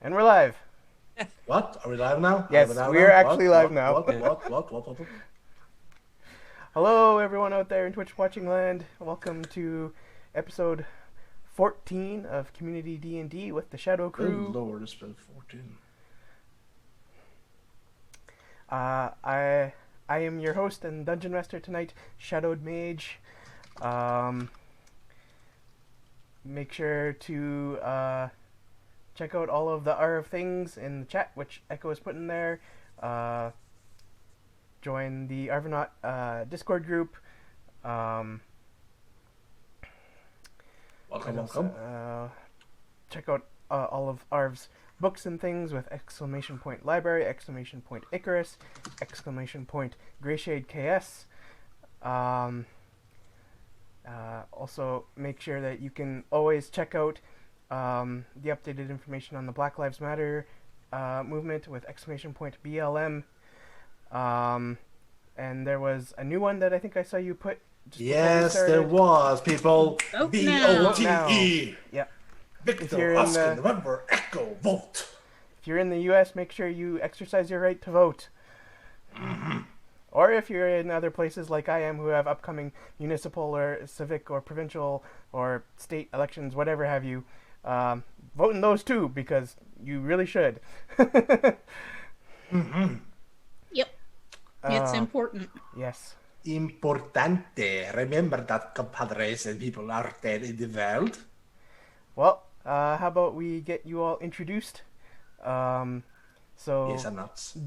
And we're live. What? Are we live now? Yes, Are we live we are now? actually What? live What? now. What? Hello, everyone out there in Twitch watching land. Welcome to episode 14 of Community D&D with the Shadow Good Crew. lord, it's been 14. I am your host and Dungeon Master tonight, Shadowed Mage. Make sure to check out all of the R of things in the chat, which Echo is putting there. Join the Arvanaut Discord group. Welcome. Check out all of Arv's books and things with exclamation point library, exclamation point Icarus, exclamation point Greyshade KS. Also, make sure that you can always check out the updated information on the Black Lives Matter movement with exclamation point BLM. And there was a new one that I think I saw you put. Yes, there was, people. Vote VOTE. Yeah. Victor, Oscar, November, Echo, vote. If you're in the U.S., make sure you exercise your right to vote. Mm-hmm. Or if you're in other places like I am, who have upcoming municipal or civic or provincial or state elections, whatever have you, vote in those too, because you really should. Mm-hmm. Yep. It's important. Yes. Importante. Remember that, compadres and people out there in the world. Well, how about we get you all introduced? Yes, I'm nuts.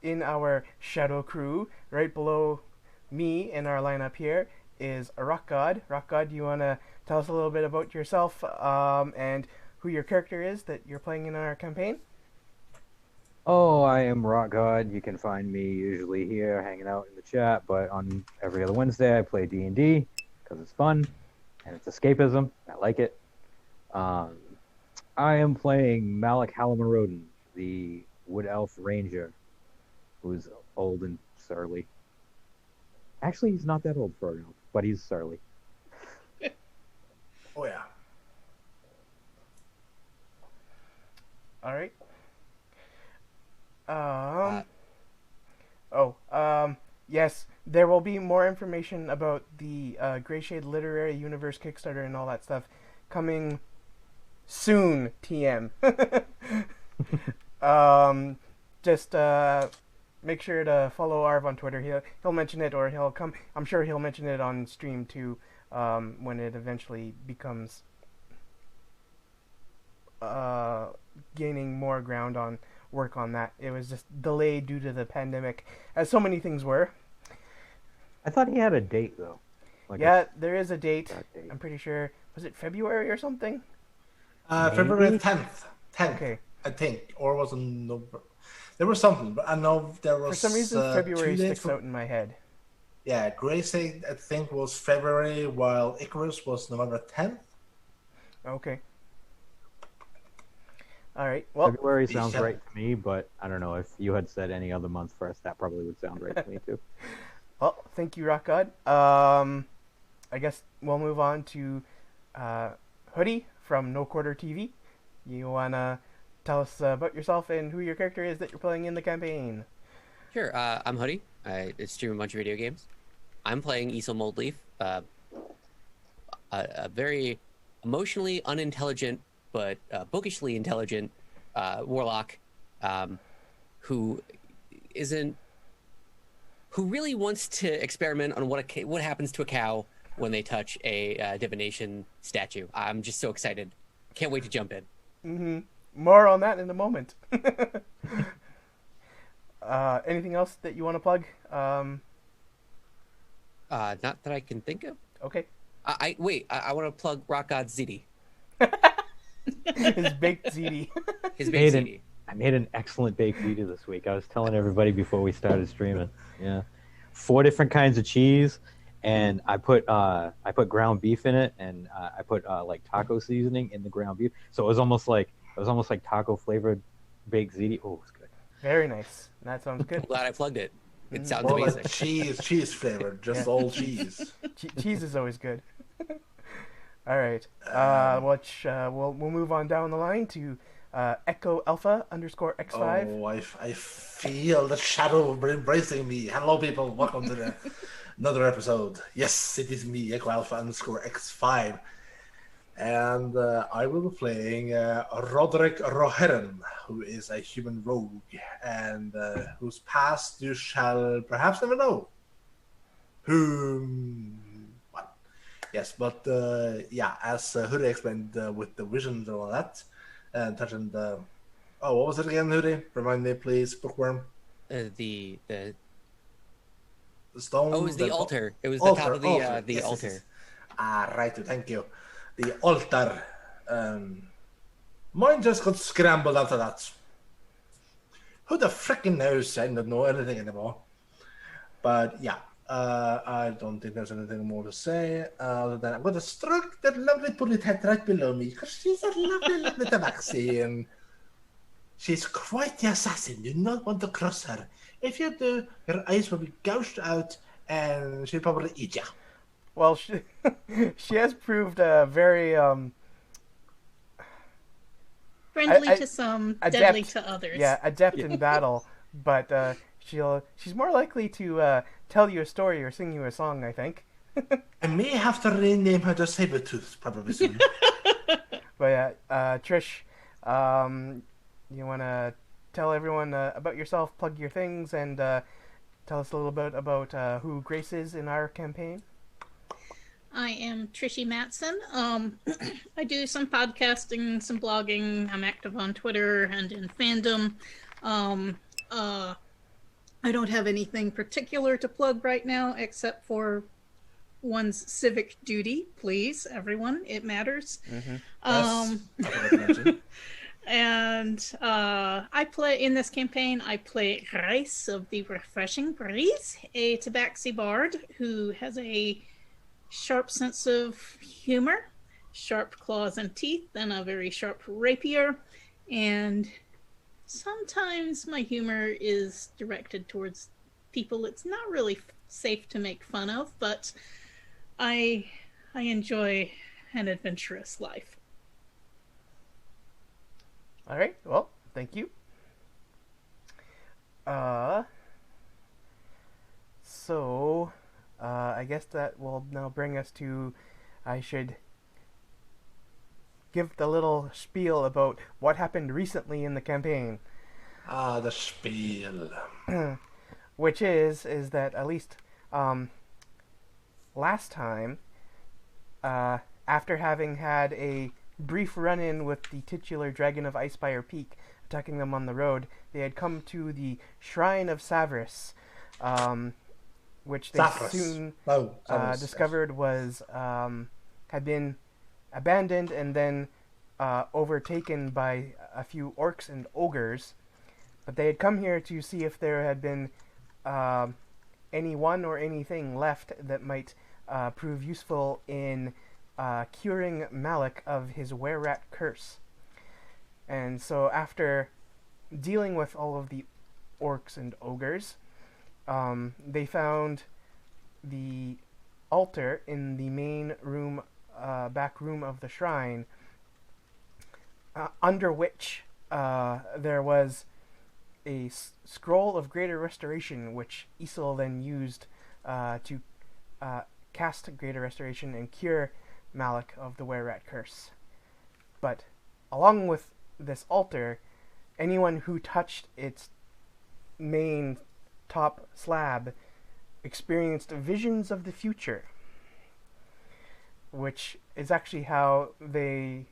In our Shadow Crew, right below me in our lineup here, is Rock God. Rock God, do you want to tell us a little bit about yourself and who your character is that you're playing in our campaign? Oh, I am Rock God. You can find me usually here hanging out in the chat, but on every other Wednesday I play D&D because it's fun and it's escapism. I like it. I am playing Malik Halamarodin, the Wood Elf Ranger, who's old and surly. Actually, he's not that old for an elf, but he's surly. Oh, yeah. All right. Yes, there will be more information about the Greyshade Literary Universe Kickstarter and all that stuff coming soon, TM. Just make sure to follow Arv on Twitter. He'll mention it, or he'll come. I'm sure he'll mention it on stream too when it eventually becomes gaining more ground on work on that. It was just delayed due to the pandemic, as so many things were. I thought he had a date though. There is a date. I'm pretty sure. Was it February or something? February 10th. Okay. I think. Or was it November? There was something, but I know there was... For some reason, February sticks out in my head. Yeah, Greyshade, I think, was February, while Icarus was November 10th. Okay. All right. Well, February sounds right to me, but I don't know if you had said any other month first, that probably would sound right to me too. Well, thank you, Rock God. I guess we'll move on to Hoodie from No Quarter TV. You wanna tell us about yourself and who your character is that you're playing in the campaign? Sure. I'm Hoodie. I stream a bunch of video games. I'm playing Isel Moldleaf, a very emotionally unintelligent but bookishly intelligent warlock who really wants to experiment on what happens to a cow when they touch a divination statue. I'm just so excited. Can't wait to jump in. Mm-hmm. More on that in a moment. Anything else that you want to plug? Not that I can think of. Okay. I want to plug Rock God ZD. His baked ziti. His baked ziti. I made an excellent baked ziti this week. I was telling everybody before we started streaming. Yeah, 4 different kinds of cheese, and I put ground beef in it, and I put like taco seasoning in the ground beef. So it was almost like taco flavored baked ziti. Oh, it's good. Very nice. That sounds good. I'm glad I plugged it. It sounds More amazing. like cheese flavored, just all cheese. Cheese is always good. All right. We'll move on down the line to Echo Alpha _X5. Oh, I feel the shadow embracing me. Hello, people. Welcome to another episode. Yes, it is me, Echo Alpha _X5. And I will be playing Roderick Rohirrim, who is a human rogue, and whose past you shall perhaps never know. Well, yes, but yeah, as Huri explained with the visions and all that, and touching the... Oh, what was it again, Huri? Remind me, please, Bookworm. The The stone? Oh, it was the altar. It was altar, the top of the Yes, altar. yes. Ah, right, thank you. The altar. Mine just got scrambled after that. Who the frickin' knows? I don't know anything anymore. But yeah, I don't think there's anything more to say other than I'm going to stroke that lovely pullet head right below me because she's a lovely, lovely tabaxi, and she's quite the assassin. You do not want to cross her. If you do, your eyes will be gouged out and she'll probably eat you. Well, she has proved very Friendly I- to some, adept. deadly to others. Yeah, adept in battle, but she's more likely to tell you a story or sing you a song, I think. I may have to rename her to Sabretooth probably soon. But yeah, Trish, you want to tell everyone about yourself, plug your things, and tell us a little bit about who Grace is in our campaign? I am Trishy Matson. I do some podcasting, some blogging. I'm active on Twitter and in fandom. I don't have anything particular to plug right now except for one's civic duty. Please, everyone, it matters. Yes. And I play in this campaign. I play Grace of the Refreshing Breeze, a Tabaxi bard who has a sharp sense of humor, sharp claws and teeth, and a very sharp rapier. And sometimes my humor is directed towards people it's not really safe to make fun of, but I enjoy an adventurous life. All right. Well, thank you. So, I guess that will now bring us to, I should give the little spiel about what happened recently in the campaign, Ah, the spiel. which is that at least last time, after having had a brief run-in with the titular dragon of Icespire Peak attacking them on the road, they had come to the Shrine of Savris, which they soon discovered was had been abandoned and then overtaken by a few orcs and ogres. But they had come here to see if there had been anyone or anything left that might prove useful in curing Malik of his were-rat curse. And so after dealing with all of the orcs and ogres, they found the altar in the main room, back room of the shrine, under which there was a scroll of greater restoration, which Isel then used to cast greater restoration and cure Malik of the were-rat curse. But along with this altar, anyone who touched its main top slab experienced visions of the future, which is actually how they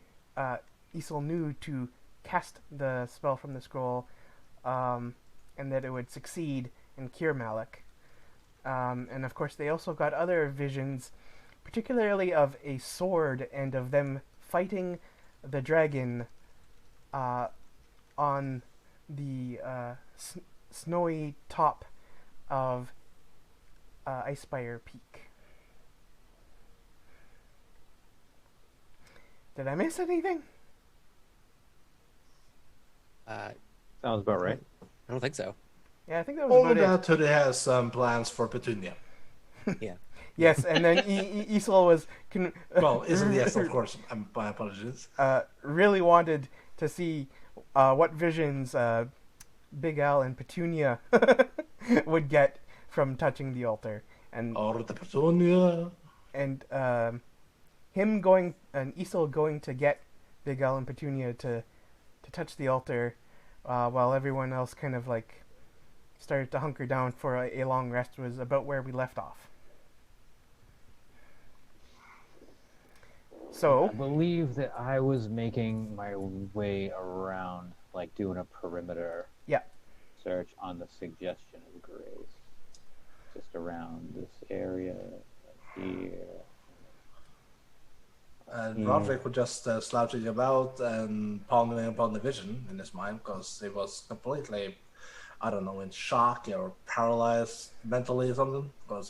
Isel knew to cast the spell from the scroll, and that it would succeed and cure Malik. And of course they also got other visions, particularly of a sword and of them fighting the dragon on the snowy top of Icespire Peak. Did I miss anything? Sounds about right. I don't think so. Yeah, I think that was Only about it. that Hoodie has some plans for Petunia. Yeah. Yes, and then Isel was Well, isn't yes, of course. My apologies. really wanted to see what visions Big Al and Petunia would get from touching the altar, and Or the Petunia. and him going and Isol going to get Big Al and Petunia to touch the altar, while everyone else kind of like started to hunker down for a long rest, was about where we left off. I So, believe that I was making my way around, like doing a perimeter yeah. search on the suggestion of Grace. Just around this area, here. And Roderick was just slouching about and pondering upon the vision in his mind because he was completely, I don't know, in shock or paralyzed mentally or something. Because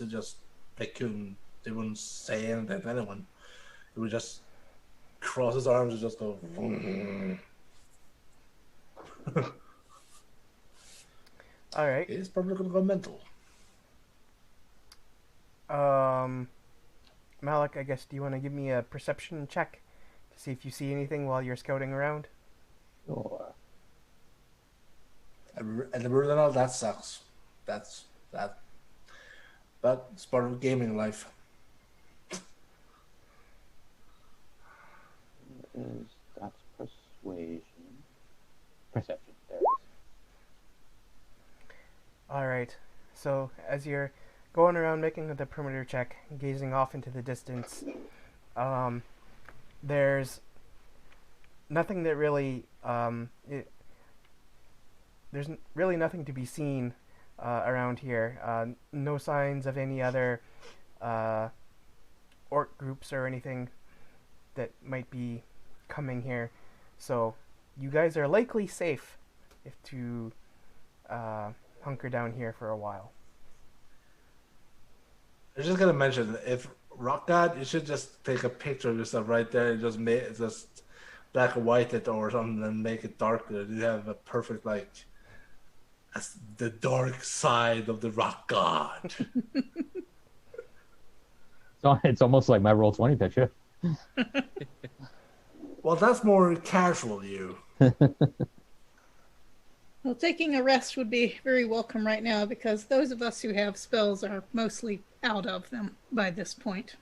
they wouldn't say anything to anyone. He would just cross his arms and just go. All right. He's probably gonna go mental. Malik, I guess, do you want to give me a perception check to see if you see anything while you're scouting around? Sure. And really, no, that sucks. That's that. But it's part of gaming life. That's persuasion. Perception. There it is. All right. So as you're going around making the perimeter check, gazing off into the distance, there's nothing that really really nothing to be seen around here. No signs of any other orc groups or anything that might be coming here. So you guys are likely safe if to hunker down here for a while. I'm just gonna mention, if Rock God, you should just take a picture of yourself right there and just make just black and white it or something and make it darker. You have a perfect that's the dark side of the Rock God. So it's almost like my Roll20 picture. Well, that's more casual, you. Well, taking a rest would be very welcome right now because those of us who have spells are mostly out of them by this point.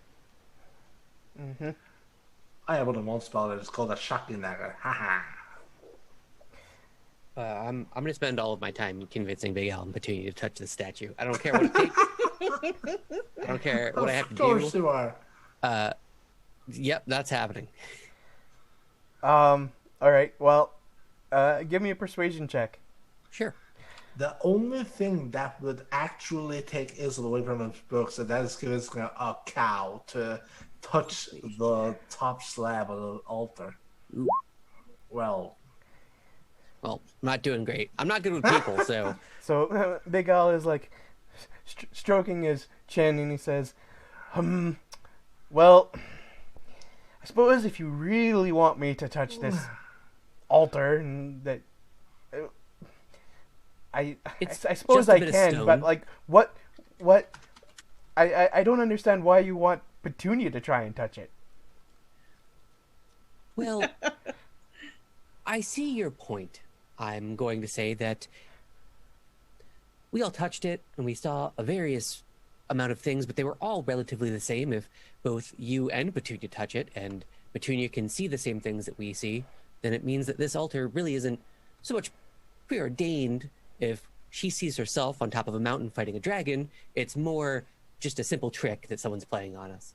Mm-hmm. I have one spell that is called a Shocking Dagger. Haha. I'm gonna spend all of my time convincing Big Al and Petunia to touch the statue. I don't care what it takes. I don't care what I have to do. Of course you are. Yep, that's happening. All right. Well, give me a persuasion check. Sure. The only thing that would actually take Isla away from his books, and that is giving a cow to touch the top slab of the altar. Well, I'm not doing great. I'm not good with people, so So Big Al is like stroking his chin, and he says, well, I suppose if you really want me to touch this altar, and that I suppose just a I bit of can, stone. but like what I don't understand why you want Petunia to try and touch it. well, I see your point. I'm going to say that we all touched it and we saw a various amount of things, but they were all relatively the same. If both you and Petunia touch it, and Petunia can see the same things that we see, then it means that this altar really isn't so much preordained. If she sees herself on top of a mountain fighting a dragon, it's more just a simple trick that someone's playing on us.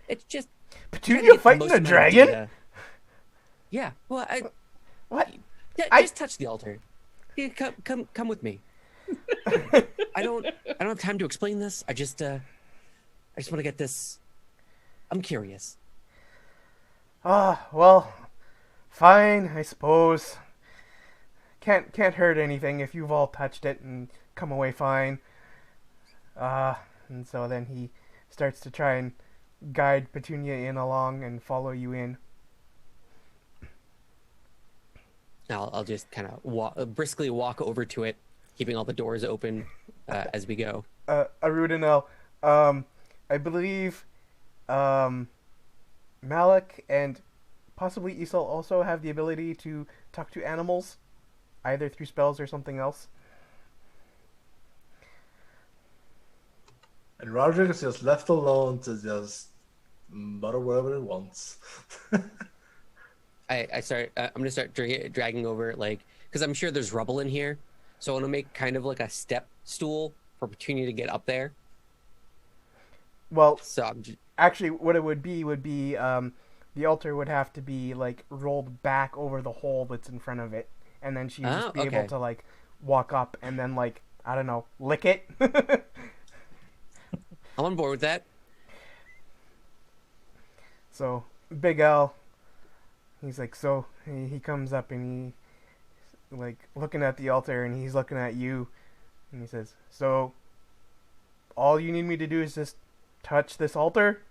It's just Petunia fighting a dragon? Yeah. Well, What? just touch the altar. Yeah, come with me. I don't have time to explain this. I just want to get this. I'm curious. Well, fine, I suppose. Can't hurt anything if you've all touched it and come away fine. And so then he starts to try and guide Petunia in along and follow you in. I'll just kind of briskly walk over to it, keeping all the doors open as we go. Arudinel, I believe Malik and possibly Isol also have the ability to talk to animals, either through spells or something else. And Roger is just left alone to just mutter whatever he wants. I start. I'm gonna start dragging over, like, because I'm sure there's rubble in here, so I want to make kind of like a step stool for Petunia to get up there. Well, So I'm just, actually, what it would be the altar would have to be like rolled back over the hole that's in front of it, and then she'd just be able okay. to like walk up and then like I don't know, lick it. I'm on board with that. So Big L, he's like, so he comes up and he like looking at the altar and he's looking at you, and he says, so all you need me to do is just touch this altar?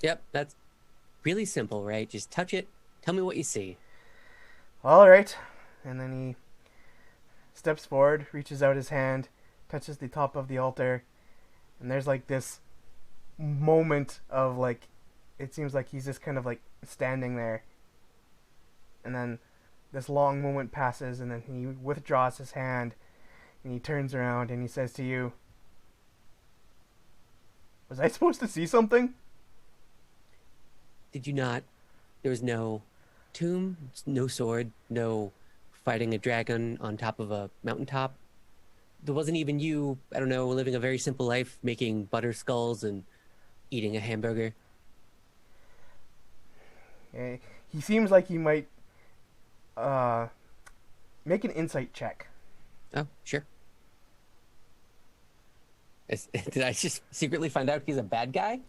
Yep, that's really simple, right? Just touch it. Tell me what you see. All right. And then he steps forward, reaches out his hand, touches the top of the altar, and there's like this moment of like, it seems like he's just kind of like standing there. And then this long moment passes, and then he withdraws his hand, and he turns around and he says to you, was I supposed to see something? Did you not? There was no tomb, no sword, no fighting a dragon on top of a mountaintop. There wasn't even you, I don't know, living a very simple life, making butter skulls and eating a hamburger. He seems like he might make an insight check. Oh, sure. Did I just secretly find out he's a bad guy?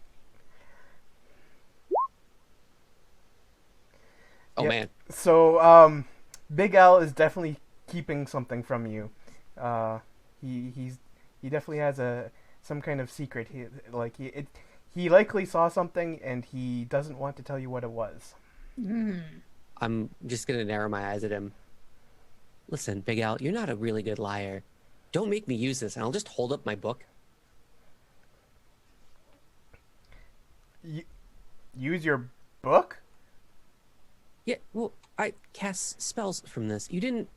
Oh, Yep. man. So, Big Al is definitely keeping something from you. He definitely has some kind of secret. He likely saw something and he doesn't want to tell you what it was. I'm just going to narrow my eyes at him. Listen, Big Al, you're not a really good liar. Don't make me use this, and I'll just hold up my book. Use your book? Yeah, well, I cast spells from this. You didn't...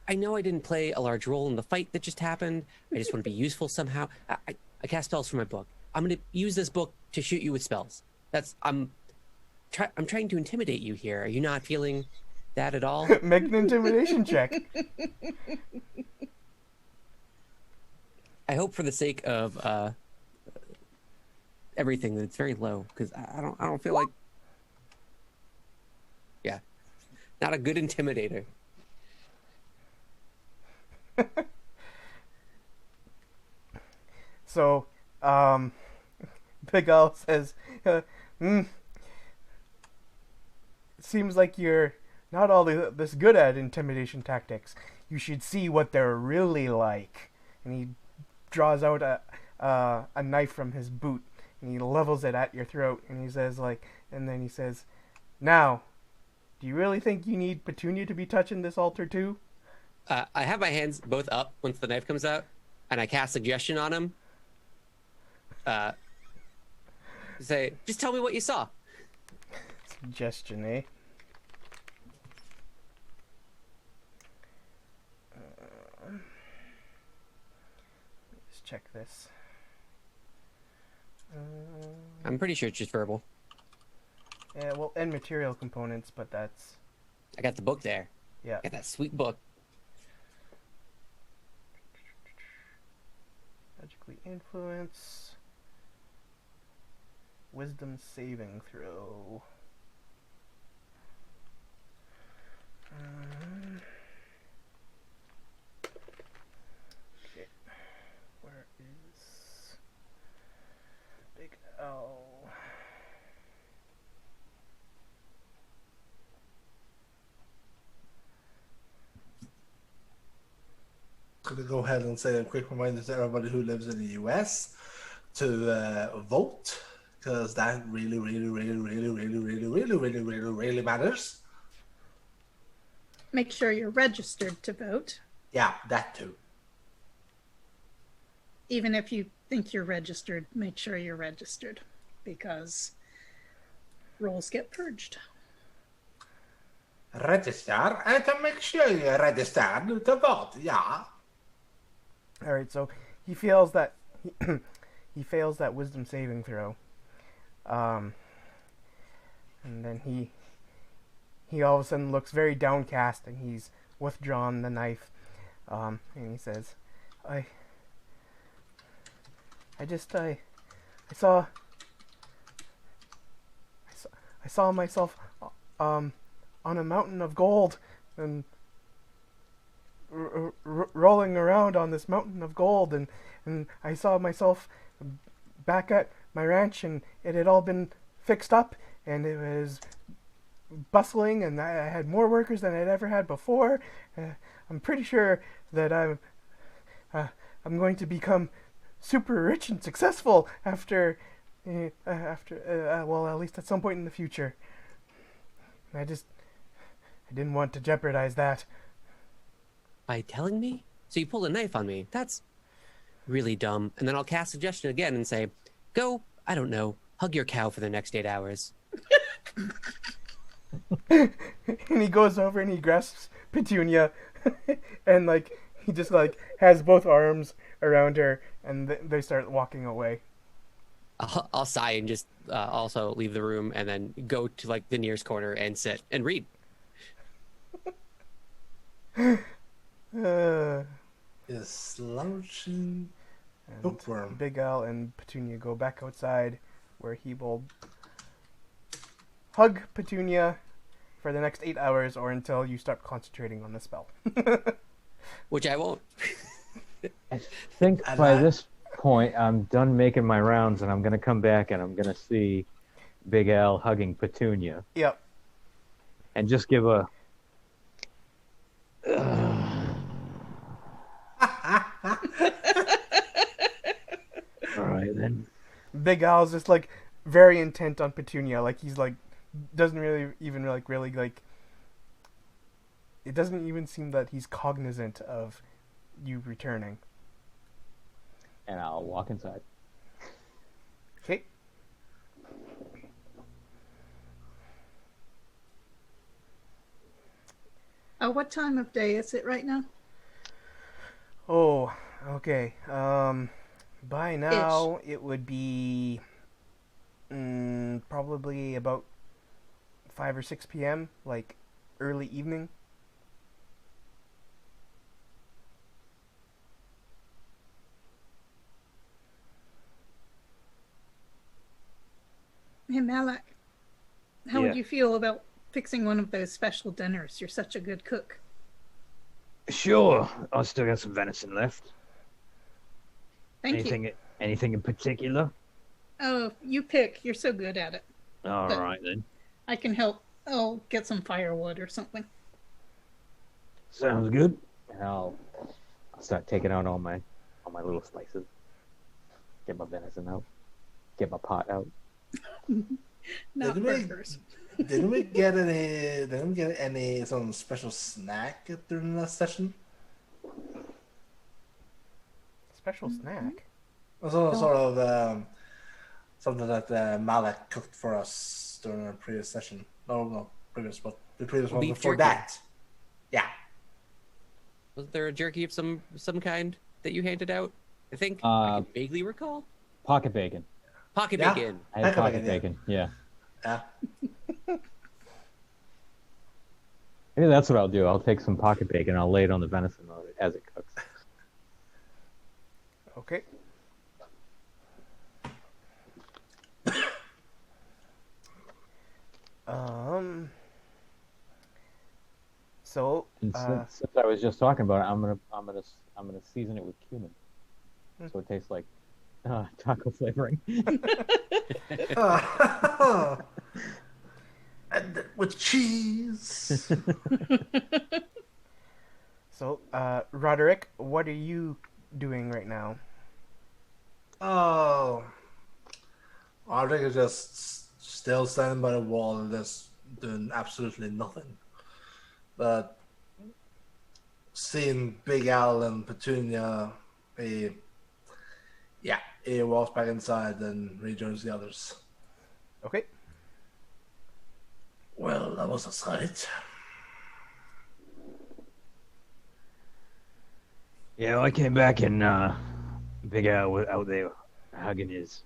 I know I didn't play a large role in the fight that just happened. I just want to be useful somehow. I cast spells from my book. I'm going to use this book to shoot you with spells. I'm trying to intimidate you here. Are you not feeling that at all? Make an intimidation check. I hope for the sake of everything that it's very low, because I don't feel like... Yeah. Not a good intimidator. So, Big Al says, it seems like you're not all this good at intimidation tactics. You should see what they're really like. And he draws out a knife from his boot and he levels it at your throat and he says then he says, now, do you really think you need Petunia to be touching this altar too? I have my hands both up once the knife comes out, and I cast suggestion on him. Say, just tell me what you saw. Suggestion, eh? Let's check this. I'm pretty sure it's just verbal. Yeah, well, and material components, but that's... I got the book there. Yeah. I got that sweet book. Magically influence. Wisdom saving throw. Okay. Where is Big L? Going to go ahead and say a quick reminder to everybody who lives in the US to vote, because that really matters. Make sure you're registered to vote, Yeah, that too. even if you think you're registered. Make sure you're registered, because roles get purged. Register and to make sure you register to vote, yeah. All right, so he fails that he fails that wisdom saving throw. And then he all of a sudden looks very downcast, and he's withdrawn the knife. And he says, I saw I saw myself on a mountain of gold and rolling around on this mountain of gold, and I saw myself back at my ranch, and it had all been fixed up, and it was bustling, and I had more workers than I'd ever had before. I'm pretty sure that I'm going to become super rich and successful after well, at least at some point in the future. I didn't want to jeopardize that. By telling me? So you pulled a knife on me. That's really dumb. And then I'll cast suggestion again and say, go, I don't know, hug your cow for the next 8 hours. And he goes over and he grasps Petunia and like he just like has both arms around her, and they start walking away. I'll sigh and just also leave the room and then go to like the nearest corner and sit and read. Is slouching And bookworm. Big Al and Petunia go back outside, where he will hug Petunia for the next 8 hours, or until you start concentrating on the spell. Which I won't. I think And by I- this point, I'm done making my rounds, and I'm going to come back and I'm going to see Big Al hugging Petunia Yep. and just give a. All right, then. Big Al's just like very intent on Petunia. Like he's like doesn't really even like really like. It doesn't even seem that he's cognizant of you returning. And I'll walk inside. Okay. What time of day is it right now? Oh, okay. By now it would be probably about 5 or 6 p.m., like early evening. Hey, Malak, how Yeah. would you feel about fixing one of those special dinners? You're such a good cook. Sure. I still got some venison left. Thank you. Anything in particular? Oh, you pick. You're so good at it. All But- right then. I can help. I'll get some firewood or something. Sounds good. And I'll start taking out all my little spices. Get my venison out. Get my pot out. Not Did we- burgers. Didn't we get any? Didn't we get any some special snack during that session? Special snack. Sort of something that Malak cooked for us during our previous session. No, previous, but the previous one Beef before jerky. that. Yeah. Was there a jerky of some kind that you handed out? I think Uh, I can vaguely recall. Pocket bacon. Pocket Yeah. bacon. I had Pocket pocket bacon, bacon. Yeah. Yeah. Maybe that's what I'll do. I'll take some pocket bacon. I'll lay it on the venison as it cooks. Okay. So, And since I was just talking about it, I'm gonna season it with cumin, so it tastes like taco flavoring. And with cheese. Roderick, what are you doing right now? Oh, I think it's just still standing by the wall and just doing absolutely nothing. But seeing Big Al and Petunia, he walks back inside and rejoins the others. Okay. Well, that was a sight. Yeah, I came back and Big Al was out there hugging his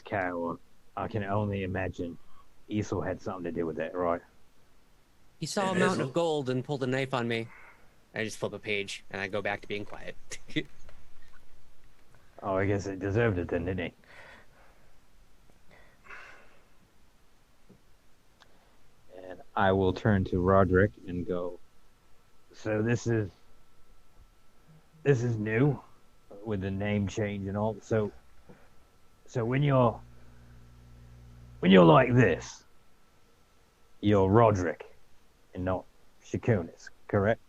cow. I can only imagine Esau had something to do with that, right? He saw a mountain of gold and pulled a knife on me. I just flip a page and I go back to being quiet. Oh, I guess it deserved it then, didn't he? And I will turn to Roderick and go, so this is new with the name change and all. So when you're like this, you're Roderick and not Shakunis, correct?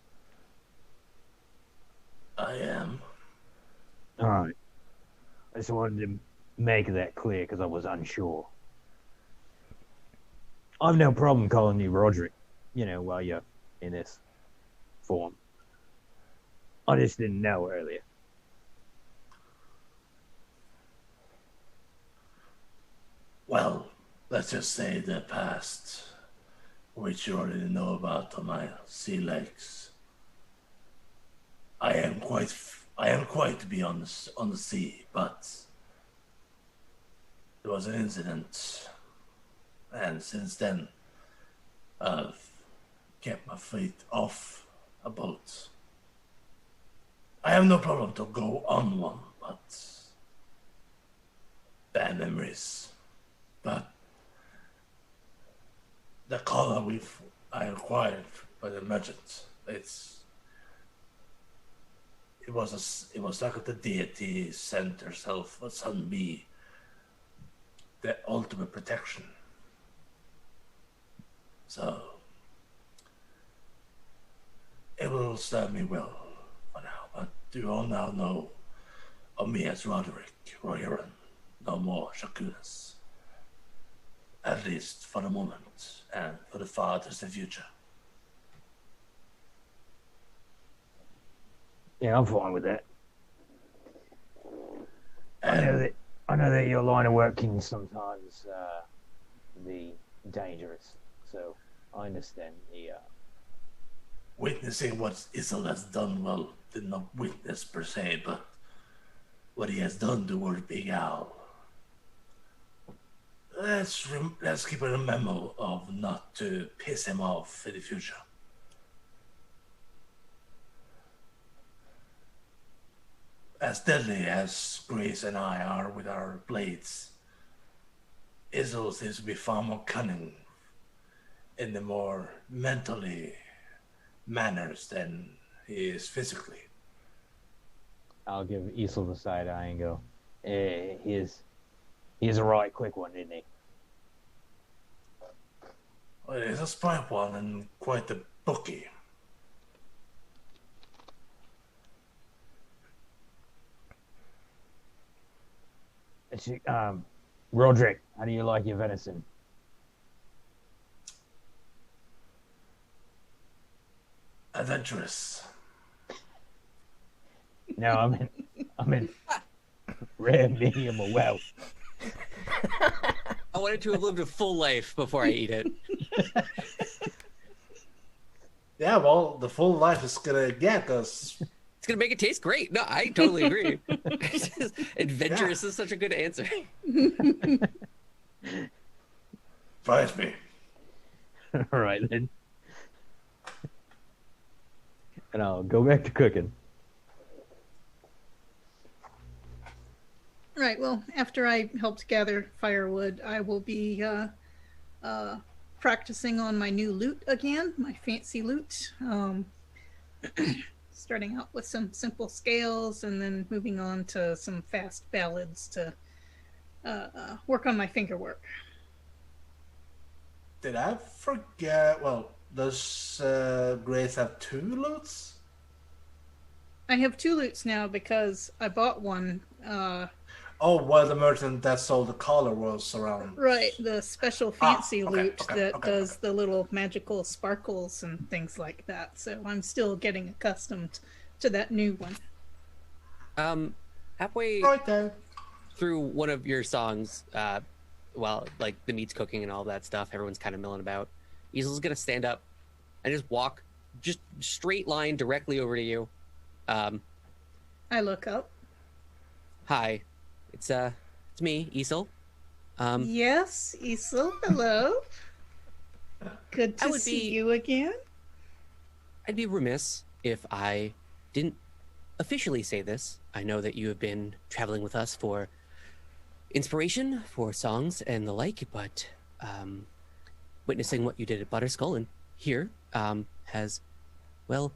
I am. All right. I just wanted to make that clear because I was unsure. I've no problem calling you Roderick, while you're in this form. I just didn't know earlier. Well, let's just say the past, which you already know about on my sea legs. I am quite to be on the sea, but there was an incident, and since then, I've kept my feet off a boat. I have no problem to go on one, but bad memories. But the collar I acquired by the merchant, it was like the deity sent herself on me, the ultimate protection. So it will serve me well for now. But you all now know of me as Roderick Royaran, no more Shakunas. At least for the moment, and for the farthest future. Yeah, I'm fine with that. I know that your line of work can sometimes be dangerous, so I understand the. Witnessing what Isel has done, well, did not witness per se, but what he has done toward Big Al. Let's keep a memo of not to piss him off in the future. As deadly as Grace and I are with our blades, Isel seems to be far more cunning in the more mentally manners than he is physically. I'll give Isel the side eye and go, he's a right quick one, isn't he? Well, he's a smart one and quite a bookie. Roderick, how do you like your venison? Adventurous. No, I'm in rare, medium, or well. I wanted to have lived a full life before I eat it. Yeah, well, the full life is gonna get us. It's gonna make it taste great. No, I totally agree. Adventurous is such a good answer. Surprise me. All right, then. And I'll go back to cooking. Right. Well, after I helped gather firewood, I will be practicing on my new lute again, my fancy lute. Starting out with some simple scales and then moving on to some fast ballads to work on my finger work. Did I forget? Well, does Grace have two lutes? I have two lutes now because I bought one. Well, the merchant that sold the collar was around. Right, the special fancy lute that does okay. the little magical sparkles and things like that. So I'm still getting accustomed to that new one. Halfway Right there. through one of your songs, while like the meat's cooking and all that stuff, everyone's kind of milling about. Easel's gonna stand up and just walk, just straight line directly over to you, I look up. Hi, it's me, Isel. Yes, Isel, hello. Good I to would see be you again. I'd be remiss if I didn't officially say this. I know that you have been traveling with us for inspiration, for songs and the like, but witnessing what you did at Butterskull and here has, well,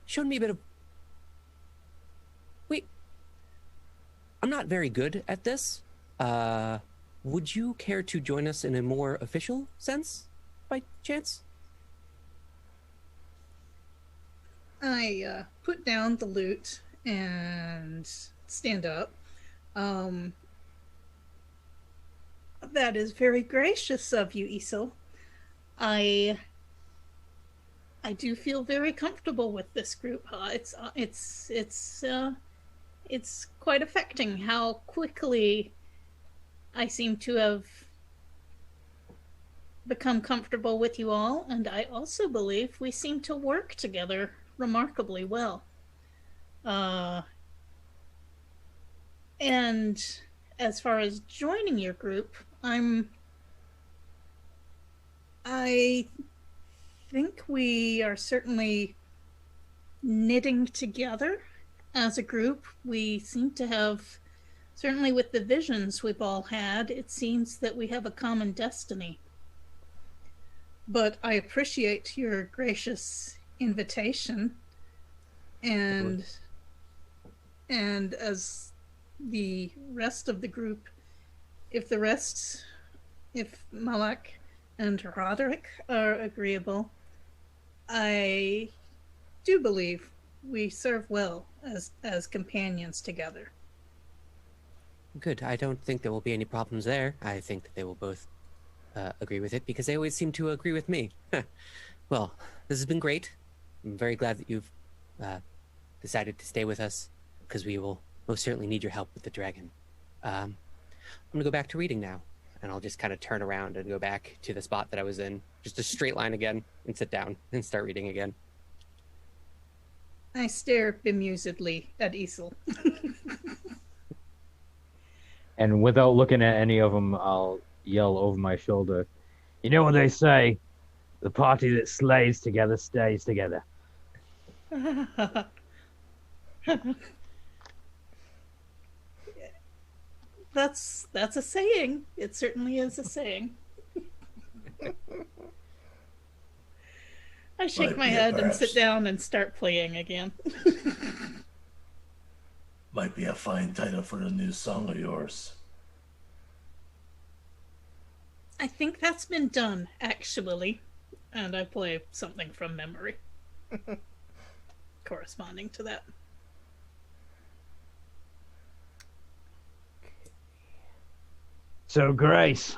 shown me a bit of. Wait, I'm not very good at this. Would you care to join us in a more official sense, by chance? I put down the lute and stand up. Um, that is very gracious of you, Isel. I I do feel very comfortable with this group. It's quite affecting how quickly I seem to have become comfortable with you all, and I also believe we seem to work together remarkably well. Uh, and as far as joining your group, I think we are certainly knitting together as a group. We seem to have, certainly with the visions we've all had, it seems that we have a common destiny. But I appreciate your gracious invitation, and as the rest of the group, if Malak and Roderick are agreeable, I do believe we serve well as companions together. Good. I don't think there will be any problems there. I think that they will both agree with it because they always seem to agree with me. Well, this has been great. I'm very glad that you've decided to stay with us because we will most certainly need your help with the dragon. I'm going to go back to reading now, and I'll just kind of turn around and go back to the spot that I was in, just a straight line again, and sit down and start reading again. I stare bemusedly at Isel. And without looking at any of them, I'll yell over my shoulder, "You know what they say? The party that slays together stays together." That's a saying. It certainly is a saying. I shake my head and sit down and start playing again. Might be a fine title for a new song of yours. I think that's been done, actually. And I play something from memory corresponding to that. So, Grace,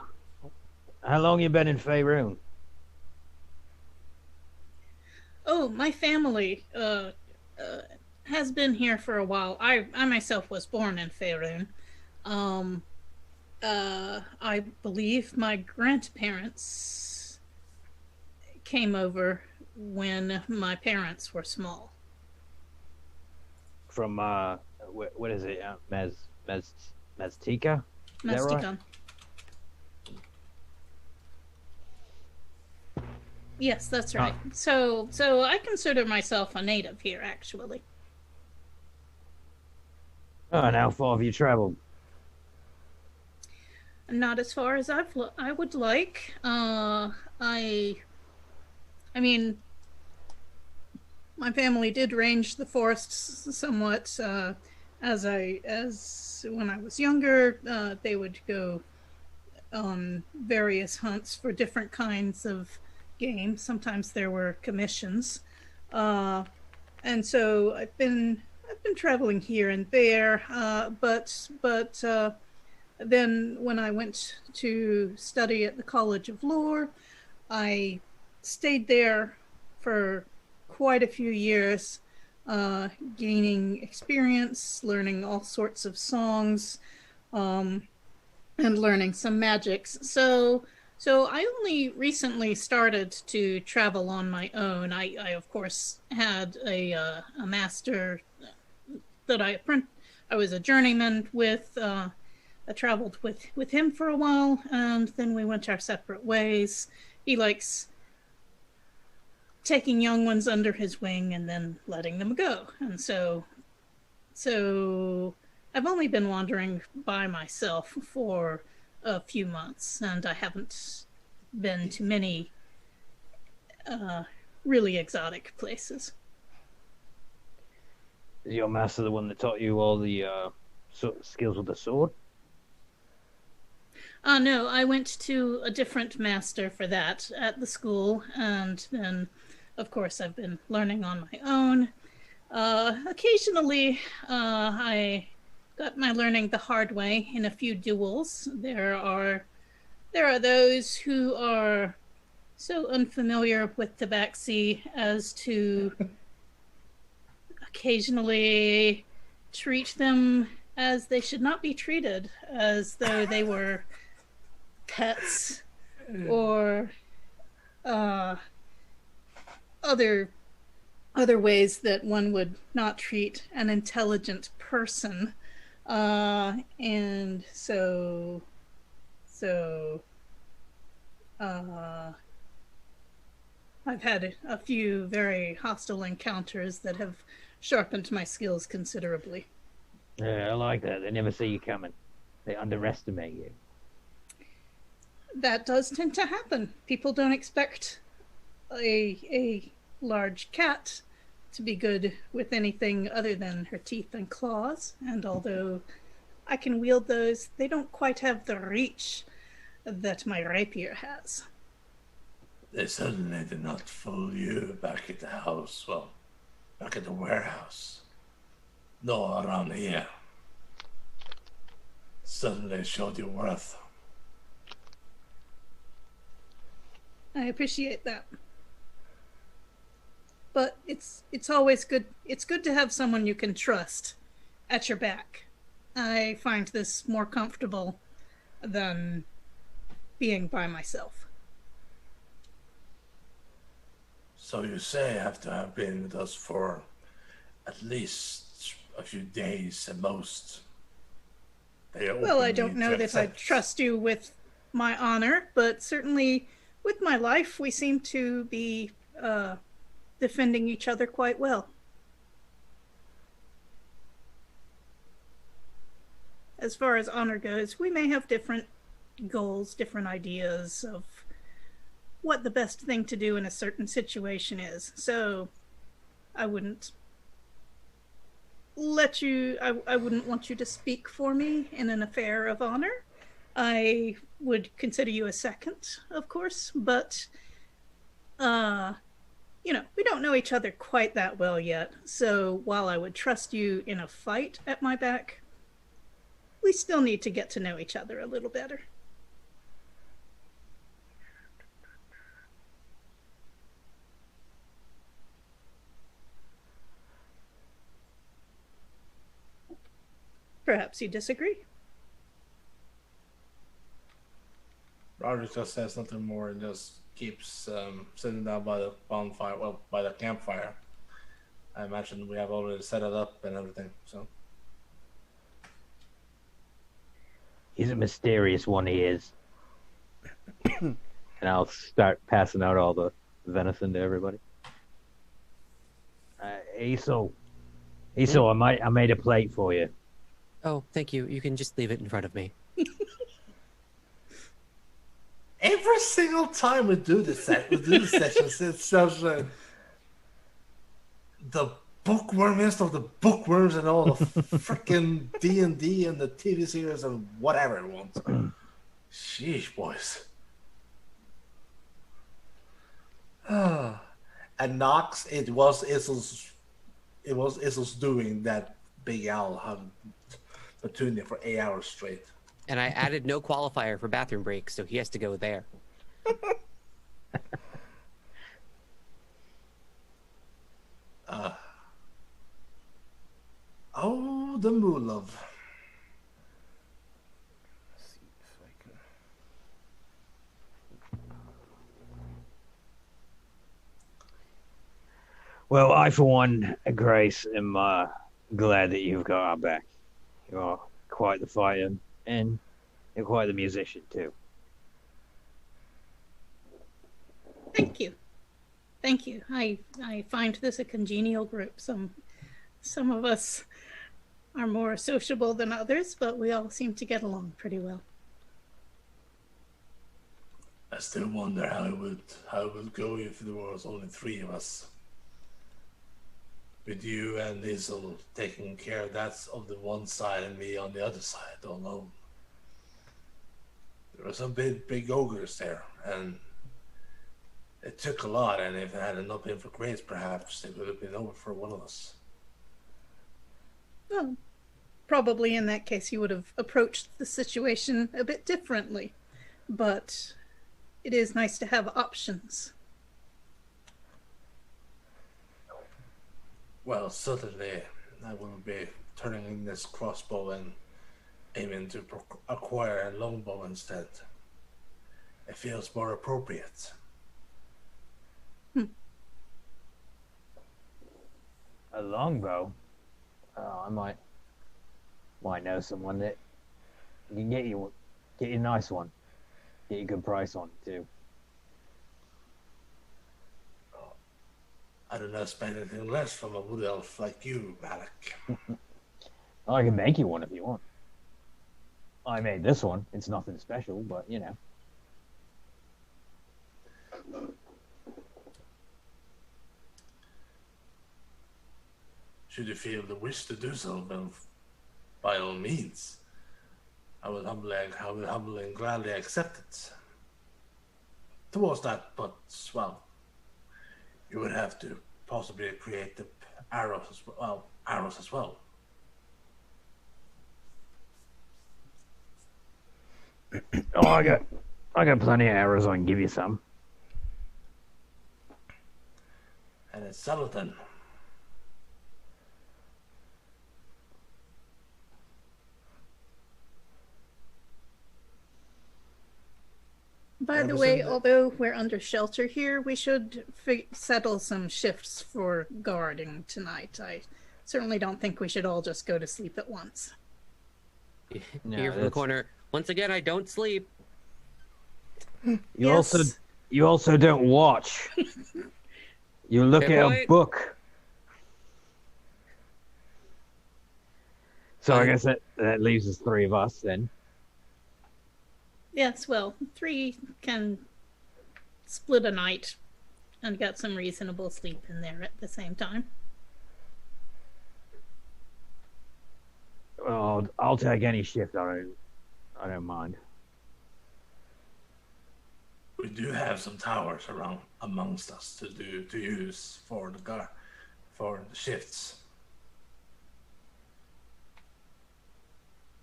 how long you been in Faerun? Oh, my family has been here for a while. I myself was born in Faerun. I believe my grandparents came over when my parents were small. From what is it? Meztica? Is that right? Mesticon. Yes, that's right. So I consider myself a native here, actually. Oh, and how far have you traveled? Not as far as I would like. I mean, my family did range the forests somewhat. As when I was younger, they would go on various hunts for different kinds of game. Sometimes there were commissions, and so I've been traveling here and there. But then when I went to study at the College of Lore, I stayed there for quite a few years, gaining experience, learning all sorts of songs, and learning some magics. So So I only recently started to travel on my own. I of course had a master that I was a journeyman with. I traveled with him for a while, and then we went our separate ways. He likes taking young ones under his wing and then letting them go, and so I've only been wandering by myself for a few months, and I haven't been to many really exotic places. Is your master the one that taught you all the skills with the sword? No, I went to a different master for that at the school, and then, of course, I've been learning on my own. Occasionally, I got my learning the hard way in a few duels. There are those who are so unfamiliar with tabaxi as to occasionally treat them as they should not be treated, as though they were pets or other ways that one would not treat an intelligent person. And so I've had a few very hostile encounters that have sharpened my skills considerably. Yeah, I like that. They never see you coming. They underestimate you. That does tend to happen. People don't expect a large cat to be good with anything other than her teeth and claws, and although I can wield those, they don't quite have the reach that my rapier has. They certainly did not fool you back at the house. Well, back at the warehouse. No, around here. Suddenly showed your worth. I appreciate that. But it's always good. It's good to have someone you can trust at your back. I find this more comfortable than being by myself. So you say after have been with us for at least a few days at most. Well, I don't know that I trust you with my honor, but certainly with my life, we seem to be defending each other quite well. As far as honor goes, we may have different goals, different ideas of what the best thing to do in a certain situation is. So I wouldn't I wouldn't want you to speak for me in an affair of honor. I would consider you a second, of course, but we don't know each other quite that well yet. So while I would trust you in a fight at my back, we still need to get to know each other a little better. Perhaps you disagree. Roger just says nothing more and just keeps sitting down by the bonfire, well, by the campfire. I imagine we have already set it up and everything, so. He's a mysterious one, he is. And I'll start passing out all the venison to everybody. Aso, I made a plate for you. Oh, thank you. You can just leave it in front of me. Every single time we do this sessions, it's such the bookwormiest of the bookworms and all the freaking D&D and the TV series and whatever it wants. Sheesh, boys. And Knox, it was Issel's doing that Big Owl had Petunia for 8 hours straight. And I added no qualifier for bathroom breaks, so he has to go there. Oh, the Moolov. Let's see if I can Well, I, for one, Grace, am glad that you've got our back. You are quite the fighter, and you're quite the musician, too. Thank you. Thank you. I find this a congenial group. Some of us are more sociable than others, but we all seem to get along pretty well. I still wonder how it would go if there was only 3 of us. With you and Liesel taking care of that of the one side and me on the other side alone. There were some big ogres there, and it took a lot, and if it had not been for Grace, perhaps it would have been over for one of us. Well, probably in that case you would have approached the situation a bit differently, but it is nice to have options. Well, certainly I will be turning in this crossbow and aiming to acquire a longbow instead. It feels more appropriate. A longbow? I might know someone that can get you a nice one. Get you a good price on it, too. I do not spend anything less from a wood elf like you, Malik. I can make you one if you want. I made this one. It's nothing special, but, you know. Should you feel the wish to do so, then by all means, I will humbly and gladly accept it. Towards that, but, well, you would have to possibly create the arrows as well. Oh, I got plenty of arrows. I can give you some. And it's settled then. By the way, although we're under shelter here, we should settle some shifts for guarding tonight. I certainly don't think we should all just go to sleep at once. Here from the corner. Once again, I don't sleep. You also don't watch. You look Fair at point. a book. So I guess that leaves us 3 of us then. Yes, well, 3 can split a night and get some reasonable sleep in there at the same time. Well, I'll take any shift. I don't mind. We do have some towers around amongst us to use for the shifts.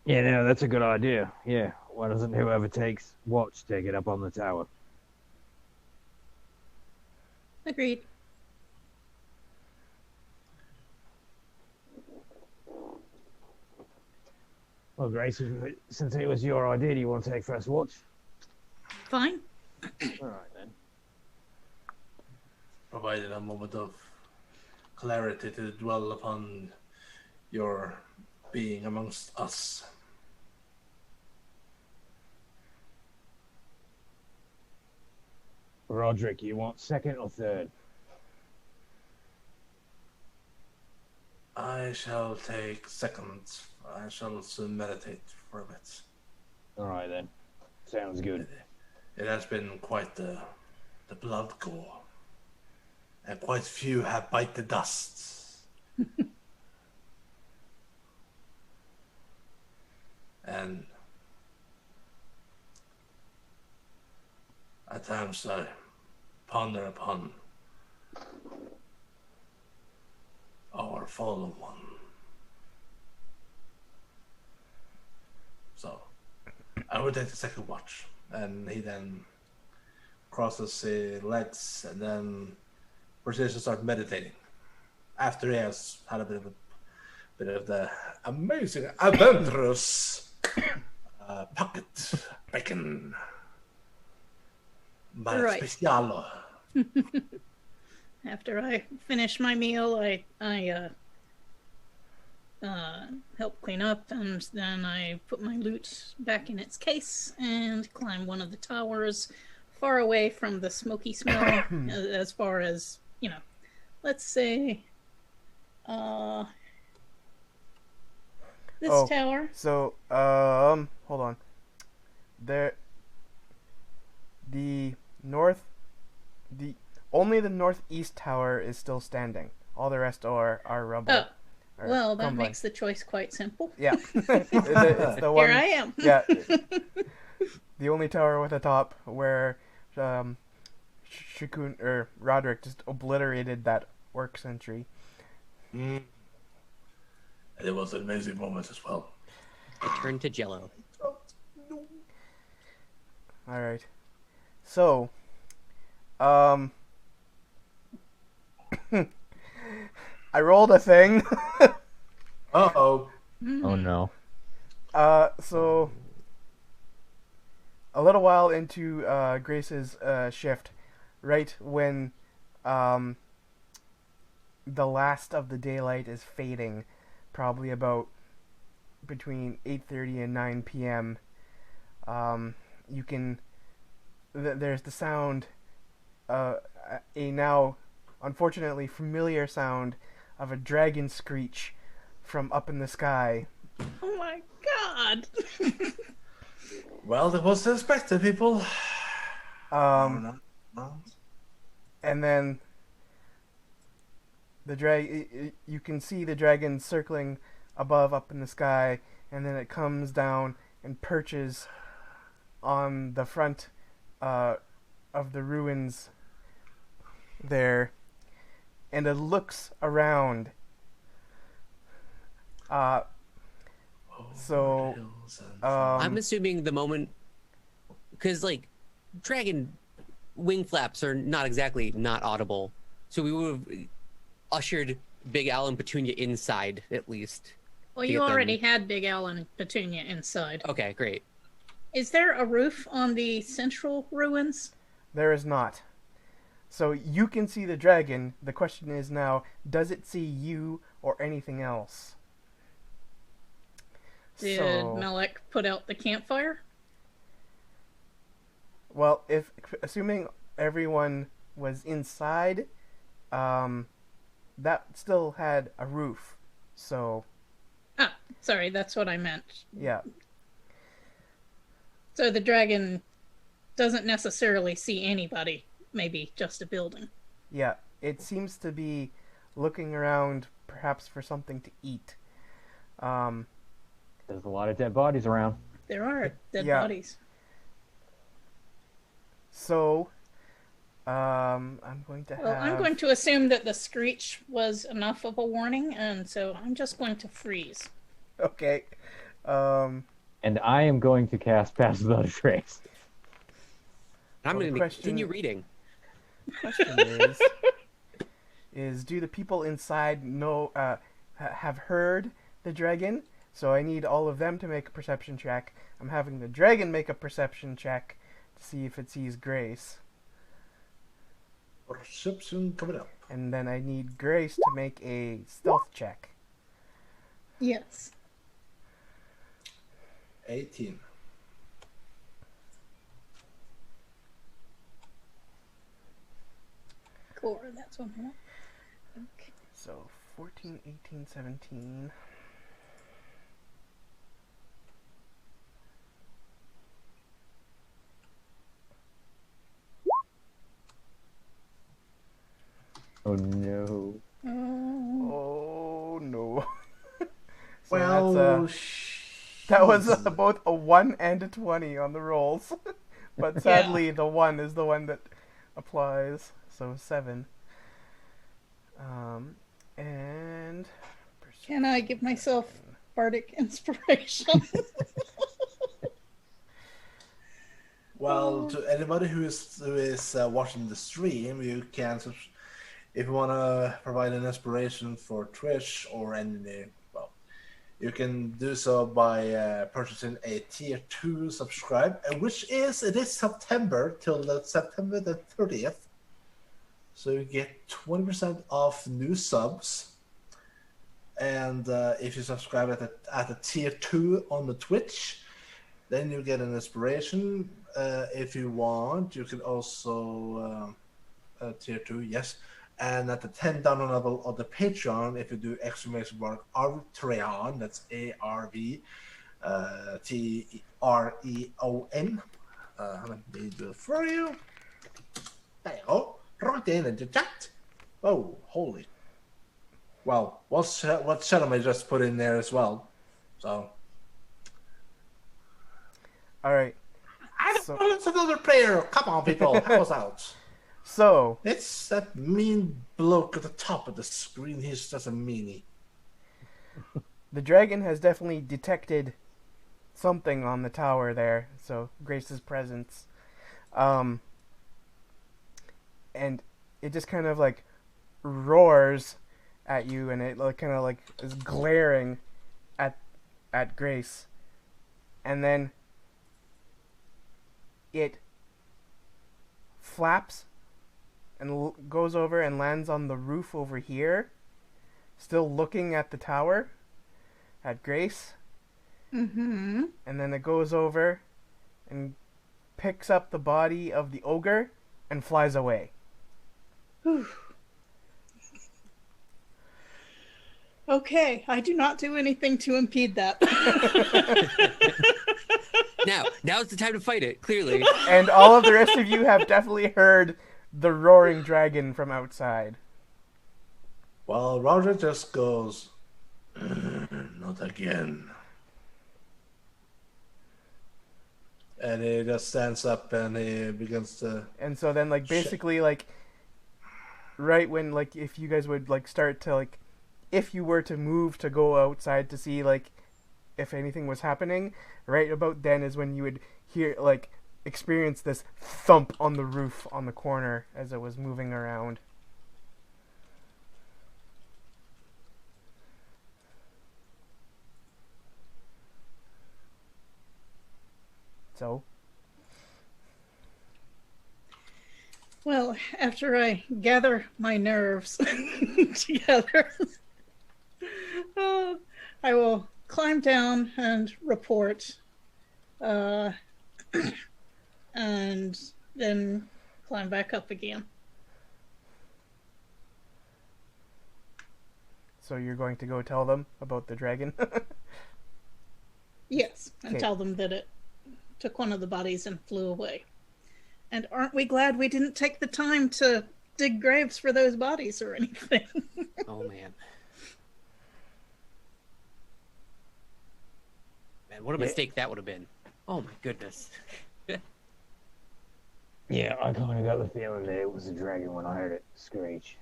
Yeah, no, that's a good idea. Yeah, why doesn't whoever takes watch take it up on the tower? Agreed. Well, Grace, since it was your idea, do you want to take first watch? Fine. All right, then. Provided a moment of clarity to dwell upon your being amongst us. Roderick, you want second or third? I shall take second. I shall soon meditate for a bit. All right, then. Sounds good. It has been quite the blood gore. And quite few have bite the dust. And at times I ponder upon our fallen one. So I would take the second watch, and he then crosses his legs and then proceeds to start meditating. After he has had a bit of the amazing, adventurous pocket bacon. Right. Specialo. After I finish my meal, I help clean up, and then I put my loot back in its case and climb one of the towers, far away from the smoky smell. As far as let's say, this tower. So, hold on. There, the only the northeast tower is still standing. All the rest are rubble. Oh, well, that crumbling. makes the choice quite simple. Yeah, it's the one. Here I am. Yeah, the only tower with a top where Shikun or Roderick just obliterated that orc sentry. And it was an amazing moment as well. It turned to jello. All right, so, I rolled a thing. Uh-oh. Oh no. So a little while into Grace's shift, right when the last of the daylight is fading, probably about between 8:30 and 9 p.m. You can there's the sound, a now unfortunately familiar sound of a dragon screech from up in the sky. Oh my god! Well, that was to expect, people. And then you can see the dragon circling above up in the sky, and then it comes down and perches on the front of the ruins there, and it looks around. I'm assuming the moment, because like dragon wing flaps are not exactly not audible, so we would have ushered Big Al and Petunia inside at least. Well, you already had Big Al and Petunia inside. Okay, great. Is there a roof on the central ruins? There is not. So you can see the dragon. The question is now, does it see you or anything else? Did Malek put out the campfire? Well, assuming everyone was inside, that still had a roof. So. Ah, sorry, that's what I meant. Yeah. So the dragon doesn't necessarily see anybody, maybe just a building. Yeah, it seems to be looking around perhaps for something to eat. There's a lot of dead bodies around. There are dead Yeah. bodies. So, I'm going to have... Well, I'm going to assume that the screech was enough of a warning, and so I'm just going to freeze. Okay. And I am going to cast Pass Without a Trace. I'm Well, going to question- continue reading. Question is do the people inside know have heard the dragon? So I need all of them to make a perception check. I'm having the dragon make a perception check to see if it sees Grace, Perception coming up. and then I need Grace to make a stealth check. Yes. 18. Cool, that's one more. Okay. So 14, 18, 17. Oh no. Oh. Oh no. So Well, that was both a 1 and a 20 on the rolls. But sadly, the 1 is the one that applies. So 7. And... Can I give myself bardic inspiration? well, to anybody who is watching the stream, you can, if you want to provide an inspiration for Twitch or any, well, you can do so by purchasing a tier 2 subscribe, which is, it is September till September the 30th. So you get 20% off new subs. And if you subscribe at a tier 2 on the Twitch, then you get an inspiration. If you want, you can also tier 2, yes. And at the $10 level of the Patreon, if you do exclamation mark Artreon, that's ARV TREON. Let me do it for you. There you go. Right in the chat. Oh, holy. Well, what Shalom I just put in there as well. So. All right. It's another player. Come on, people. Help us out. So. It's that mean bloke at the top of the screen. He's just a meanie. The dragon has definitely detected something on the tower there, so Grace's presence. And it just kind of like roars at you, and it like kind of like is glaring at Grace. And then it flaps and goes over and lands on the roof over here, still looking at the tower, at Grace. Mm-hmm. And then it goes over and picks up the body of the ogre and flies away. Okay, I do not do anything to impede that. Now's the time to fight it, clearly. And all of the rest of you have definitely heard the roaring dragon from outside. Well, Roger just goes, not again. And he just stands up and he begins to... And so then, like, basically, like, right when, like, if you guys would, like, start to, like, if you were to move to go outside to see, like, if anything was happening, right about then is when you would hear, like, experience this thump on the roof on the corner as it was moving around. So? Well, after I gather my nerves together, I will climb down and report, and then climb back up again. So you're going to go tell them about the dragon? Yes, and Okay. tell them that it took one of the bodies and flew away. And aren't we glad we didn't take the time to dig graves for those bodies or anything? Oh, man. Man, what a mistake that would have been. Oh, my goodness. Yeah, I kind of got the feeling that it was a dragon when I heard it screech.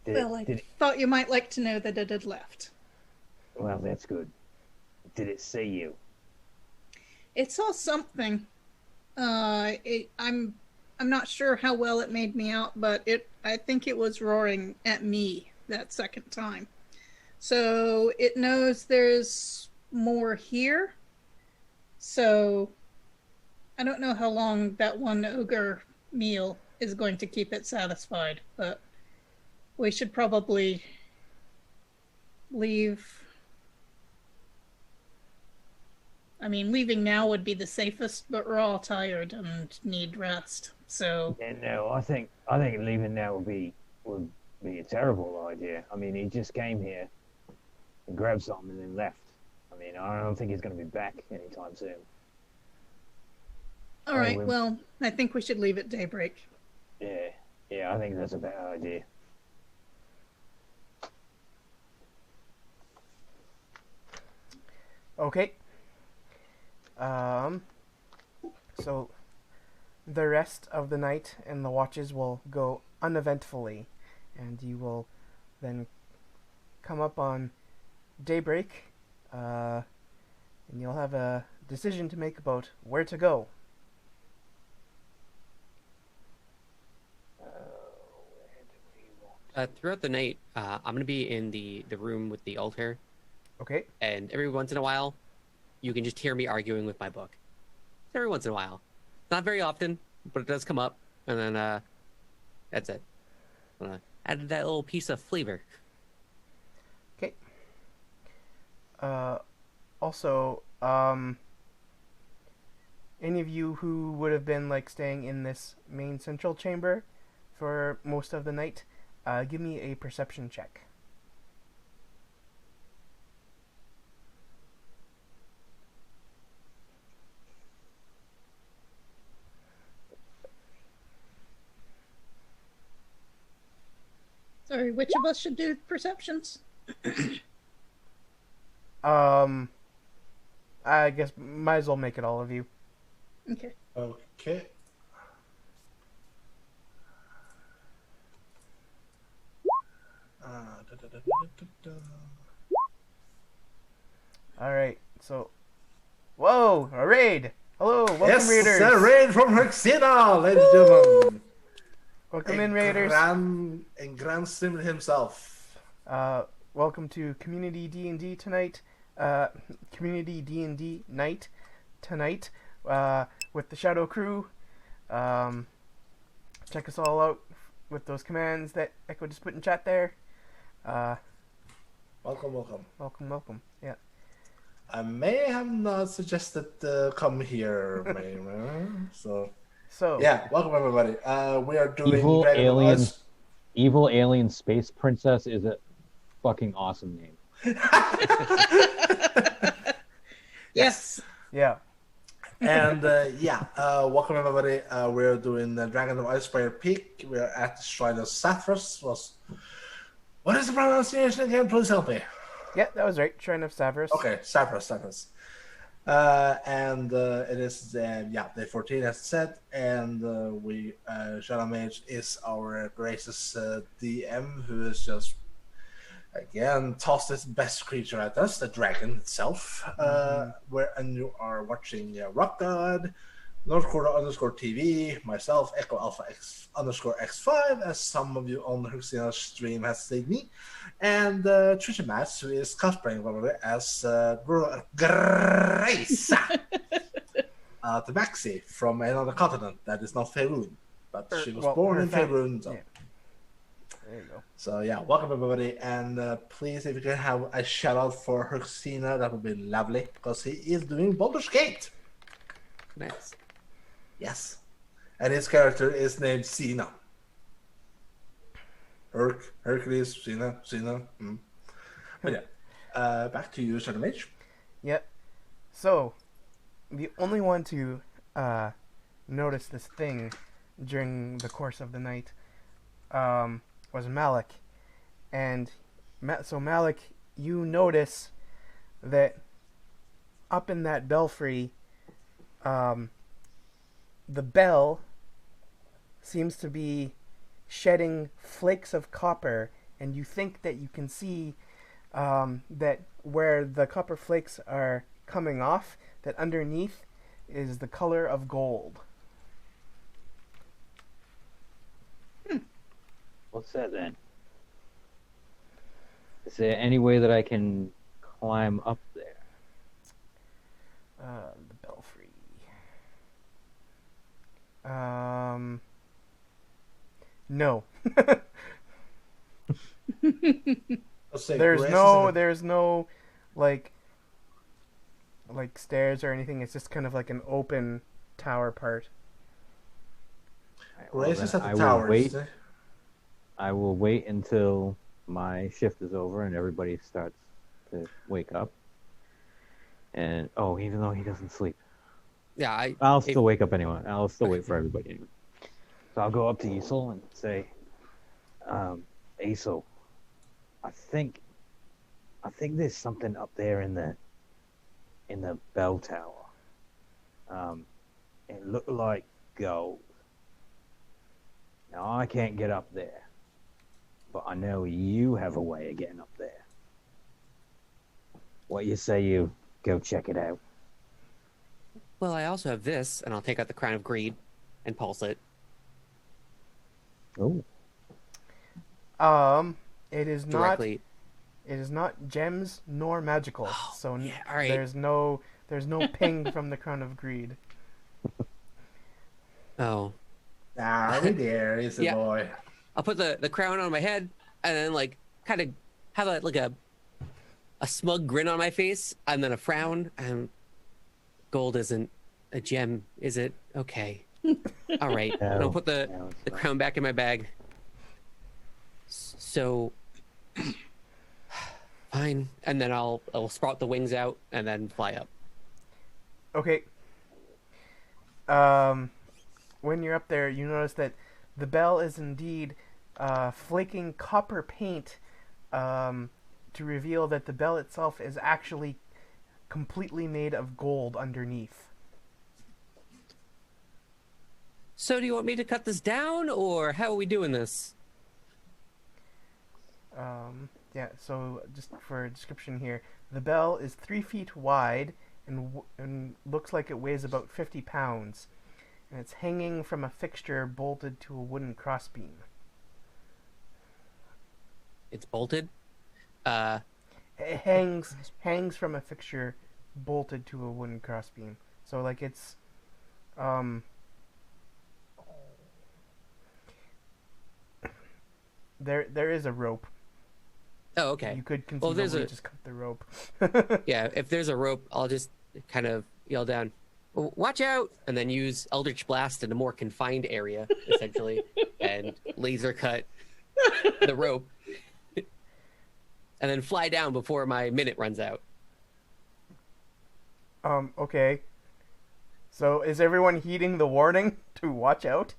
Well, I thought you might like to know that it had left. Well, that's good. Did it see you? It saw something. I'm not sure how well it made me out, but I think it was roaring at me that second time. So it knows there's more here. So I don't know how long that one ogre meal is going to keep it satisfied, but we should probably leave. I mean, leaving now would be the safest, but we're all tired and need rest. So Yeah, no, I think leaving now would be a terrible idea. I mean, he just came here and grabbed something and then left. I mean, I don't think he's going to be back anytime soon. all right, well, I think we should leave at daybreak. Yeah, I think that's a better idea. Okay. So the rest of the night and the watches will go uneventfully, and you will then come up on daybreak, and you'll have a decision to make about where to go. Throughout the night, I'm going to be in the room with the altar, Okay. and every once in a while, you can just hear me arguing with my book. Every once in a while. Not very often, but it does come up. And then that's it. Added that little piece of flavor. Okay. Also, any of you who would have been like staying in this main central chamber for most of the night, give me a perception check. Sorry, which of us should do perceptions? I guess might as well make it all of you. Okay. Okay. All right. So, whoa, a raid! Hello, welcome Yes, raiders. a raid from Herxina, ladies and gentlemen. Welcome in, raiders. A grand Sim himself. Welcome to Community D&D tonight. Community D&D night tonight with the Shadow Crew. Check us all out with those commands that Echo just put in chat there. Welcome. Yeah. I may have not suggested come here, so yeah, welcome everybody. We are doing Evil Dragon of alien, Ice. evil alien space princess is a fucking awesome name. Yes. Yeah. And welcome everybody. We're doing the Dragon of Icespire Peak. We're at the Shrine of Sathras. What is the pronunciation again? Please help me. Yeah, that was right. Shrine of Savras. Okay, Sathras. And it is day 14 as said, and we Shadow Mage is our gracious DM who is just again tossed his best creature at us, the dragon itself. And you are watching Rock God, North Korea _TV, myself, Echo Alpha X _X5, as some of you on Herxina's stream has seen me, and Trisha Mats, who is cosplaying probably as Grace Tabaxi from another continent that is not Faerun, but she was born in Faerun. So. Yeah. There you go. So yeah, welcome everybody, and please, if you can have a shout out for Herxina, that would be lovely, because he is doing Baldur's Gate. Nice. Yes, and his character is named Sina. Hercules, Sina. But yeah, back to you, Shadow Mage. Yep. So, the only one to notice this thing during the course of the night was Malik. And so Malik, you notice that up in that belfry, the bell seems to be shedding flakes of copper, and you think that you can see that where the copper flakes are coming off, that underneath is the color of gold. What's that then? Is there any way that I can climb up there? The belfry. No. There's no like stairs or anything. It's just kind of like an open tower part. Grace is at the I will tower. wait. I will wait until my shift is over and everybody starts to wake up. And even though he doesn't sleep, Yeah, I'll still wake up anyway. I'll still wait for everybody anyway. So I'll go up to Isel and say, Isel, I think there's something up there in the bell tower. It looked like gold. Now I can't get up there, but I know you have a way of getting up there. What you say you go check it out? Well, I also have this, and I'll take out the Crown of Greed and pulse it. Oh. It is Directly. not. It is not gems nor magical. So yeah, all right. there's no ping from the Crown of Greed. Oh. Are we there? Is the Yeah. boy? I'll put the crown on my head and then like kind of have a smug grin on my face and then a frown. And gold isn't a gem, is it? Okay. All right. No, And I'll put the no, it's not. crown back in my bag. So fine. And then I'll sprout the wings out and then fly up. Okay. When you're up there, you notice that the bell is indeed flaking copper paint to reveal that the bell itself is actually completely made of gold underneath. So do you want me to cut this down or how are we doing this? Yeah, so just for a description here, the bell is 3 feet wide and looks like it weighs about 50 pounds. And it's hanging from a fixture bolted to a wooden crossbeam. It's bolted. It hangs from a fixture bolted to a wooden crossbeam. So like it's there is a rope. Oh, okay. You could Well, conceivably just cut the rope. Yeah, if there's a rope, I'll just kind of yell down, "Watch out!" and then use Eldritch Blast in a more confined area, essentially, and laser cut the rope, and then fly down before my minute runs out. Okay. So is everyone heeding the warning to watch out?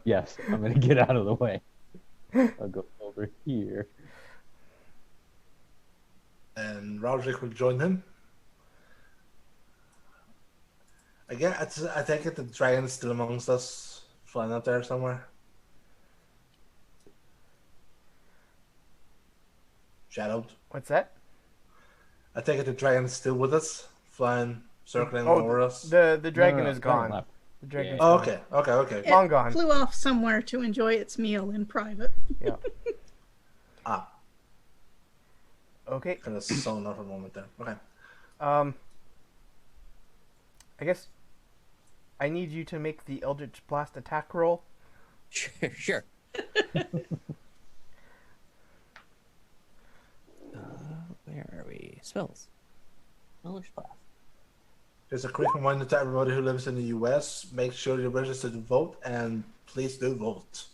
Yes, I'm gonna get out of the way. I'll go over here. And Roderick will join him. Again, I take it the dragon's still amongst us, flying out there somewhere. Shadowed. What's that? I take it the dragon's still with us, flying, circling Oh, over us. The dragon No, is the dragon gone. left. The dragon's Oh, gone. okay. It Long gone. flew off somewhere to enjoy its meal in private. Yeah. Ah, Okay. kind of zoned out for a moment there. Okay. I guess I need you to make the Eldritch Blast attack roll. Sure. Where are we? Spells. Eldritch Blast. Just a quick reminder to everybody who lives in the US, make sure you're registered to vote, and please do vote.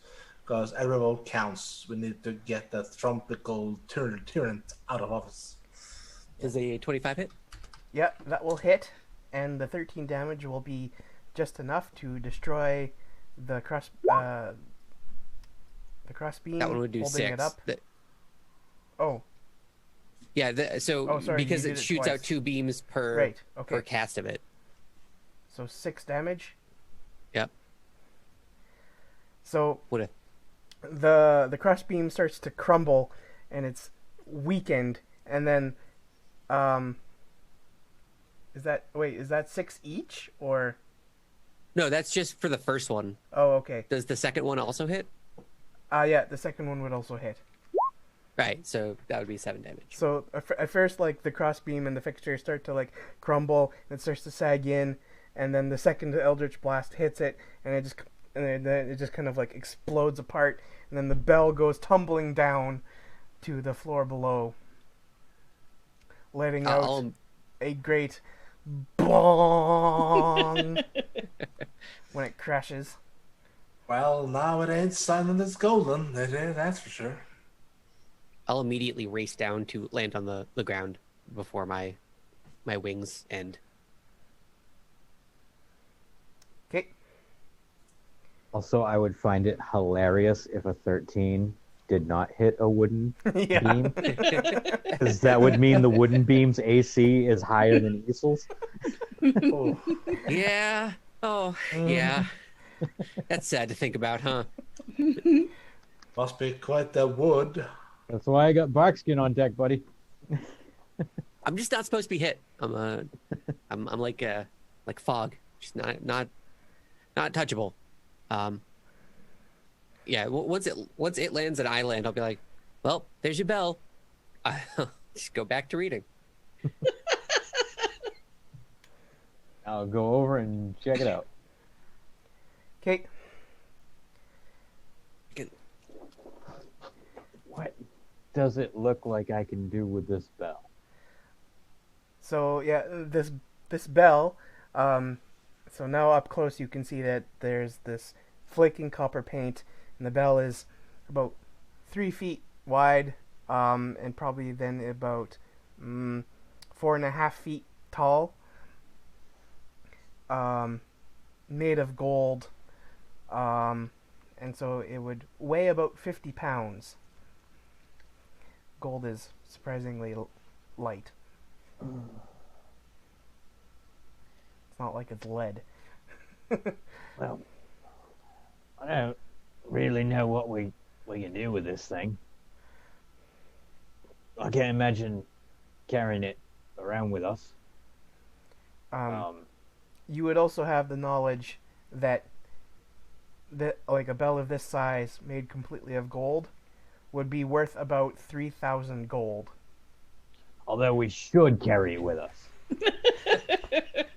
Because every vote counts. We need to get that tropical tyrant out of office. Is a 25 hit? Yeah, that will hit, and the 13 damage will be just enough to destroy the crossbeam. That one would do holding 6. it up. That- Oh, yeah, Oh, sorry, because you it did it shoots out twice. 2 beams per right. Okay. per cast of it. So 6 damage. Yep. So Would have. the crossbeam starts to crumble, and it's weakened, and then is that 6 each or? No, that's just for the first one. Oh, okay. Does the second one also hit? Yeah, the second one would also hit. Right, so that would be 7 damage. So at first, like, the crossbeam and the fixture start to like crumble, and it starts to sag in, and then the second Eldritch Blast hits it, and then it just kind of like explodes apart, and then the bell goes tumbling down to the floor below, letting out I'll, a great bong when it crashes. Well, now it ain't shining it's golden, that's for sure. I'll immediately race down to land on the ground before my wings end. Okay. Also, I would find it hilarious if a 13 did not hit a wooden Yeah. beam, because that would mean the wooden beam's AC is higher than Easel's. Oh, Yeah. Oh, yeah. That's sad to think about, huh? must be quite the wood. That's why I got barkskin on deck, buddy. I'm just not supposed to be hit. I'm like fog, just not touchable. Yeah. Once it lands and I land, I'll be like, well, there's your bell. I'll just go back to reading. I'll go over and check it out. Okay. does it look like I can do with this bell? So yeah, this bell. So now up close, you can see that there's this flaking copper paint, and the bell is about 3 feet wide, and probably then about 4.5 feet tall. Made of gold, and so it would weigh about 50 pounds. Gold is surprisingly light. It's not like it's lead. Well, I don't really know what we can do with this thing. I can't imagine carrying it around with us. You would also have the knowledge that like a bell of this size, made completely of gold, would be worth about 3,000 gold. Although we should carry it with us.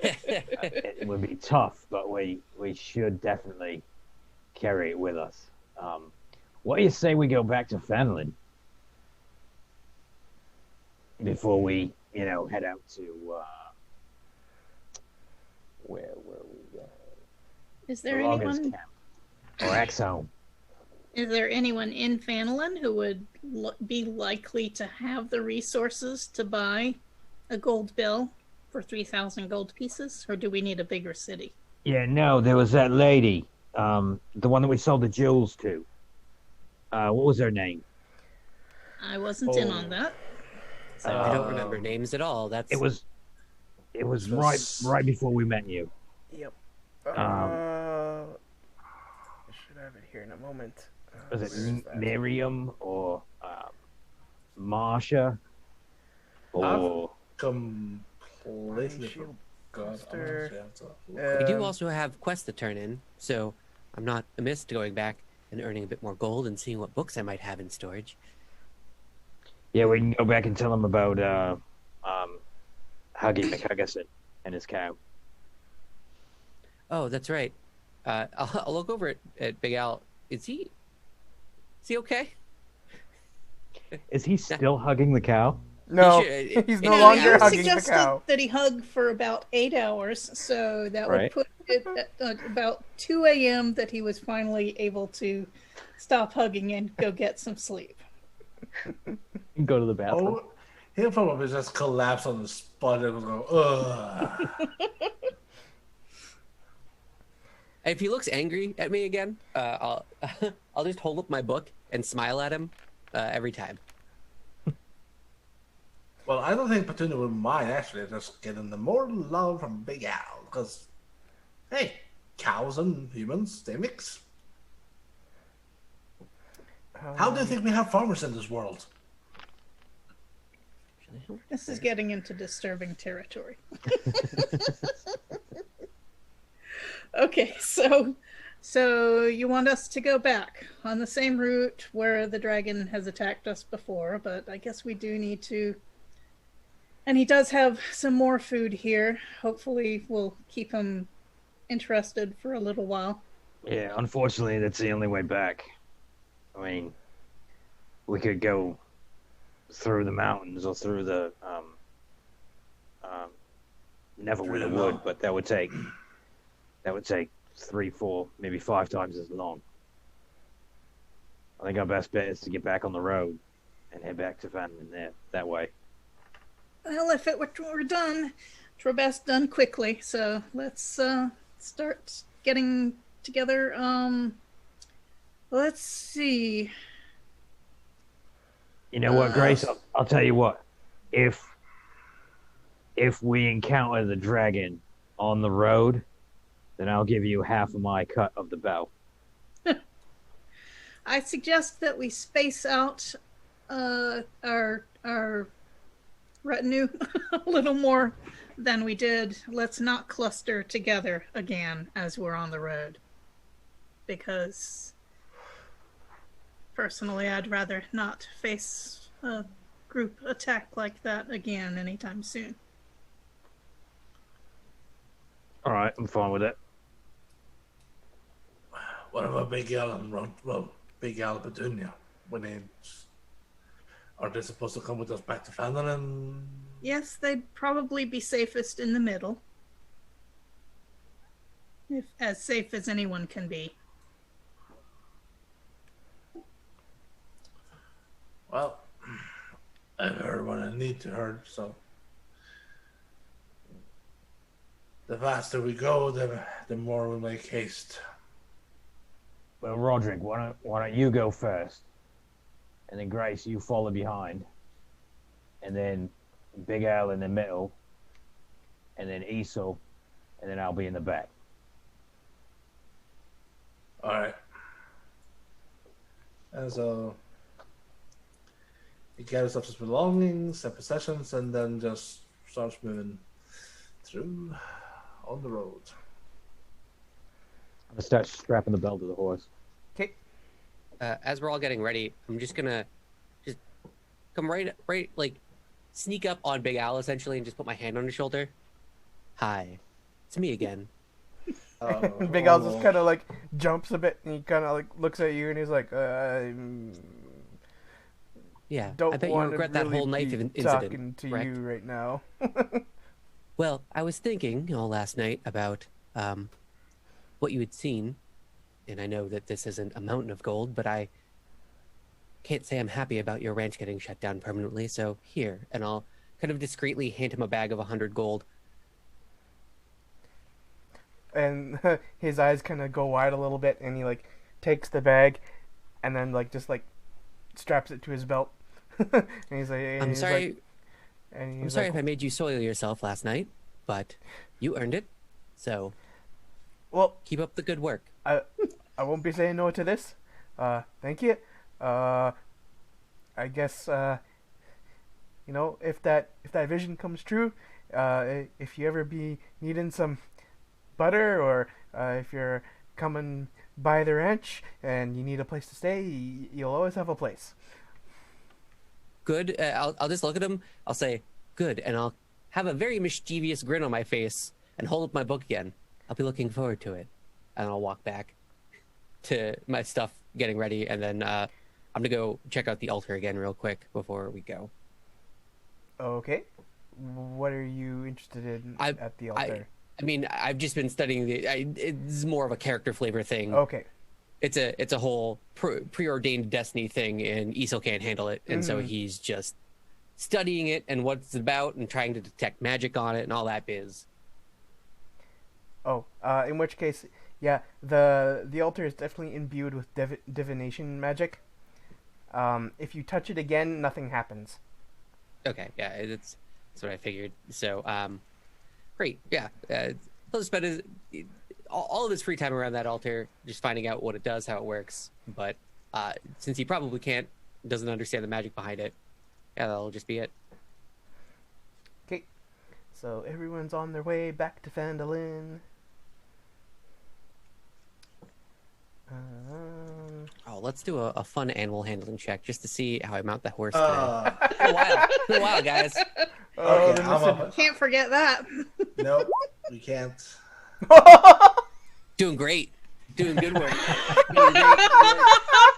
It would be tough, but we should definitely carry it with us. What do you say we go back to Fenland before we, head out to where were we going? Is there The loggers anyone? camp or Exhome? Is there anyone in Fanelin who would be likely to have the resources to buy a gold bill for 3,000 gold pieces, or do we need a bigger city? Yeah, no, there was that lady, the one that we sold the jewels to. What was her name? I wasn't in on that. So I don't remember names at all. That's It was right before we met you. Yep. I should have it here in a moment. Was Where is it that? Miriam or Marsha? Or Completely Shield forgot. Buster. we do Um, also have quests to turn in, so I'm not amiss to going back and earning a bit more gold and seeing what books I might have in storage. yeah, we can go back and tell him about Huggy McHuggerson and his cow. Oh, that's right. I'll look over at Big Al. Is he okay? Is he still hugging the cow? No, He should- he's You no know, longer you hugging the suggested cow. that he hug for about 8 hours, so that Right. would put it at about 2 a.m. that he was finally able to stop hugging and go get some sleep. Go to the bathroom. Oh, he'll probably just collapse on the spot and go, ugh. If he looks angry at me again, I'll I'll just hold up my book and smile at him every time. Well, I don't think Petunia would mind actually just getting the more love from Big Al because, hey, cows and humans, they mix. How do you think we have farmers in this world? This is getting into disturbing territory. Okay, so you want us to go back on the same route where the dragon has attacked us before, but I guess we do need to. And he does have some more food here. Hopefully, we'll keep him interested for a little while. Yeah, unfortunately, that's the only way back. I mean, we could go through the mountains or through the Neverwinter Wood, but that would take 3, 4, maybe 5 times as long. I think our best bet is to get back on the road and head back to Vanman there that way. Well, if it were done, it were best done quickly. So let's start getting together. Let's see. You know what, Grace? I'll tell you what. If we encounter the dragon on the road, then I'll give you half of my cut of the bell. I suggest that we space out our retinue a little more than we did. Let's not cluster together again as we're on the road, because personally, I'd rather not face a group attack like that again anytime soon. All right, I'm fine with it. What about Big Al and Big Al and Petunia? Are they supposed to come with us back to Fandolin? Yes, they'd probably be safest in the middle. If as safe as anyone can be. Well, I've heard what I need to hear, so the faster we go, the more we make haste. Well, Roderick, why don't you go first? And then Grace, you follow behind. And then Big Al in the middle. And then Esau. And then I'll be in the back. Alright. And so he gathers up his belongings and possessions and then just starts moving through on the road. I'm gonna start strapping the bell to the horse. Okay. As we're all getting ready, I'm just gonna just come right, like, sneak up on Big Al essentially and just put my hand on his shoulder. Hi, it's me again. Big Al just kind of like jumps a bit and he kind of like looks at you and he's like, Yeah, don't I bet you want regret to that really whole knife be incident. talking to correct? you right now. Well, I was thinking all last night about what you had seen, and I know that this isn't a mountain of gold, but I can't say I'm happy about your ranch getting shut down permanently, so here, and I'll kind of discreetly hand him a bag of 100 gold. And his eyes kind of go wide a little bit and he like takes the bag and then like just like straps it to his belt. And he's like, I'm sorry. I'm If I made you soil yourself last night, but you earned it. So, well, keep up the good work. I won't be saying no to this. Thank you. I guess you know, if that vision comes true, if you ever be needing some butter or if you're coming by the ranch and you need a place to stay, you'll always have a place. Good. I'll just look at him. I'll say, good. And I'll have a very mischievous grin on my face and hold up my book again. I'll be looking forward to it. And I'll walk back to my stuff, getting ready. And then I'm going to go check out the altar again real quick before we go. Okay. What are you interested in at the altar? I mean, I've just been studying it's more of a character flavor thing. Okay. It's a whole preordained destiny thing, and Isel can't handle it, and so he's just studying it and what it's about, and trying to detect magic on it and all that biz. Oh, in which case, yeah, the altar is definitely imbued with divination magic. If you touch it again, nothing happens. Okay, yeah, that's what I figured. So, great, yeah. He'll spend all of his free time around that altar, just finding out what it does, how it works. But since he probably doesn't understand the magic behind it, yeah, that'll just be it. Okay, so everyone's on their way back to Fandolin. Let's do a fun animal handling check just to see how I mount the horse today. Been a while, guys. Okay, I'm Can't forget that. Nope, we can't. Doing great. Doing good work.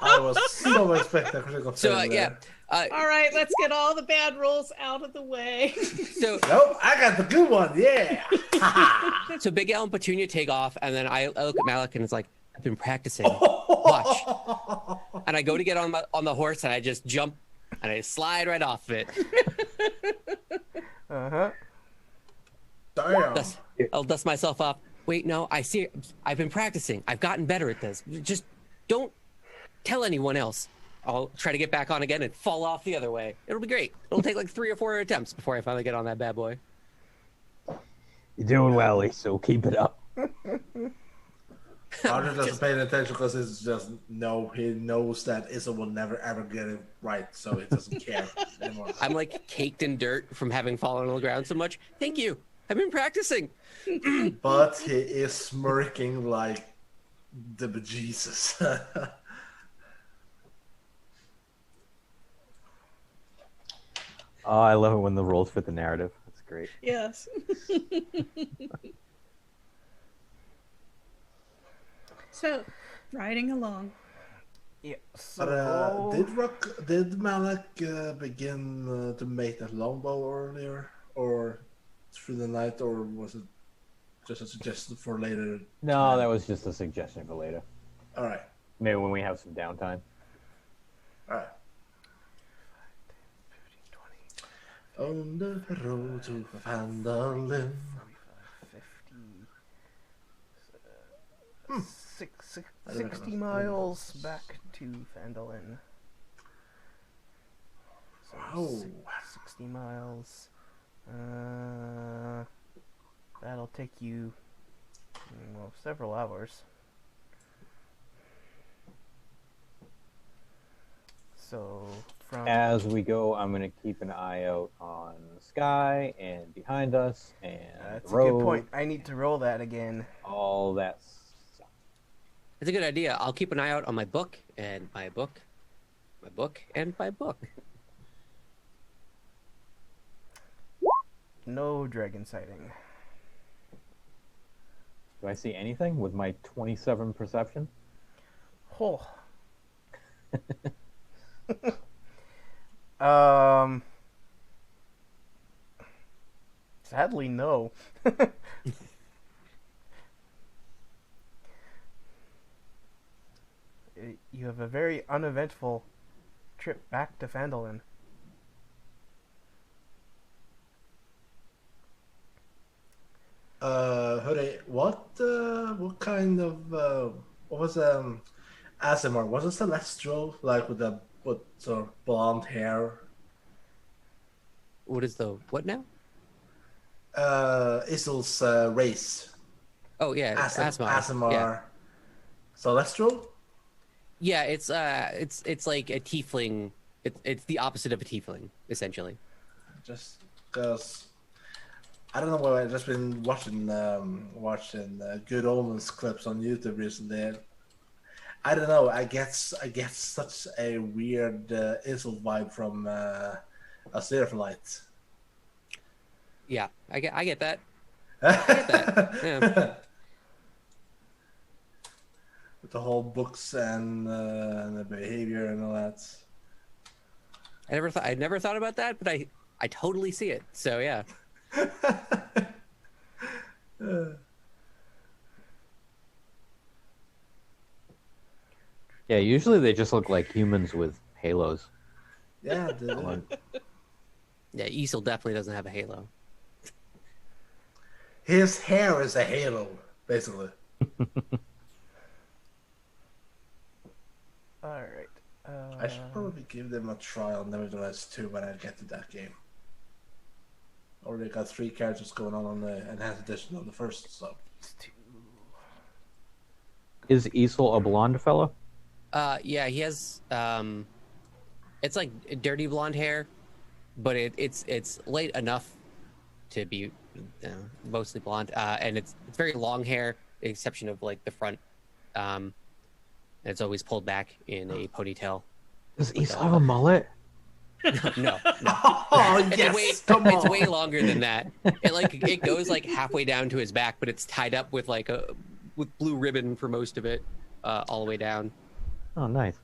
I was so expecting a critical failure. So, yeah. All right, let's get all the bad rolls out of the way. So, Nope, I got the good one, yeah. so Big Al and Petunia take off, and then I look at Malik and it's like, I've been practicing. Watch. And I go to get on the horse, and I just jump, and I slide right off of it. Uh-huh. Damn. I'll dust myself off. Wait, no, I see. I've been practicing. I've gotten better at this. Just don't tell anyone else. I'll try to get back on again and fall off the other way. It'll be great. It'll take like 3 or 4 attempts before I finally get on that bad boy. You're doing well, so keep it up. Roger doesn't pay attention because it's just he knows that Issa will never ever get it right, so he doesn't care anymore. I'm like caked in dirt from having fallen on the ground so much. Thank you. I've been practicing. But he is smirking like the bejesus. Oh, I love it when the roles fit the narrative. That's great. Yes. So, riding along. Yeah. But So did Malik begin to make that longbow earlier, or through the night, or was it just a suggestion for later? No, that was just a suggestion for later. All right, Maybe when we have some downtime. all right. 20, On the road to Vandalin. 50, 60 miles back to Phandalin. So Wow. 60 miles. That'll take you, well, several hours. So from As we go, I'm going to keep an eye out on the sky and behind us and that's the a road. good point. I need to roll that again. All that stuff. It's a good idea. I'll keep an eye out on my book and my book, my book and my book. No dragon sighting. Do I see anything with my 27 perception? Oh. um. Sadly, no. You have a very uneventful trip back to Phandalin. Hooray, what kind of what was Asimar? Was it celestial, like with sort of blonde hair? What is the what now? Isil's race. Oh yeah, Asmar. Asimar. Yeah. Celestial? Yeah, it's like a tiefling. It's the opposite of a tiefling, essentially. Just because I don't know why I've just been watching Good Omens clips on YouTube recently. I don't know. I get such a weird Isil vibe from a Light. Yeah, I get that. I get that. Yeah. With the whole books and the behavior and all that. I never thought about that, but I totally see it. So yeah. Yeah, usually they just look like humans with halos. Yeah, they do. Yeah, Isel definitely doesn't have a halo. His hair is a halo, basically. Alright. I should probably give them a try on Nevertheless 2 when I get to that game. Already got 3 characters going on the enhanced edition on the first, so. Is Isel a blonde fella? Yeah, he has it's like dirty blonde hair, but it's light enough to be mostly blonde, and it's very long hair, with the exception of like the front. And it's always pulled back in a ponytail. Does Isel have a mullet? No. Oh, yes! It's way longer than that. It goes like halfway down to his back, but it's tied up with with blue ribbon for most of it, all the way down. Oh, nice.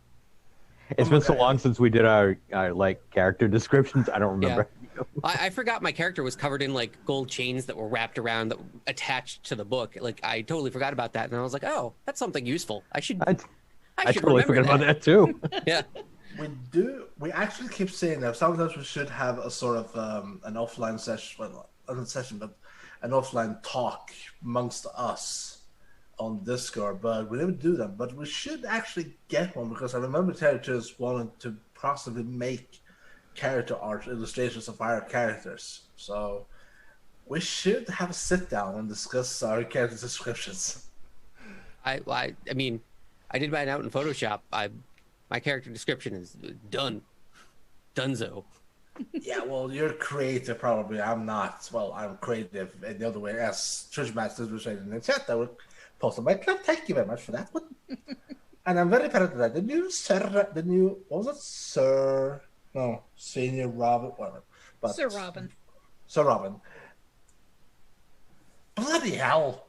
It's been so long since we did our like character descriptions. I don't remember. Yeah. I forgot my character was covered in like gold chains that were wrapped around that attached to the book. Like I totally forgot about that, and I was like, oh, that's something useful. I should totally forgot about that too. Yeah. We actually keep saying that sometimes we should have a sort of an offline session, well, not a session, but an offline talk amongst us on Discord, but we never do that. But we should actually get one, because I remember Terry just wanted to possibly make character art illustrations of our characters. So we should have a sit down and discuss our character descriptions. I mean, I did mine out in Photoshop. My character description is done. Dunzo. Yeah, well, you're creative probably. I'm not. Well, I'm creative in the other way. As Church Masters was saying in the chat, I would post on my club. Thank you very much for that one. And I'm very proud of that. What was it? Senior Robin, whatever. But, Sir Robin. Sir Robin. Bloody hell.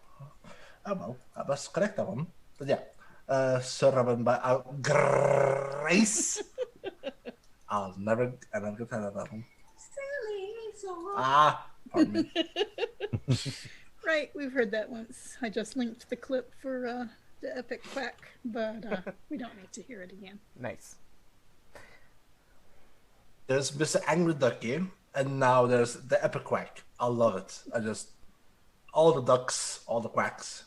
Oh, well, I must correct that one. But yeah. surrounded by our grace. I never get tired of that one. Pardon me. Right, we've heard that once. I just linked the clip for the epic quack, but we don't need to hear it again. Nice. There's Mr. Angry Ducky, and now there's the epic quack. I love it. All the ducks, all the quacks.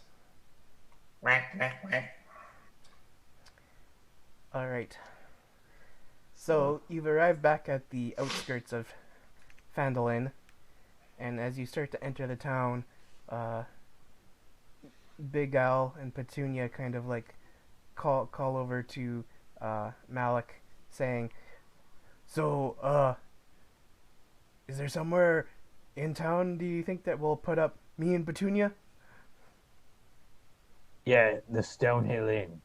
Quack, quack, quack. All right. So you've arrived back at the outskirts of Phandalin, and as you start to enter the town, Big Al and Petunia kind of like call over to Malik, saying, "So, is there somewhere in town, do you think, that will put up me and Petunia?" Yeah, the Stonehill Inn.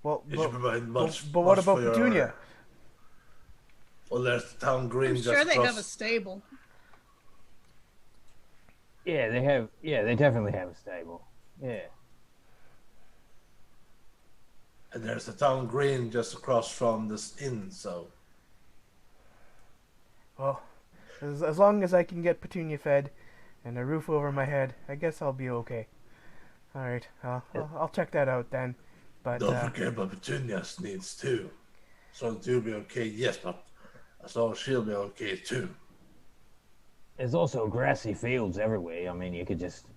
Well, Did you provide much? but what much about for your- Petunia? Well, there's the town green I'm just sure they across. have a stable. Yeah, they have. Yeah, they definitely have a stable. Yeah. And there's the town green just across from this inn, so. Well, as long as I can get Petunia fed and a roof over my head, I guess I'll be okay. All right, I'll check that out then. But Don't forget about Petunia's needs too. So you'll be okay, yes, but as long as she'll be okay too. There's also grassy fields everywhere. I mean, you could just,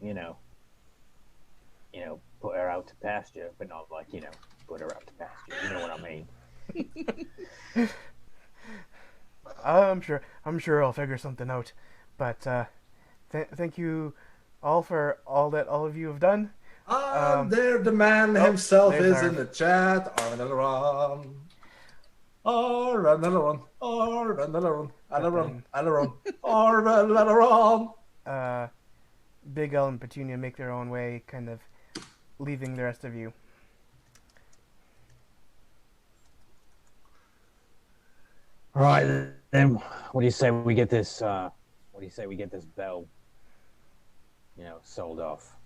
put her out to pasture, but not like, put her out to pasture. You know what I mean? I'm sure I'll figure something out. But thank you all for all of you have done. There the man himself there's is in the chat. Another one. Or another one. Or another one. Another one. Another one. Or another one. Big L and Petunia make their own way, kind of leaving the rest of you. All right, then. What do you say we get this? Bell? Sold off.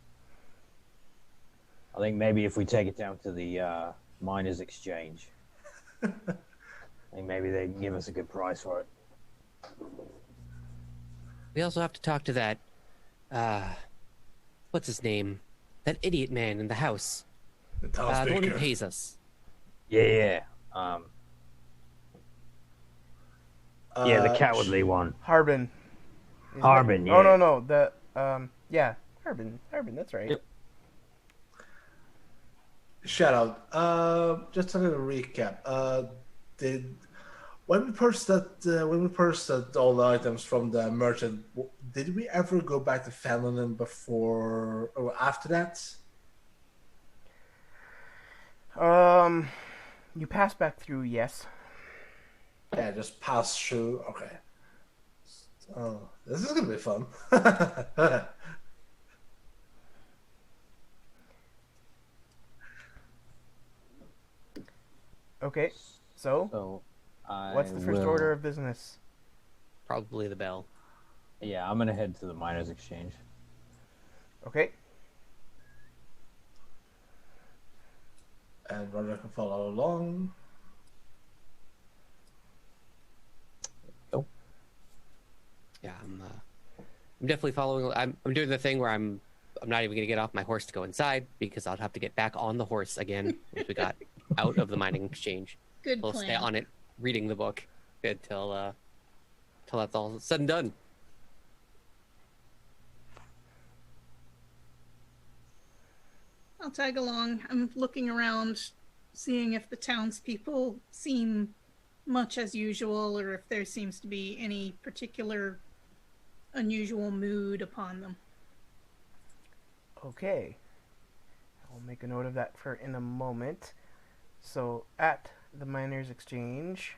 I think maybe if we take it down to the miners' exchange, I think maybe they can give us a good price for it. We also have to talk to that, what's his name? That idiot man in the house. The The town one who speaker. pays us. Yeah. Yeah, the cowardly one. Harbin. Harbin, Oh yeah. no, the yeah, Harbin, that's right. Yep. Shout out. Just a little recap. When we purchased all the items from the merchant, did we ever go back to Fallon before or after that? You pass back through, yes. Yeah, just pass through. Okay. Oh, this is gonna be fun. Okay, so So, what's the first order of business? Probably the bell. Yeah, I'm gonna head to the miners' exchange. Okay, And Roger can follow along. Yeah, I'm definitely following. I'm doing the thing where I'm not even gonna get off my horse to go inside because I'll have to get back on the horse again once we got out of the mining exchange. Good We'll stay plan. on it, reading the book until that's all said and done. I'll tag along. I'm looking around, seeing if the townspeople seem much as usual or if there seems to be any particular unusual mood upon them. okay. I'll make a note of that for in a moment. So at the miners' exchange,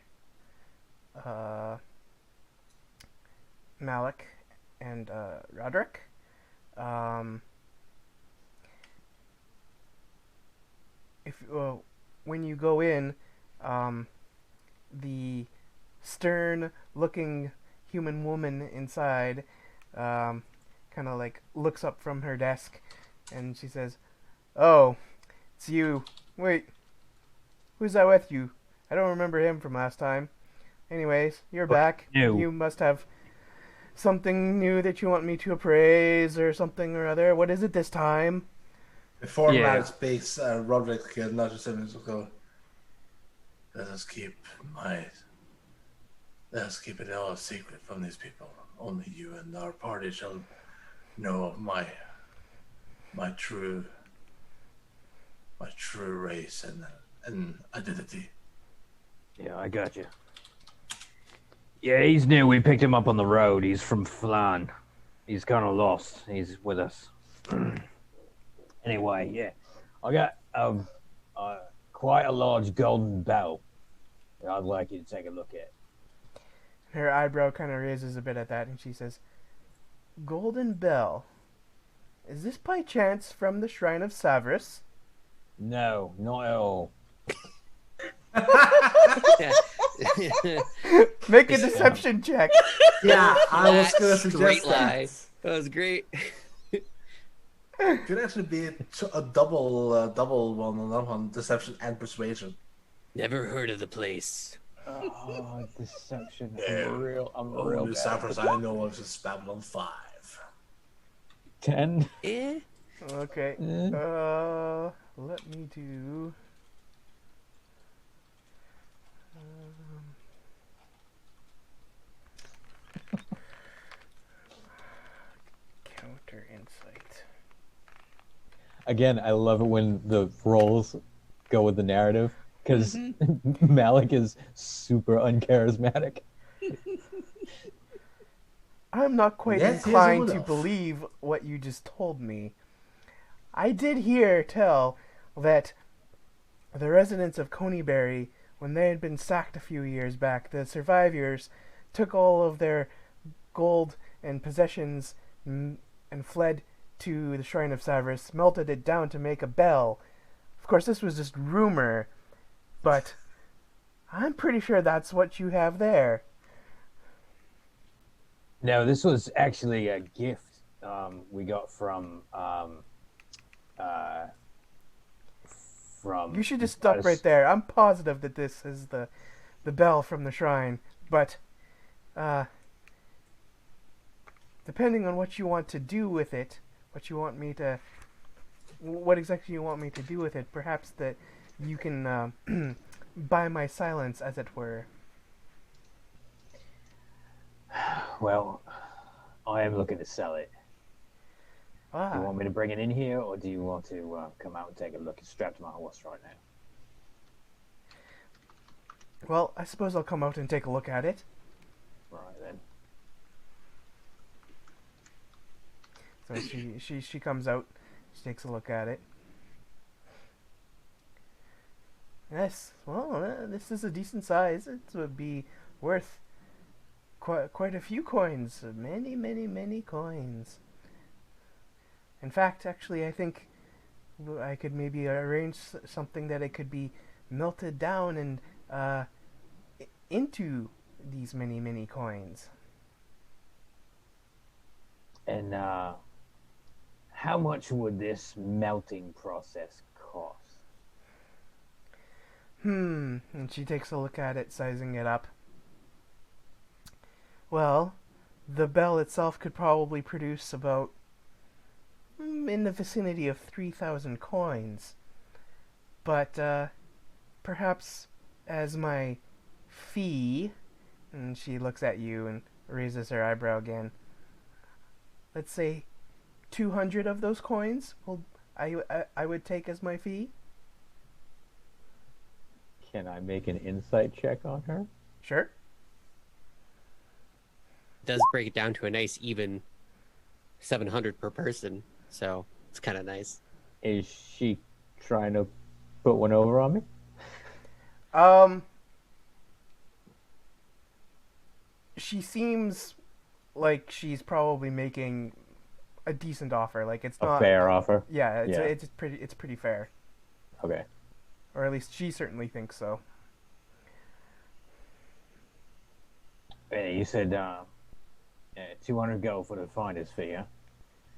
Malik and Roderick. When you go in, the stern-looking human woman inside kind of like looks up from her desk, and she says, "Oh, It's you. Wait, who's that with you? I don't remember him from last time. Anyways, you're back. new? You must have something new that you want me to appraise or something or other. What is it this time? Before Yeah. Matt speaks, Roderick nudges him and will go, Let us keep it all a secret from these people. Only you and our party shall know of my true race and identity. Yeah, I got you. Yeah, he's new. We picked him up on the road. He's from Flan. He's kind of lost. He's with us. Anyway, yeah, I got quite a large golden bell that I'd like you to take a look at. Her eyebrow kind of raises a bit at that, and she says, Golden Bell. Is this by chance from the Shrine of Savris? No, not at all. Make a deception check. Yeah, I was That's going to a suggest great that. lie. That was great. Could actually be a double one on that one, deception and persuasion. Never heard of the place. Oh, deception. Yeah. I'm Only Savras I know of is Babylon 5. 10. Eh? Okay. Let me do. Counter insight. Again, I love it when the roles go with the narrative because Malik is super uncharismatic. I'm not quite Yes, he is a inclined to wolf. believe what you just told me. I did hear tell that the residents of Coneyberry, when they had been sacked a few years back, the survivors took all of their gold and possessions and fled to the Shrine of Savris, melted it down to make a bell. Of course, this was just rumor, but I'm pretty sure that's what you have there. No, this was actually a gift we got from. You should just stop right there. I'm positive that this is the bell from the shrine, but depending on what you want to do with it, what exactly you want me to do with it, perhaps that you can buy my silence, as it were. Well, I am looking to sell it. Do you Ah, want me to bring it in here, or do you want to come out and take a look? It's strapped to my horse right now. well, I suppose I'll come out and take a look at it. Right then. So she comes out, she takes a look at it. Yes, well, this is a decent size. It would be worth quite a few coins. Many coins. In fact, actually, I think I could maybe arrange something that it could be melted down and into these many coins. And how much would this melting process cost? And she takes a look at it, sizing it up. Well, the bell itself could probably produce about in the vicinity of 3,000 coins. But perhaps as my fee, and she looks at you and raises her eyebrow again, let's say 200 of those coins I would take as my fee. Can I make an insight check on her? Sure. Does break it down to a nice even 700 per person, so it's kind of nice. Is she trying to put one over on me? She seems like she's probably making a decent offer. Like it's A not fair offer? Yeah, Yeah. it's pretty fair, Okay. or at least she certainly thinks so. You said 200 gold for the finder's fee, huh?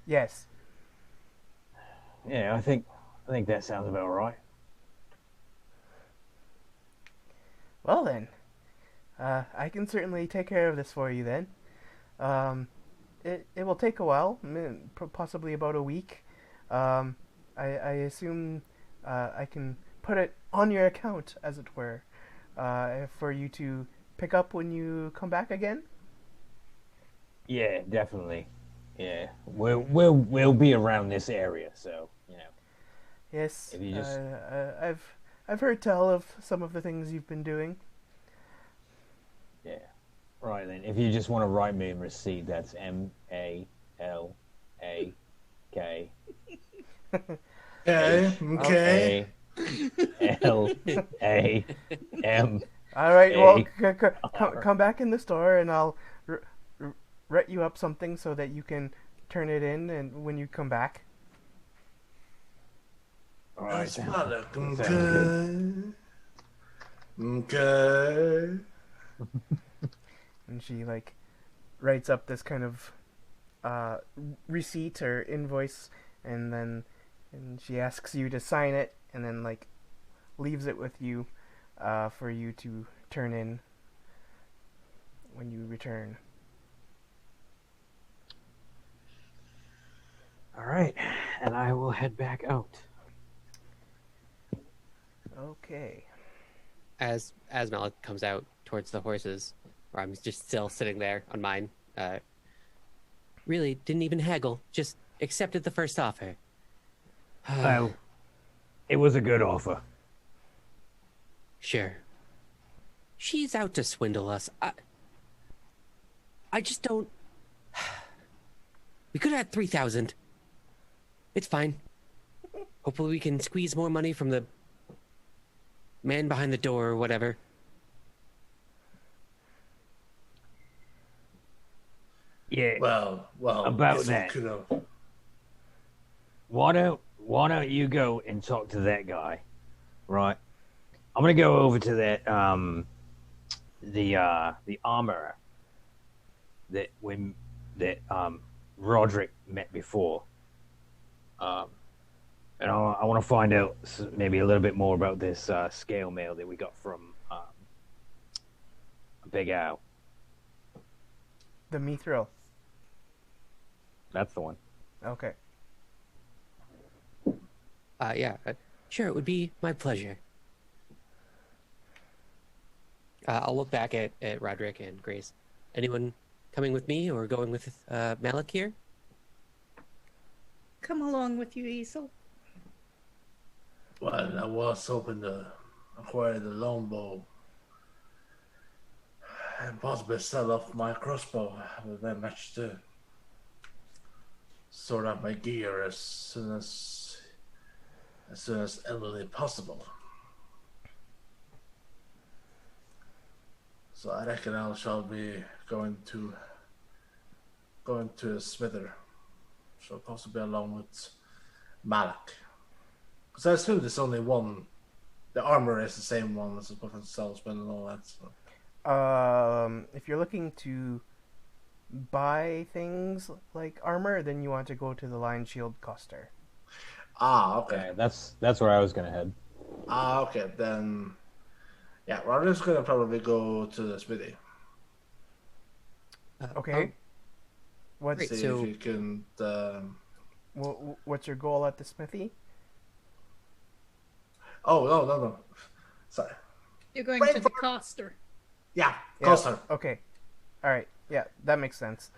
Yes. Yeah, I think I think that sounds about right. Well then, I can certainly take care of this for you then. It will take a while, possibly about a week. I assume I can put it on your account, as it were, for you to pick up when you come back again. Yeah, definitely. Yeah, we'll be around this area, so Yes, if you just I've heard tell of some of the things you've been doing. yeah, right then. If you just want to write me a receipt, that's MALAK. Okay, okay. HALAM. All right, well, R. come back in the store, and I'll write you up something so that you can turn it in, and when you come back. All right. That's not looking Sounds good. Okay. And she like writes up this kind of receipt or invoice, and she asks you to sign it, and then like leaves it with you for you to turn in when you return. All right, and I will head back out. Okay. As Malik comes out towards the horses, where I'm just still sitting there on mine, really didn't even haggle, just accepted the first offer. Well, it was a good offer. Sure. She's out to swindle us. I just don't. We could have had 3,000. It's fine. Hopefully we can squeeze more money from the man behind the door or whatever. Yeah. Well, About guess we that. could've- Why don't you go and talk to that guy, right? I'm gonna go over to that the armorer that Roderick met before. And I want to find out maybe a little bit more about this scale mail that we got from Big Al. The Mithril. That's the one. Okay. Sure, it would be my pleasure. I'll look back at Roderick and Grace. Anyone coming with me or going with Malik here? Come along with you, Easel. Well, I was hoping to acquire the longbow and possibly sell off my crossbow with that much to sort out my gear as soon as early possible. So I reckon I shall be going to a smither. So possibly along with Malik. Because I assume there's only one. The armor is the same one as the Prophet Salesman and all that. So. If you're looking to buy things like armor, then you want to go to the Lion Shield Coster. Ah, okay. Yeah, that's where I was gonna head. Ah, okay. Then, yeah, we're just gonna probably go to the smithy. Okay. What's Great. See So- if you can. what's your goal at the smithy? Oh no. Sorry. You're going Wait to the for- Coster. Yeah, Yeah, Coster. Okay. All right. Yeah, that makes sense.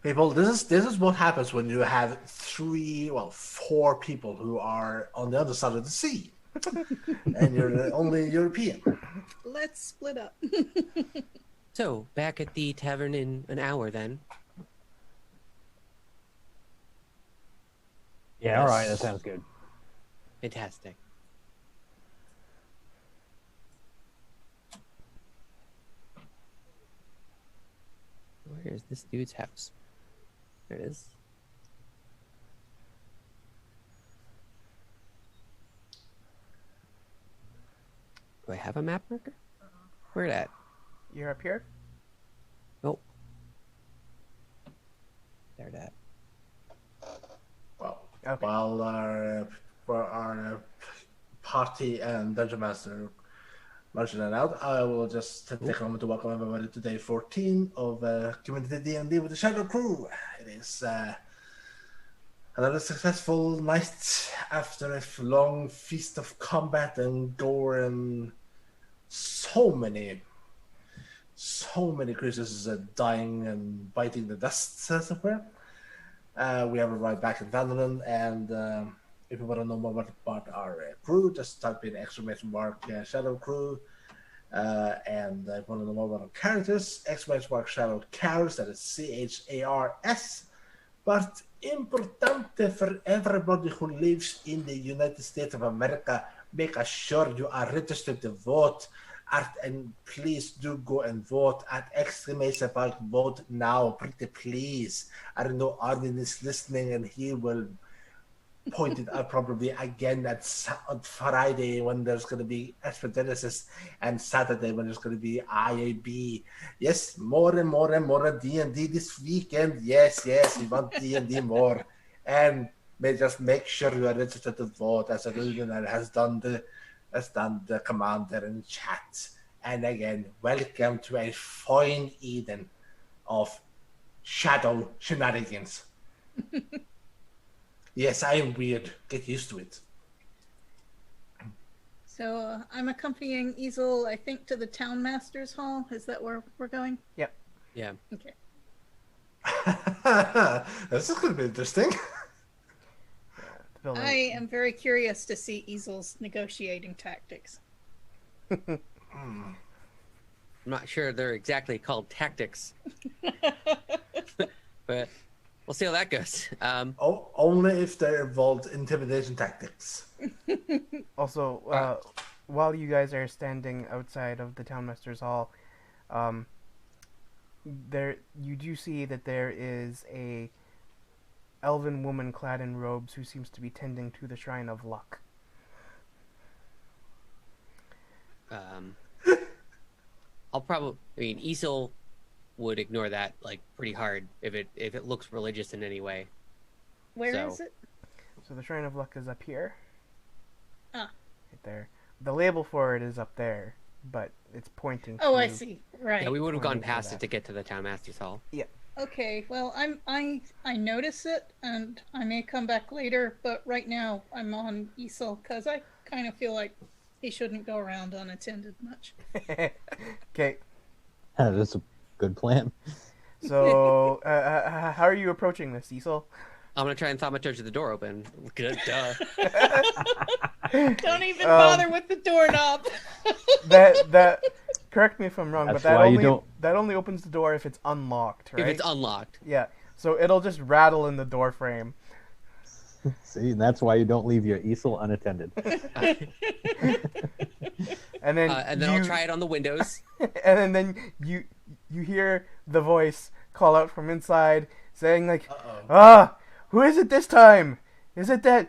People, this is what happens when you have 4 people who are on the other side of the sea, and you're the only European. Let's split up. So, back at the tavern in an hour then. Yeah, all right, that sounds good. Fantastic. Where is this dude's house? There it is. Do I have a map marker? Where it at? You're up here. Nope. There it at. Well, Okay. while for our party and dungeon master marching it out, I will just take a moment to welcome everybody to day 14 of Community D&D with the Shadow Crew. It is another successful night after a long feast of combat and gore and so many creatures dying and biting the dust, as it were. We have arrived back in Vanderland, and if you want to know more about our crew, just type in exclamation mark Shadow Crew. And if you want to know more about our characters, exclamation mark Shadow Cars, that is CHARS. But importante for everybody who lives in the United States of America, make sure you are registered to vote. And please do go and vote at exclamation mark vote now, pretty please. I don't know Arvin is listening and he will point it out probably again on Friday when there's going to be Genesis and Saturday when there's going to be IAB. Yes, more and more and more D&D this weekend. Yes, we want D&D more. And just make sure you are registered to vote as a Lunar has done the commander in chat. And again, welcome to a fine Eden of shadow shenanigans. Yes, I am weird. Get used to it. So I'm accompanying Easel, I think, to the Town Master's Hall. Is that where we're going? Yep. Yeah. Okay. This is going to be interesting. I am very curious to see Easel's negotiating tactics. I'm not sure they're exactly called tactics, but we'll see how that goes. Only if they involved intimidation tactics. Also, while you guys are standing outside of the Townmaster's Hall, you do see that there is a elven woman clad in robes who seems to be tending to the Shrine of Luck. Isel would ignore that like pretty hard if it looks religious in any way. Where is it? So the Shrine of Luck is up here. Ah. Right there. The label for it is up there, but it's pointing Oh, to... I see. Right. Yeah, we would have gone Pointing to past that. it to get to the Town Master's Hall. Yeah. Okay, well, I notice it, and I may come back later, but right now I'm on Easel, because I kind of feel like he shouldn't go around unattended much. Okay. That's a good plan. So, how are you approaching this, Cecil? I'm gonna try and thaumaturge the door open. Good, duh. Don't even bother with the doorknob. that correct me if I'm wrong, That's but why you don't- that only opens the door if it's unlocked, right? If it's unlocked. Yeah. So it'll just rattle in the door frame. See, and that's why you don't leave your easel unattended. And then I'll try it on the windows. and then you hear the voice call out from inside saying like, who is it this time? Is it that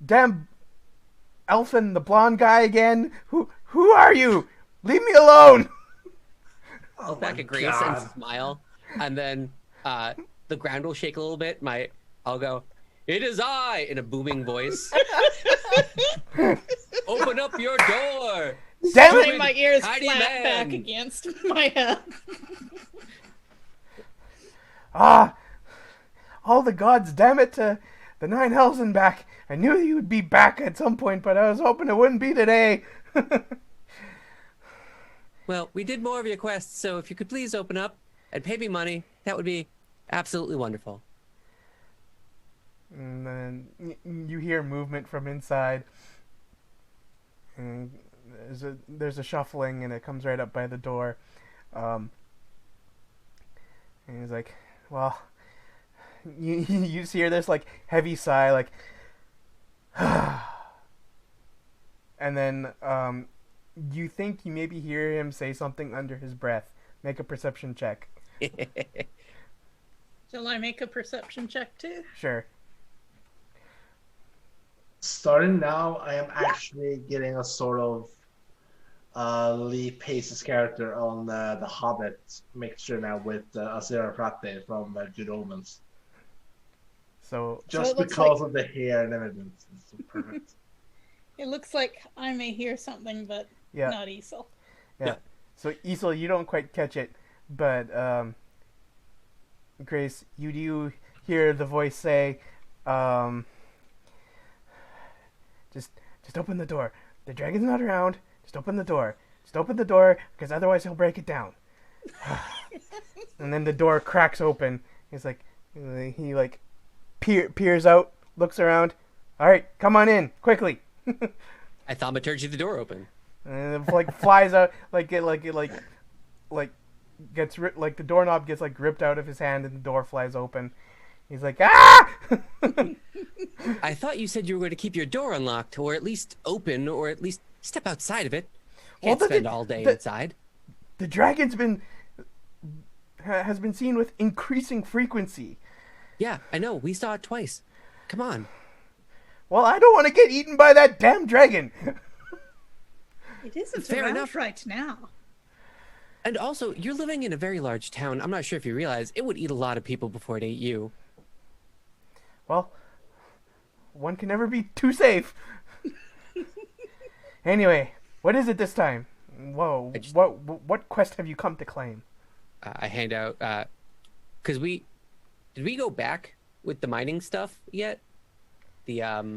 damn Elfin, the blonde guy again? Who are you? Leave me alone. Oh Back my at Grace God. and smile, and then the ground will shake a little bit. I'll go, "It is I," in a booming voice. Open up your door. Damn Letting it! my ears Tiny flat man. back against my head. All the gods, damn it, to the 9 hells and back. I knew you would be back at some point, but I was hoping it wouldn't be today. Well, we did more of your quests, so if you could please open up and pay me money, that would be absolutely wonderful. And then you hear movement from inside. And there's a shuffling, and it comes right up by the door. And he's like, well, you just hear this like heavy sigh, like, and then you think you maybe hear him say something under his breath. Make a perception check. Shall I make a perception check too? Sure. Starting now, I am actually getting a sort of Lee Pace's character on the Hobbit mixture now with Azera Prate from Good Omens. So Just it looks because like- of the hair and everything. It's perfect. It looks like I may hear something, but yeah, not Esel. yeah. So Isel, you don't quite catch it, but Grace, you do hear the voice say, just open the door. The dragon's not around. Just open the door. Just open the door, because otherwise he'll break it down. And then the door cracks open. He's like, he like peers out, looks around. All right, come on in quickly. I thaumaturgy the door open. And it like flies out, like gets like the doorknob gets like ripped out of his hand, and the door flies open. He's like, ah! I thought you said you were going to keep your door unlocked, or at least open, or at least step outside of it. Well, Can't spend all day inside. The dragon's has been seen with increasing frequency. Yeah, I know. We saw it twice. Come on. Well, I don't want to get eaten by that damn dragon. It isn't Fair around enough. right now. And also, you're living in a very large town. I'm not sure if you realize it would eat a lot of people before it ate you. Well, one can never be too safe. Anyway, what is it this time? Whoa, what quest have you come to claim? I hand out, because did we go back with the mining stuff yet? The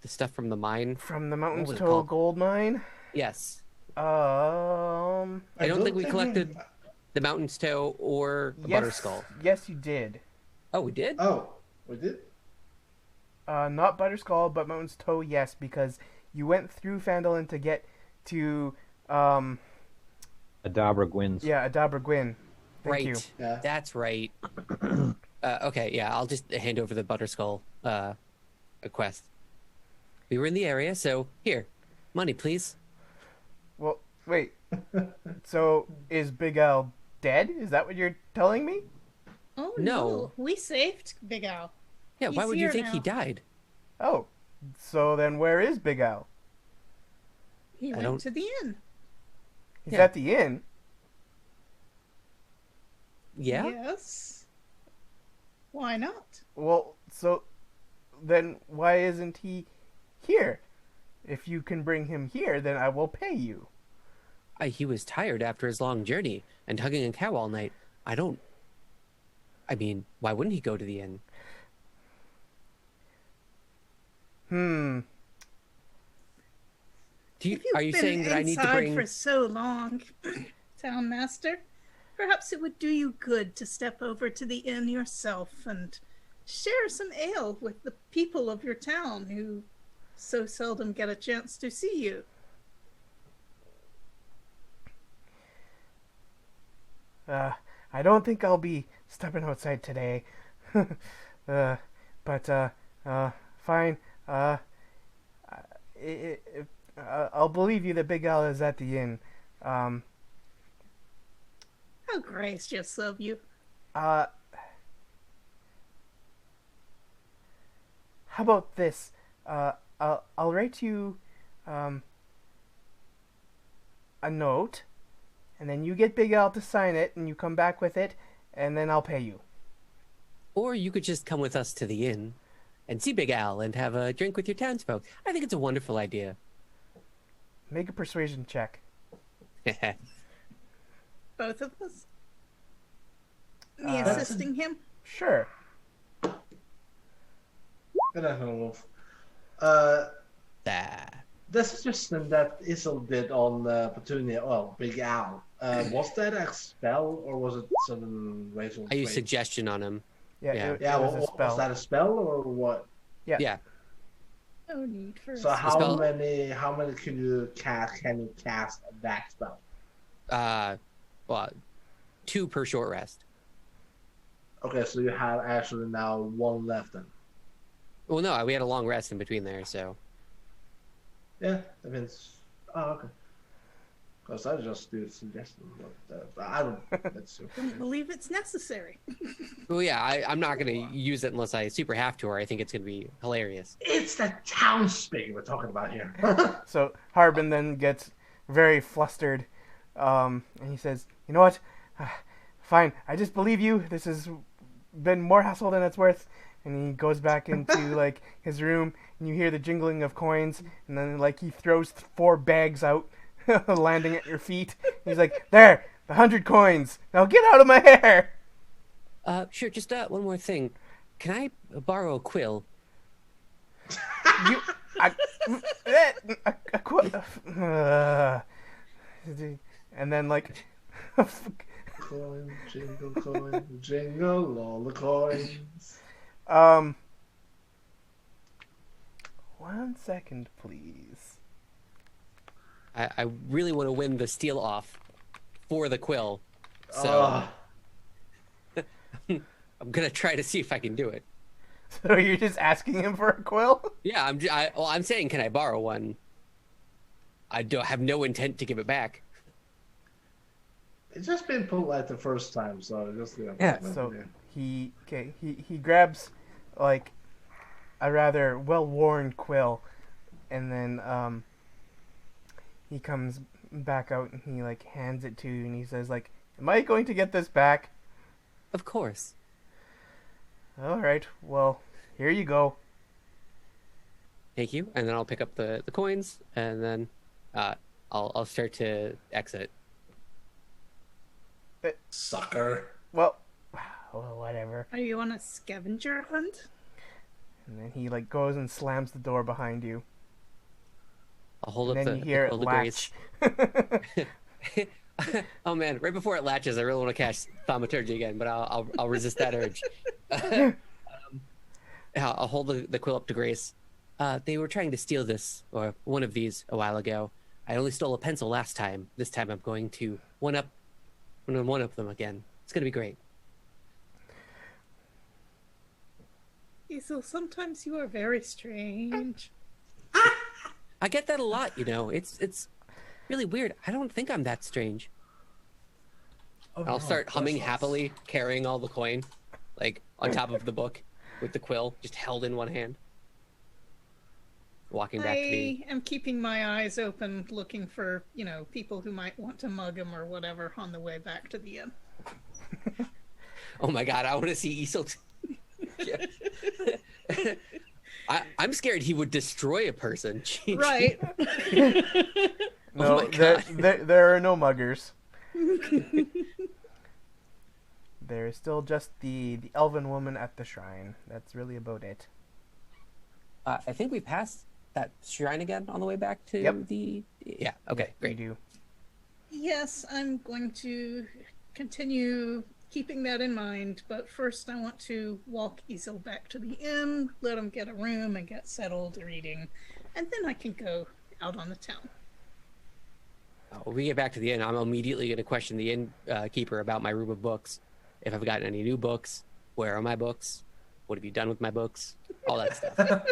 stuff from the mine? From the What Mountain's was it Toe called? gold mine? Yes. I I don't think we we- collected the Mountain's Toe or the Butterskull. Yes, you did. Oh, we did? Oh, we did? Not Butterskull, but Mountain's Toe, yes, because you went through Phandalin to get to, Adabra Gwyn's. yeah, Adabra Gwyn. Thank right. you. Yeah. That's right. Okay, yeah, I'll just hand over the Butterskull quest. We were in the area, so here, money, please. Well, wait. So, is Big Al dead? Is that what you're telling me? Oh No. we saved Big Al. Yeah, why He's would you here think he now. died? Oh, so then where is Big Al? He I went don't- to the inn. He's Yeah. at the inn. Yeah? Yes. Why not? Well, so then why isn't he here? If you can bring him here, then I will pay you. He was tired after his long journey and hugging a cow all night. I mean, why wouldn't he go to the inn? Hmm. If you've Are you been saying that I need to inside bring... for so long, Town Master, perhaps it would do you good to step over to the inn yourself and share some ale with the people of your town who so seldom get a chance to see you. I don't think I'll be stepping outside today. But fine. I'll believe you that Big Al is at the inn. How gracious of you. How about this? I'll write you a note, and then you get Big Al to sign it, and you come back with it, and then I'll pay you. Or you could just come with us to the inn and see Big Al and have a drink with your townsfolk. I think it's a wonderful idea. Make a persuasion check. Both of us? Me assisting him? Sure. I don't know. Ah. The suggestion that Isel did on Petunia, well, Big Al, was that a spell or was it some racial I used trait? suggestion on him. Yeah, Yeah. it Yeah, was well, a spell. was that a spell or what? Yeah. No need for So a how spell? many can you cast that spell? Well, 2 per short rest. Okay, so you have actually now 1 left then. Well, no, we had a long rest in between there, so... Yeah, that means. Oh, okay. Because I just do suggestion, but I don't. That's don't believe it's necessary. Well, yeah, I'm not going to use it unless I super have to, or I think it's going to be hilarious. It's the townspeak we're talking about here. So Harbin then gets very flustered, and he says, "You know what? Fine, I just believe you. This is been more hassle than it's worth. And he goes back into like his room, and you hear the jingling of coins, and then like he throws 4 bags out, landing at your feet. He's like, "There, the 100 coins. Now get out of my hair." Sure. Just one more thing. Can I borrow a quill? You, and then like, Coin, jingle all the coins. 1 second, please. I really want to win the steal off for the quill, so I'm gonna try to see if I can do it. So you're just asking him for a quill? Yeah, I'm saying, can I borrow one? I don't have no intent to give it back. It's just been polite the first time, so just Yeah, So he grabs like a rather well-worn quill, and then he comes back out and he like hands it to you, and he says like, "Am I going to get this back?" Of course. All right. Well, here you go. Thank you. And then I'll pick up the coins, and then I'll start to exit. sucker. Well, whatever. Are you on a scavenger hunt? And then he like goes and slams the door behind you. I'll hold And up then the you hear it quill to latch. Grace. Oh man! Right before it latches, I really want to cast Thaumaturgy again, but I'll resist that urge. I'll hold the quill up to Grace. They were trying to steal this, or one of these, a while ago. I only stole a pencil last time. This time I'm going to one up them again. It's gonna be great. Hazel, sometimes you are very strange. I get that a lot, you know. It's really weird. I don't think I'm that strange. I'll start humming happily, carrying all the coin, like on top of the book, with the quill just held in one hand. Walking back to the... I am keeping my eyes open, looking for, people who might want to mug him or whatever on the way back to the inn. Oh my god, I want to see Isel. I'm scared he would destroy a person. Jeez. Right. No, my God. there are no muggers. There is still just the elven woman at the shrine. That's really about it. I think we passed that shrine again on the way back to Yep. the... Yeah, okay, We great. do. Yes, I'm going to continue keeping that in mind, but first I want to walk Isel back to the inn, let him get a room and get settled reading, and then I can go out on the town. When we get back to the inn, I'm immediately going to question the innkeeper about my room of books. If I've gotten any new books, where are my books? What have you done with my books? All that stuff.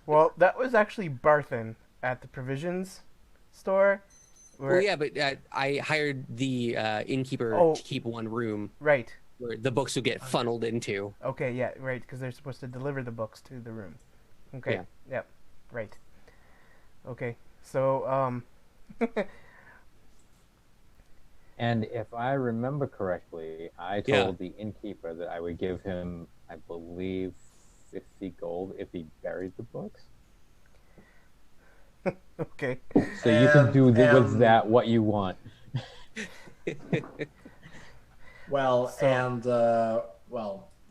Well, that was actually Barthen at the provisions store. Well, yeah, but I hired the innkeeper to keep one room Right. where the books would get funneled into. Okay, yeah, right, because they're supposed to deliver the books to the room. Okay. Yeah. Yep. Right. Okay. So, And if I remember correctly, I told the innkeeper that I would give him, I believe, 50 gold if he buried the books. okay. So you can do with that what you want. Well,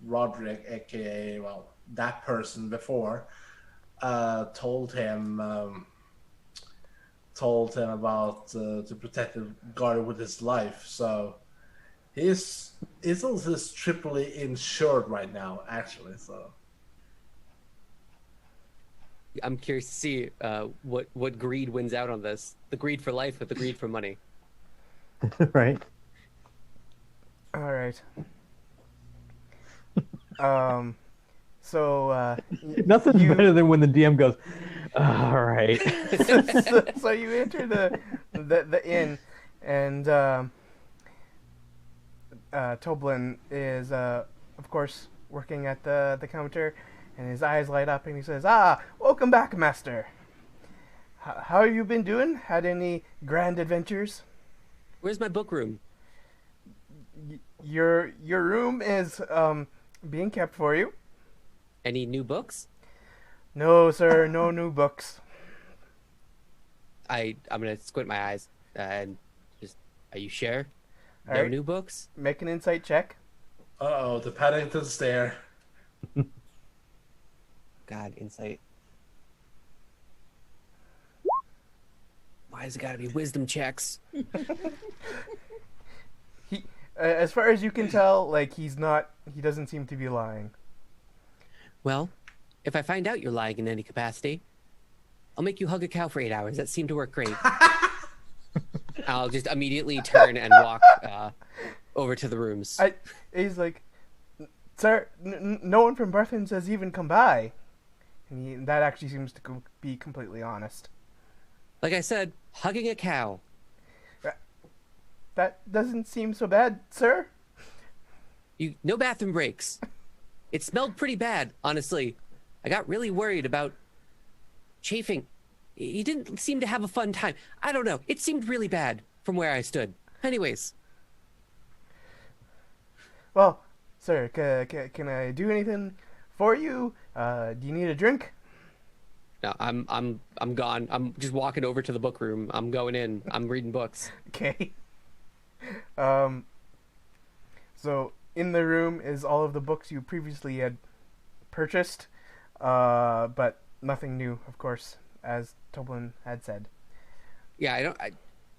Roderick, aka that person before, told him about to protect the guard with his life. So he's also triply insured right now, actually. So I'm curious to see what greed wins out on this. The greed for life or the greed for money. Right. All right. So Nothing's better than when the DM goes, all right. so you enter the inn, and Toblin is of course working at the counter, and his eyes light up, and he says, welcome back, master. How have you been doing? Had any grand adventures? Where's my book room? Your room is being kept for you. Any new books? No, sir, no new books. I'm gonna squint my eyes and just. Are you sure? All No right. new books? Make an insight check. Uh-oh, the Paddington stare. God, insight. Why has it got to be wisdom checks? He, as far as you can tell, like he doesn't seem to be lying. Well, if I find out you're lying in any capacity, I'll make you hug a cow for 8 hours. That seemed to work great. I'll just immediately turn and walk over to the rooms. He's like, sir, no one from Barthen's has even come by. And that actually seems to be completely honest. Like I said, hugging a cow. That doesn't seem so bad, sir. No bathroom breaks. It smelled pretty bad, honestly. I got really worried about chafing. He didn't seem to have a fun time. I don't know. It seemed really bad from where I stood. Anyways. Well, sir, can I do anything for you? Do you need a drink? No, I'm gone. I'm just walking over to the book room. I'm going in. I'm reading books. Okay. So in the room is all of the books you previously had purchased, but nothing new, of course, as Toblin had said. Yeah,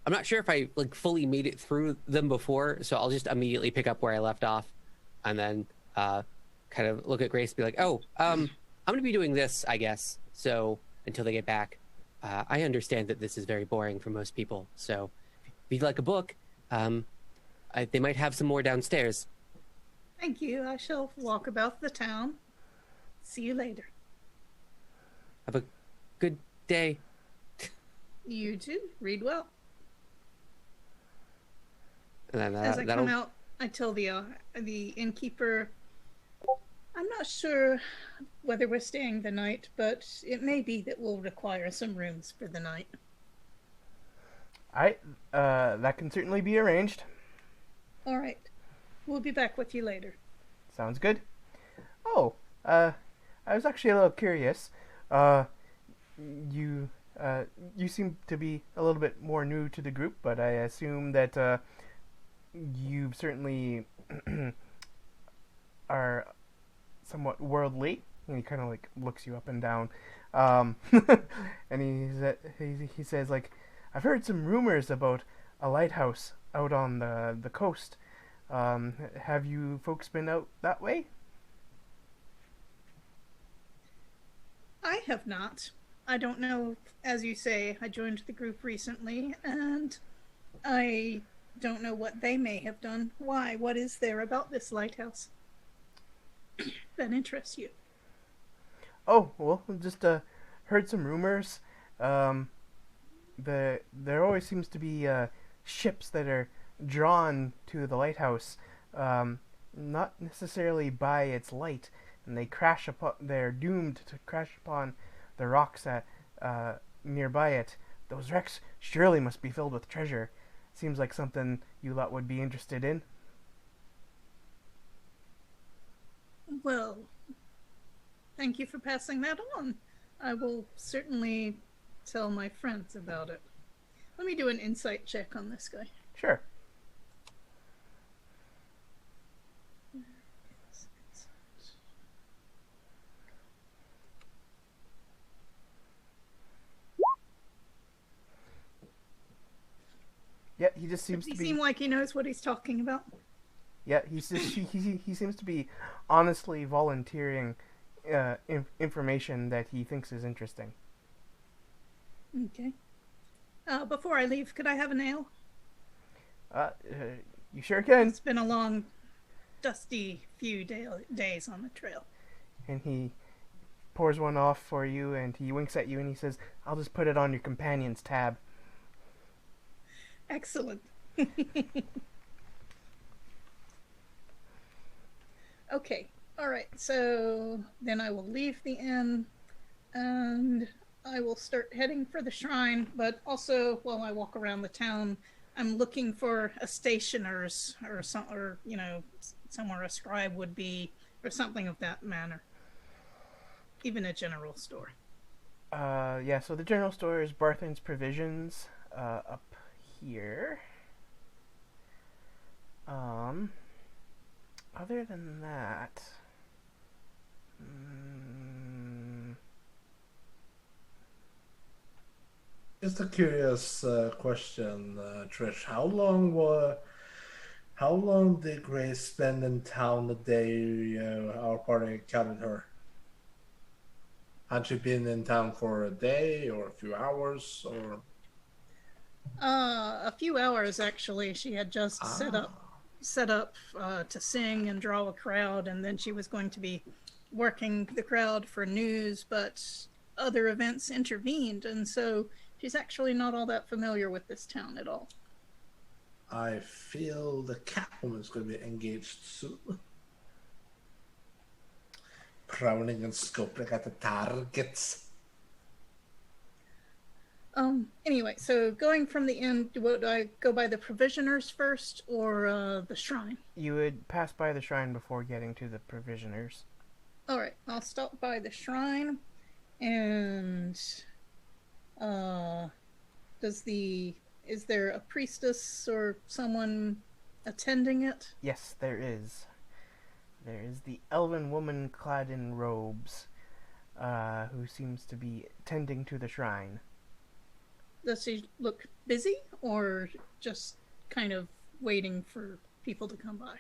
I'm not sure if I like fully made it through them before, so I'll just immediately pick up where I left off, and then kind of look at Grace and be like, "Oh, I'm gonna be doing this, I guess." So until they get back, I understand that this is very boring for most people. So if you'd like a book, they might have some more downstairs. Thank you. I shall walk about the town. See you later. Have a good day. You too. Read well. And then As I that'll... come out, I tell the innkeeper, I'm not sure whether we're staying the night, but it may be that we'll require some rooms for the night. That can certainly be arranged. All right. We'll be back with you later. Sounds good. Oh, I was actually a little curious. You seem to be a little bit more new to the group, but I assume that you certainly are somewhat worldly. And he kind of like looks you up and down, and he says like, I've heard some rumors about a lighthouse out on the coast. Have you folks been out that way? I have not. I don't know. As you say, I joined the group recently, and I don't know what they may have done. Why? What is there about this lighthouse that interests you? Oh, well, just heard some rumors. There always seems to be ships that are drawn to the lighthouse, not necessarily by its light, and they're doomed to crash upon the rocks at nearby it. Those wrecks surely must be filled with treasure. Seems like something you lot would be interested in. Well, thank you for passing that on. I will certainly tell my friends about it. Let me do an insight check on this guy. Sure. Yeah, he just seems Does to he be. seem like he knows what he's talking about? Yeah, he seems to be honestly volunteering information that he thinks is interesting. Okay. Before I leave, could I have an ale? You sure can. It's been a long, dusty few days on the trail. And he pours one off for you, and he winks at you, and he says, "I'll just put it on your companion's tab." Excellent. Okay. All right. So then I will leave the inn, and I will start heading for the shrine. But also, while I walk around the town, I'm looking for a stationer's or some, or somewhere a scribe would be, or something of that manner. Even a general store. Yeah, so the general store is Barthen's Provisions, up here. Other than that, Just a curious question, Trish. How long did Grace spend in town the day our party encountered her? Had she been in town for a day or a few hours or? A few hours actually. She had just Ah, set up to sing and draw a crowd, and then she was going to be working the crowd for news, but other events intervened, and so she's actually not all that familiar with this town at all. I feel the Catwoman's going to be engaged soon. Prowling and scoping at the targets. Anyway, so going from the inn, do I go by the provisioners first or the shrine? you would pass by the shrine before getting to the Provisioners. All right, I'll stop by the shrine, and is there a priestess or someone attending it? Yes, there is. There is the elven woman clad in robes, who seems to be tending to the shrine. Does she look busy or just kind of waiting for people to come by?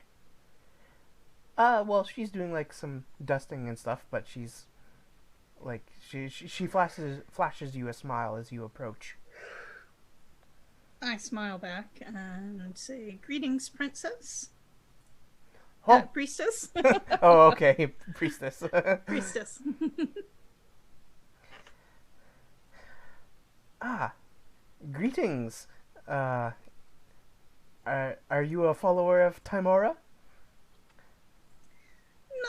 Well, she's doing like some dusting and stuff, but she's like she flashes you a smile as you approach. I smile back and say, "Greetings, princess." Oh, Priestess. oh, okay, priestess. Priestess. Ah, greetings. Are you a follower of Timora?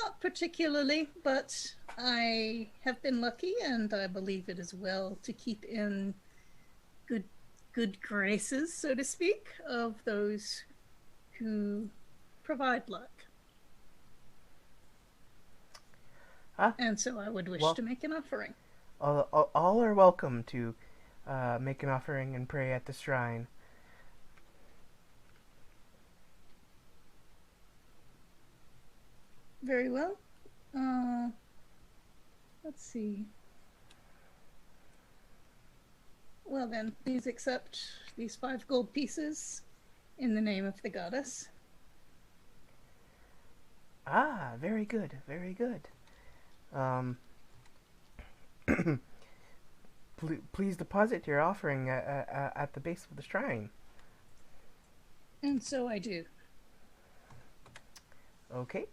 Not particularly, but I have been lucky, and I believe it is well to keep in good graces, so to speak, of those who provide luck. Ah, And so I would wish well, to make an offering. all are welcome to make an offering and pray at the shrine. Very well. Let's see. Well then, please accept these 5 gold pieces in the name of the goddess. Ah, very good, very good. Please deposit your offering at the base of the shrine. And so I do. Okay.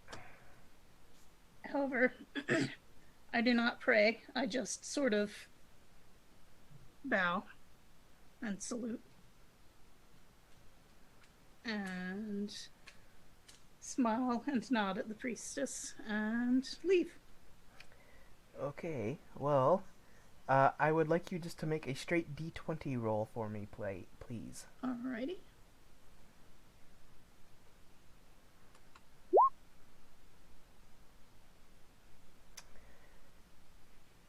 However, I do not pray. I just sort of bow and salute and smile and nod at the priestess and leave. Okay. Well, I would like you just to make a straight D20 roll for me, please. Alrighty.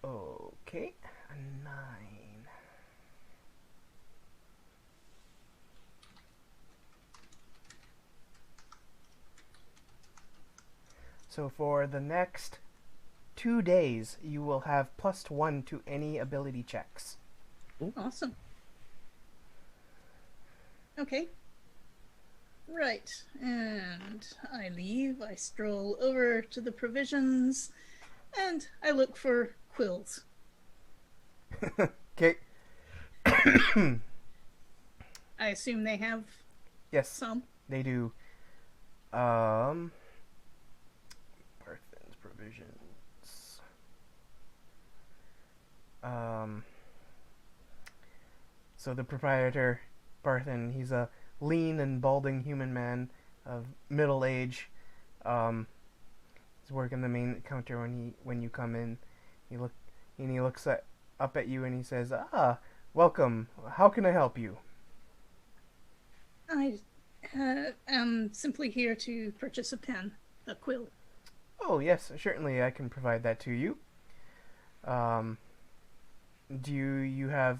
Okay. A 9. So for the next 2 days, you will have +1 to any ability checks. Awesome. Okay. Right. And I leave. I stroll over to the provisions and I look for quills. Okay. I assume they have Yes, some. they do. Barthen's Provisions. So the proprietor, Barthen, he's a lean and balding human man of middle age. He's working the main counter when you come in. He looks up at you and he says, "Ah, welcome. How can I help you?" I am simply here to purchase a pen, a quill. Oh, yes, certainly I can provide that to you. Um, do you have...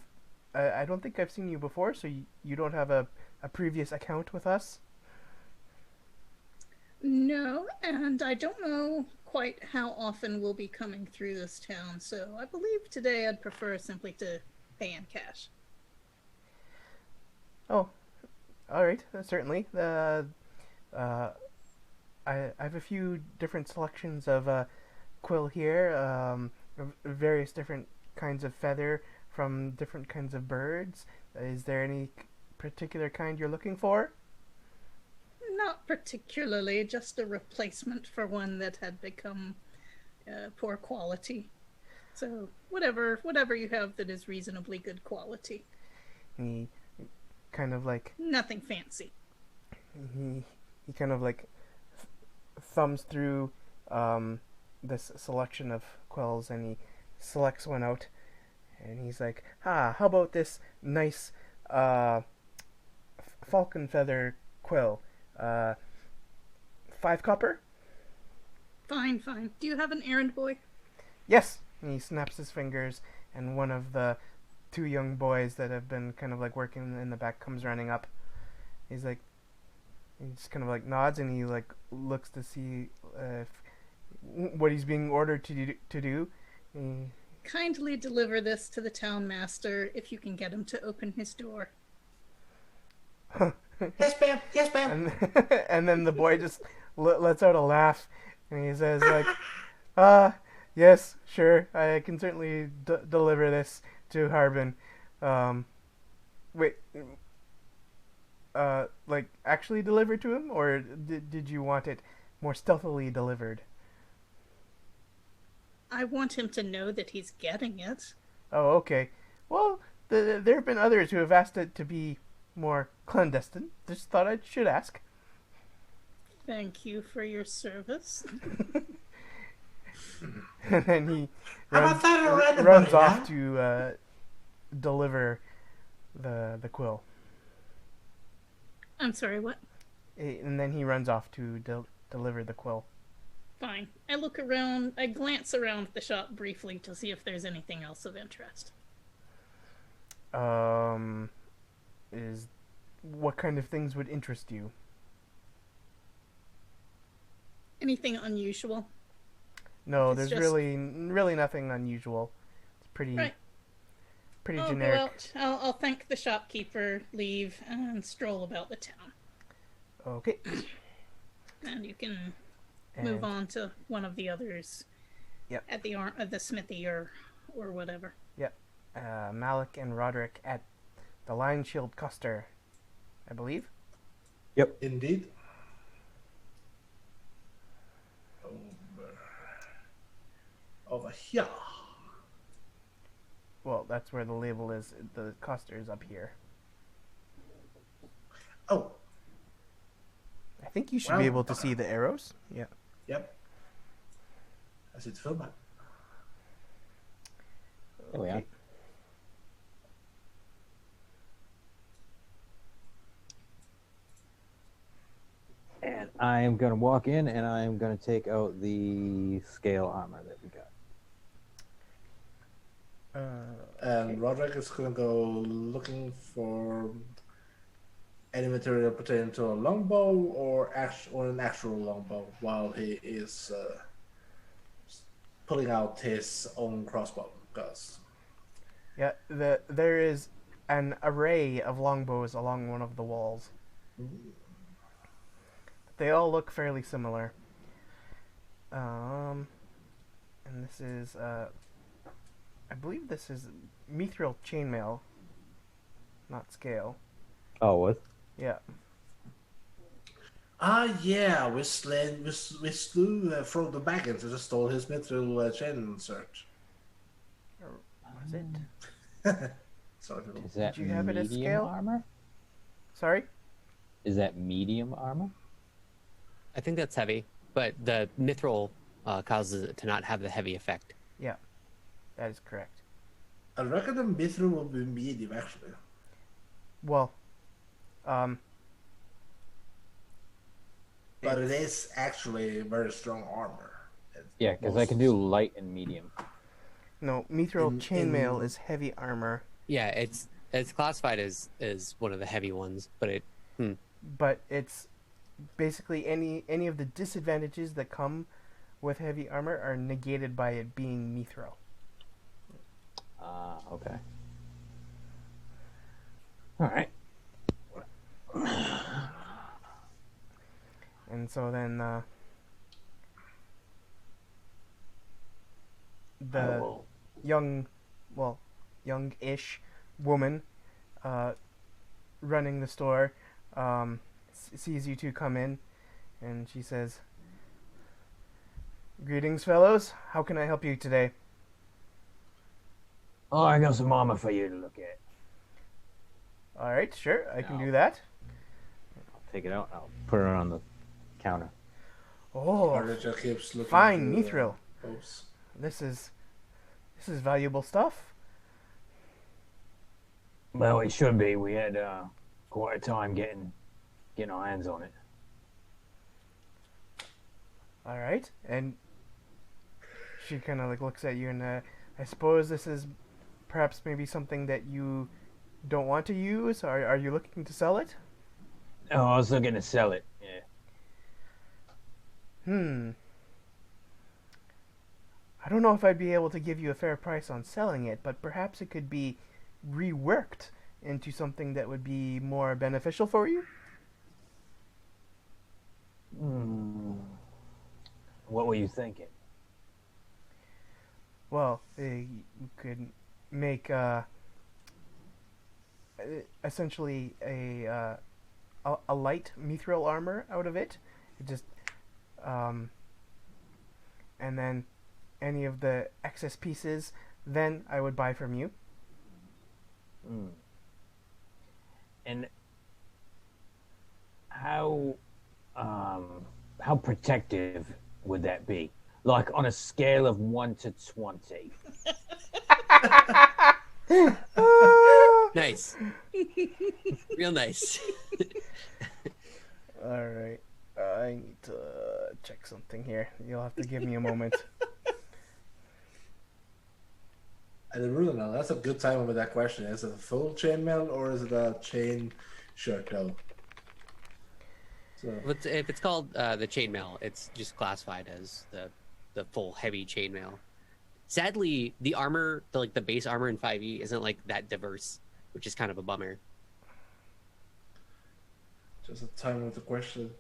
I don't think I've seen you before, so you don't have a previous account with us? No, and I don't know quite how often we'll be coming through this town, so I believe today I'd prefer simply to pay in cash. Oh, all right, certainly. Uh, I have a few different selections of quill here, various different kinds of feather from different kinds of birds. Is there any particular kind you're looking for? Not particularly, just a replacement for one that had become poor quality. So whatever you have that is reasonably good quality. He kind of like Nothing fancy. he kind of like thumbs through this selection of quills, and he selects one out, and he's like, "Ah, how about this nice falcon feather quill? 5 copper?" Fine, fine. Do you have an errand boy? Yes. And he snaps his fingers, and one of the two young boys that have been kind of like working in the back comes running up. He's like, he just kind of like nods, and he like looks to see what he's being ordered to do. He, Kindly deliver this to the town master if you can get him to open his door. Yes, ma'am. Yes, ma'am. and then the boy just lets out a laugh, and he says like, yes, sure, I can certainly deliver this to Harbin. Wait, like actually deliver to him, or did you want it more stealthily delivered? I want him to know that he's getting it. Oh, okay. Well, there have been others who have asked it to be more clandestine. Just thought I should ask. Thank you for your service. And then he How runs, about that already, runs buddy, off huh? to deliver the quill. I'm sorry, what? And then he runs off to deliver the quill. Fine. I look around, I glance around the shop briefly to see if there's anything else of interest. Is what kind of things would interest you? Anything unusual? No, It's there's just- really nothing unusual. It's pretty Right. pretty I'll generic. go out, I'll thank the shopkeeper, leave, and stroll about the town. Okay. And you can And move on to one of the others. Yep. At the smithy or whatever. Malik and Roderick at the Lion Shield Custer, I believe. Indeed. Over here. Well, that's where the label is. The Custer is up here. Oh, I think you should Well, be able to see the arrows. Yeah. yep. I see the film. There we are. Okay. And I'm going to walk in and I'm going to take out the scale armor that we got. And Roderick is going to go looking for any material pertaining to a longbow or an actual longbow while he is pulling out his own crossbow. Because Yeah, there is an array of longbows along one of the walls. They all look fairly similar. And this is, I believe this is mithril chainmail, not scale. Oh, what? Yeah. yeah, we slew Frodo Baggins and just stole his mithril chain insert. Or was it? Sorry. Is that you have it as medium scale? armor? Sorry? Is that medium armor? I think that's heavy, but the mithril causes it to not have the heavy effect. Yeah, that is correct. I reckon the mithril will be medium, actually. Well, But it is actually very strong armor. Yeah, because I can do light and medium. No, mithril In- chainmail in- is heavy armor, Yeah, it's classified as one of the heavy ones, but but it's basically any of the disadvantages that come with heavy armor are negated by it being mithril. Ah, okay. All right. And so then the Oh, young-ish woman running the store sees you two come in, and she says, "Greetings, fellows. How can I help you today?" oh, I got some armor for you to look at. All right, sure, I can No. do that. I'll take it out. I'll put it on the counter. Oh, Archer keeps looking fine, through, mithril. bows. This is valuable stuff. Well, it should be. We had quite a time getting our hands on it. All right, and she kind of like looks at you, and I suppose this is perhaps maybe something that you don't want to use. Are you looking to sell it? Oh, I was looking to sell it. Yeah. I don't know if I'd be able to give you a fair price on selling it, but perhaps it could be reworked into something that would be more beneficial for you. What were you thinking? Well, you could make essentially a light mithril armor out of it. It just and then any of the excess pieces, then I would buy from you. And how protective would that be? Like on a scale of 1 to 20. nice, real nice. All right, I need to check something here. You'll have to give me a moment. I don't really know. That's a good time with that question. Is it a full chainmail or is it a chain shirt though? So If it's called the chainmail, it's just classified as the full heavy chainmail. Sadly, the armor, the base armor in 5e isn't like that diverse, which is kind of a bummer. just a time with the question.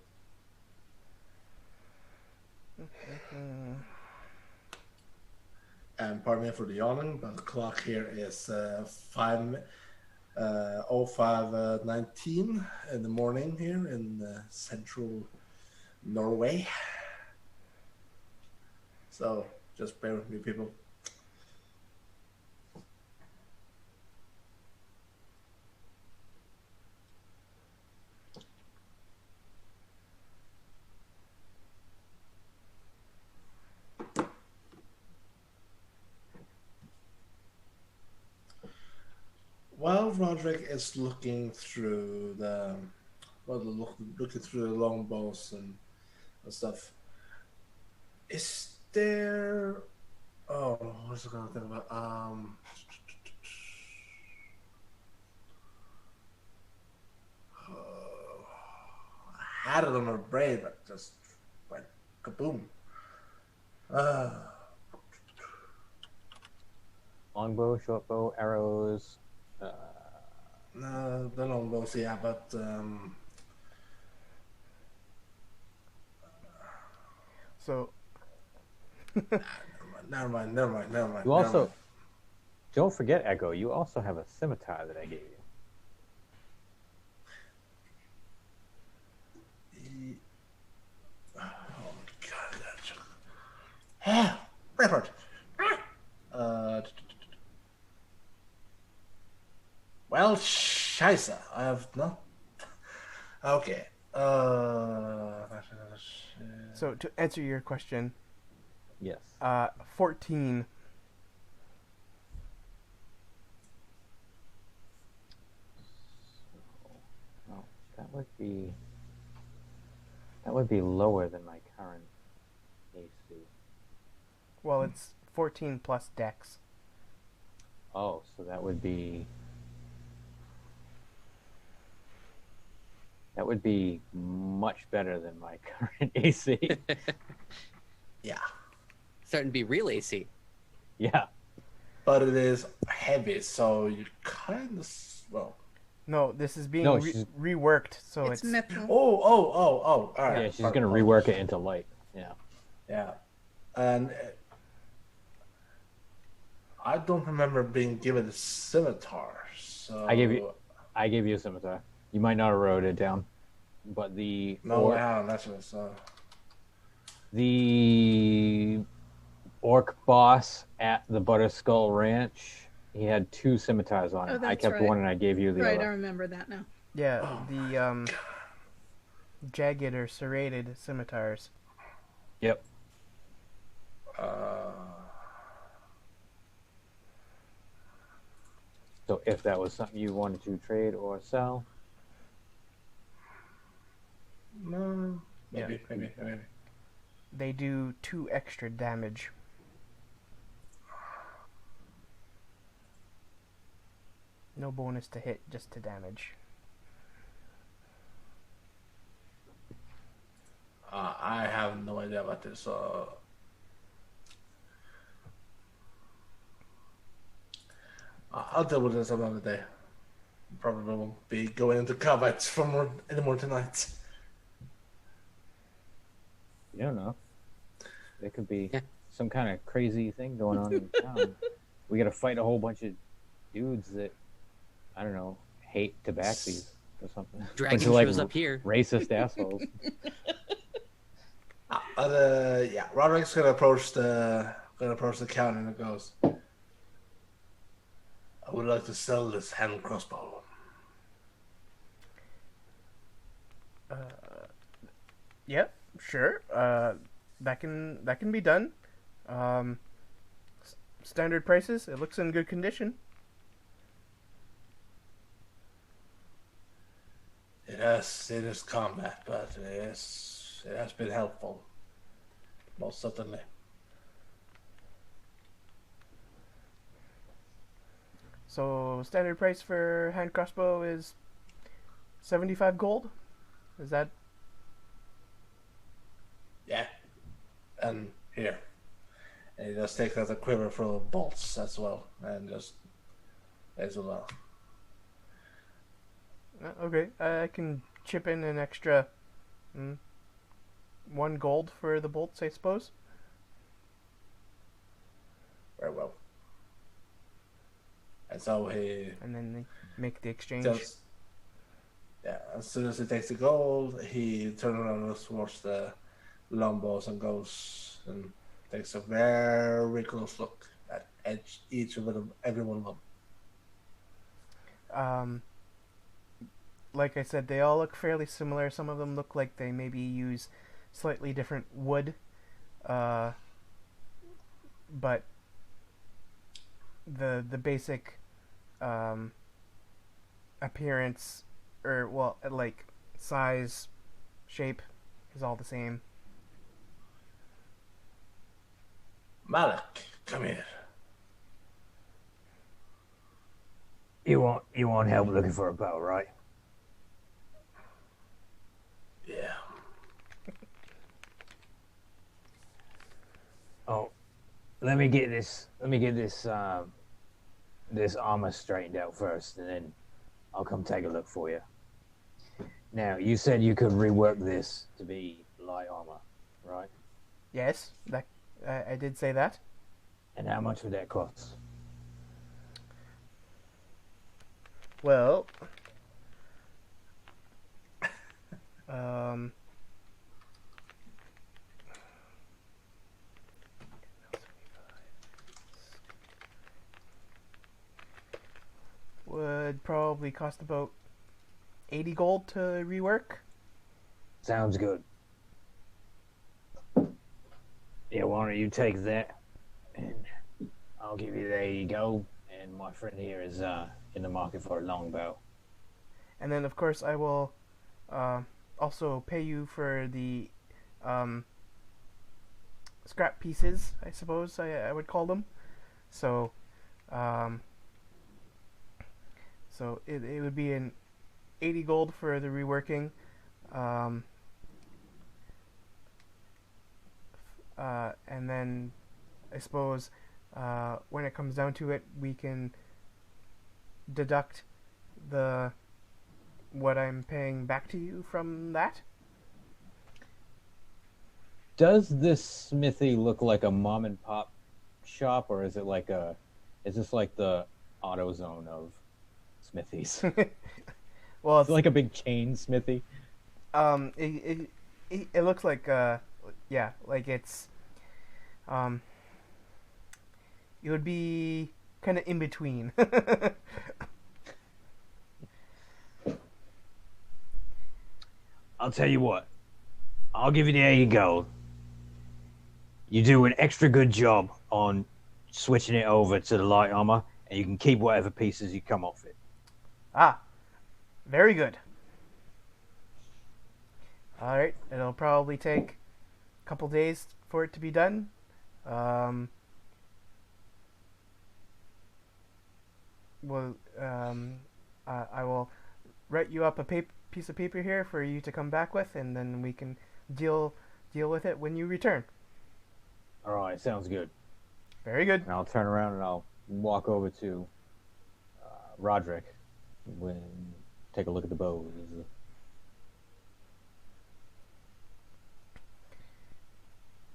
And pardon me for the yawning, but the clock here is 05:19 in the morning here in central Norway. So just bear with me, people. While Roderick is looking through looking through the longbows and stuff, is there? Oh, what's I gonna think about? I had it on my brain, but just went kaboom. Longbow, shortbow, arrows. No, the longbows, yeah, but So never mind. You also don't forget, Echo. You also have a scimitar that I gave you. Oh my god, Redford. Well, scheisse. I have not. Okay. so to answer your question, Yes. 14. Well, that That would be lower than my current AC. Well, it's 14 plus dex. Oh, so that would be much better than my current AC. Yeah. Starting to be real AC. Yeah. But it is heavy, so you kind of... Well... No, this is being No, she's- reworked, so It's it's metal. Oh. All right. Yeah, she's going to rework it into light. Yeah. Yeah. And I don't remember being given a scimitar, so... I gave you a scimitar. You might not have wrote it down, but No, I haven't, actually, so... the orc boss at the Butterskull Ranch, he had 2 scimitars on Oh, him. I that's kept right. one and I gave you the Right, I other. remember that now. yeah, Oh the jagged or serrated scimitars. Yep. So if that was something you wanted to trade or sell, No, maybe. They do 2 extra damage. No bonus to hit, just to damage. I have no idea about this, so... I'll deal with this another day. Probably won't be going into combat anymore tonight. you don't know. There could be Yeah. some kind of crazy thing going on in town. We got to fight a whole bunch of dudes that, I don't know, hate tabaxis or something. Dragon Bunch of, shows up here. Racist assholes. Yeah, Roderick's gonna approach the count and it goes, I would like to sell this hand crossbow. Yep, sure. That can be done. Standard prices. It looks in good condition. It is combat, but it has been helpful. Most certainly. So standard price for hand crossbow is 75 gold. Is that? Yeah. And here. And he just takes out a quiver full of bolts as well. And just as well. Okay, I can chip in an extra 1 gold for the bolts, I suppose. Very well. And so he And then they make the exchange. just, yeah, as soon as he takes the gold, he turns around towards the longbows and goes and takes a very close look at each of them, every one of them. Like I said, they all look fairly similar. Some of them look like they maybe use slightly different wood, but the basic appearance, or well, like size, shape, is all the same. Malik, come here. You want help looking for a bow, right? Yeah. Oh, let me get this this armor straightened out first, and then I'll come take a look for you. Now, you said you could rework this to be light armor, right? Yes, that I did say that. And how much would that cost? Well, would probably cost about 80 gold to rework. Sounds good. Yeah, why don't you take that, and I'll give you the 80 gold, and my friend here is in the market for a longbow. And then, of course, I will also pay you for the scrap pieces, I suppose I would call them. So, um, it would be an 80 gold for the reworking. Um, and then I suppose when it comes down to it, we can deduct the what I'm paying back to you from that. Does this smithy look like a mom and pop shop, or is it like is this like the AutoZone of smithies? Well, It's like a big chain smithy. It looks like yeah, like it's it would be kind of in between. I'll tell you what. I'll give you the 80 gold. You do an extra good job on switching it over to the light armor, and you can keep whatever pieces you come off it. Ah, very good. All right, it'll probably take a couple days for it to be done. Well, I will write you up a piece of paper here for you to come back with, and then we can deal with it when you return. All right, sounds good. Very good. And I'll turn around and I'll walk over to Roderick and take a look at the bows.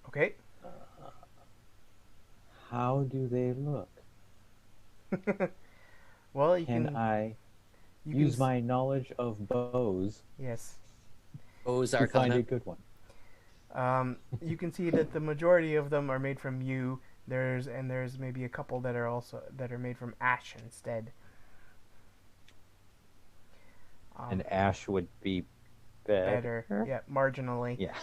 Okay. How do they look? Well, you Can can I you use can, my knowledge of bows yes. O's to find Arcana. a good one? You can see that the majority of them are made from yew. There's maybe a couple that are made from ash instead. And ash would be better. Yeah, marginally. Yeah.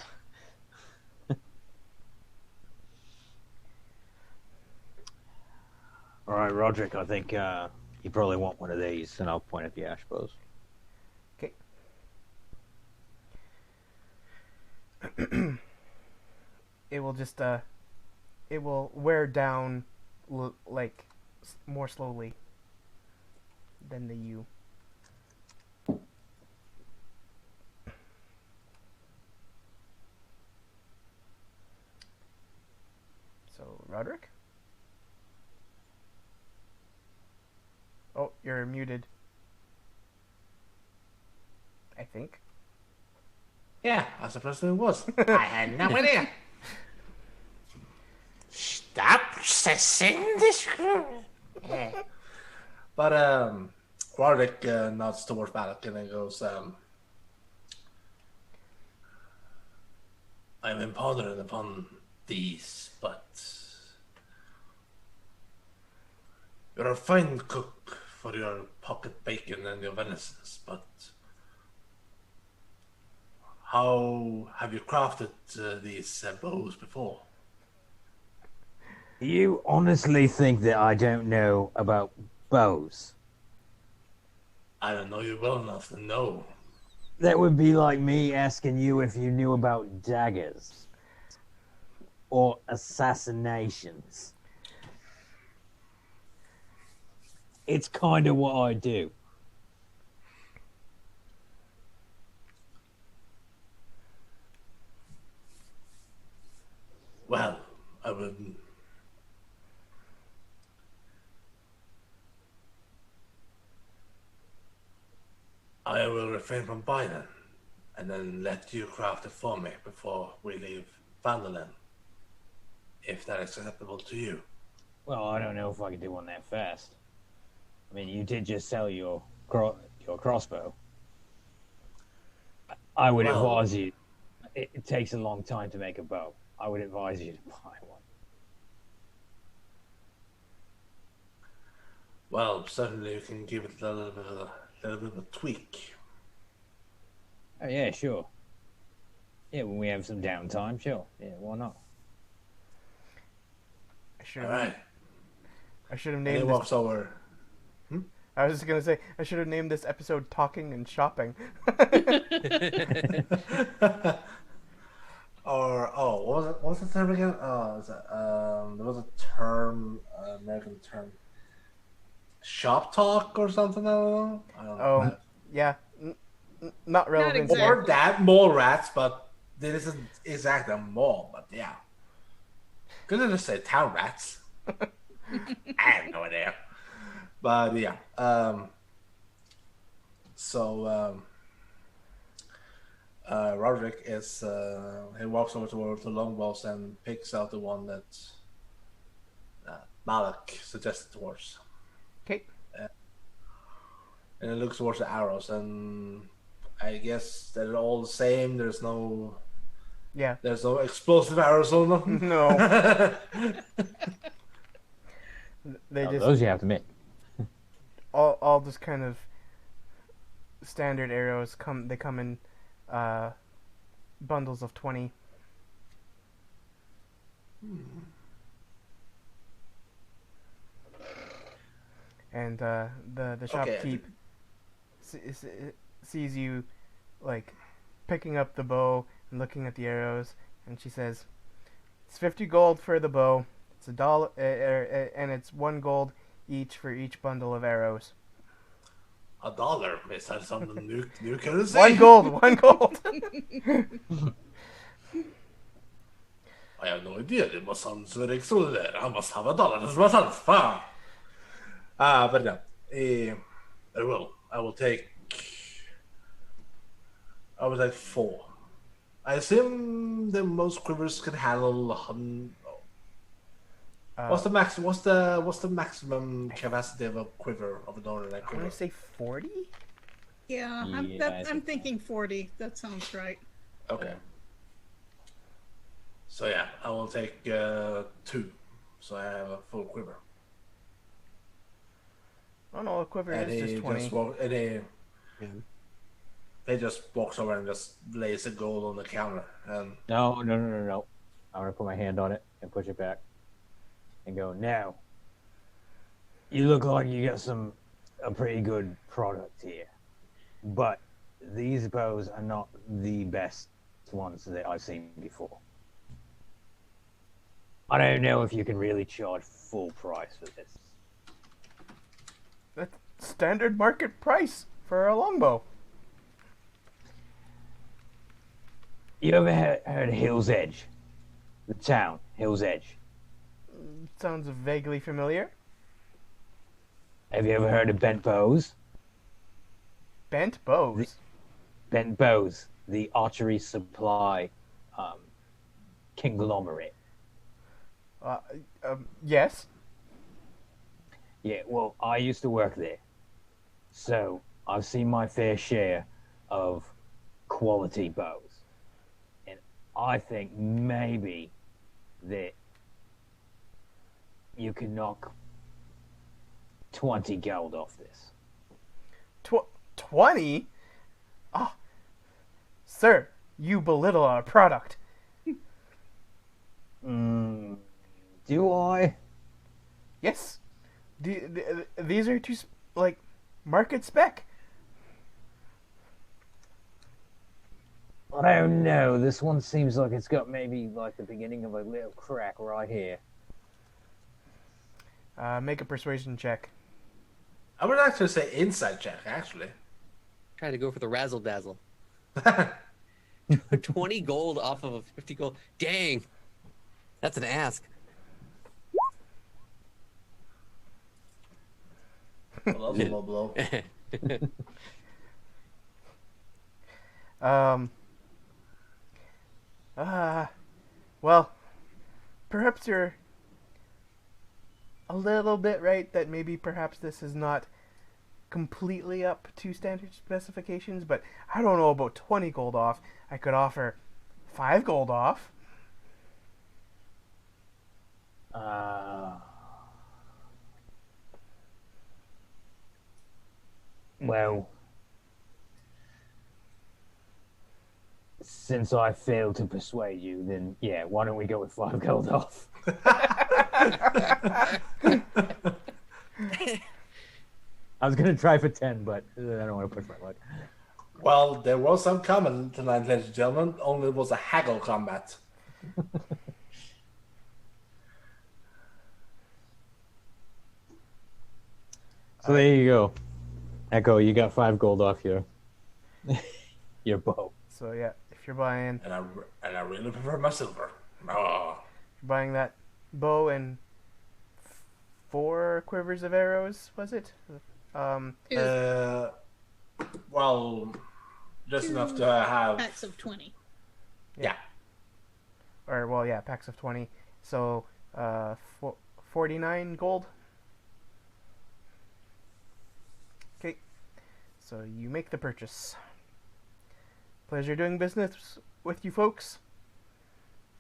All right, Roderick, I think you probably want one of these, and I'll point at the ash bows. Okay. It will just it will wear down like more slowly than the yew. So, Roderick? Oh, you're muted. I think. Yeah, I suppose it was. I had no idea. Stop accessing this room. But Warwick nods towards Balak and then goes, I've been pondering upon these, but you're a fine cook for your pocket bacon and your venison, but how have you crafted these bows before? You honestly think that I don't know about bows? I don't know you well enough to know. That would be like me asking you if you knew about daggers or assassinations. It's kind of what I do. Well, I would. I will refrain from buying it, and then let you craft it for me before we leave Vanderland, if that is acceptable to you. Well, I don't know if I can do one that fast. I mean, you did just sell your crossbow. I would advise you. It takes a long time to make a bow. I would advise you to buy one. Well, certainly you can give it a little bit of a tweak. Oh yeah, sure. Yeah, when we have some downtime, sure. Yeah, why not? I should All have right. I should have And he named walks over. I was just gonna say I should have named this episode "Talking and Shopping." Or what was the term again? There was a term, American term, shop talk or something. I don't know. Oh, yeah, not relevant. exactly. Or that mall rats, but this isn't exactly a mall. But yeah, could have just said town rats. I have no idea. But yeah, Roderick is he walks over towards the longbows and picks out the one that Malak suggested towards, Okay. and he looks towards the arrows, and I guess they're all the same. There's no Yeah. explosive arrows on them. No. They Oh, just those you have to make. all just kind of standard arrows come. They come in bundles of 20. And the shopkeep sees you like picking up the bow and looking at the arrows, and she says, "It's 50 gold for the bow. It's $1, and it's 1 gold each for each bundle of arrows." $1? Is that some new currency? 1 gold, 1 gold. I have no idea. It must sound so extraordinary. I must have $1 as myself. But no, I will. I will take 4. I assume the most quivers can handle 100. What's the maximum capacity of a quiver of a northern I quiver? want to say 40. Yeah, Yeah, I'm thinking 40. That sounds right. Okay. So yeah, I will take 2, so I have a full quiver. Oh no, a quiver And is he just 20. he just walks over and just lays the gold on the counter, and No. I'm gonna put my hand on it and push it back, and go. Now, you look like you got a pretty good product here, but these bows are not the best ones that I've seen before. I don't know if you can really charge full price for this. That's standard market price for a longbow. You ever heard of Hill's Edge? The town, Hill's Edge. Sounds vaguely familiar. Have you ever heard of Bent Bows? Bent bows. Bent Bows, the archery supply conglomerate. Yes. Yeah, well, I used to work there. So I've seen my fair share of quality bows. And I think maybe that you could knock 20 gold off this. 20? Oh, sir, you belittle our product. Do I? Yes. These are like market spec. I don't know. This one seems like it's got maybe like the beginning of a little crack right here. Make a persuasion check. I would actually say inside check. Actually, Try to go for the razzle dazzle. 20 gold off of a 50 gold. Dang. That's an ask. well, that's a low blow. Well, perhaps you're a little bit right that maybe perhaps this is not completely up to standard specifications, but I don't know about 20 gold off. I could offer 5 gold off. Well, since I failed to persuade you, then yeah, why don't we go with 5 gold off? I was gonna try for 10, but I don't want to push my luck. Well, there was some combat tonight, ladies and gentlemen. Only it was a haggle combat. So there you go. Echo, you got 5 gold off your bow. So yeah, if you're buying And I really prefer my silver. Oh. that bow and 4 quivers of arrows, was it? Well, just Two enough to have. packs of 20. Yeah. Or well, yeah, packs of 20. So 49 gold. Okay, so you make the purchase. Pleasure doing business with you folks.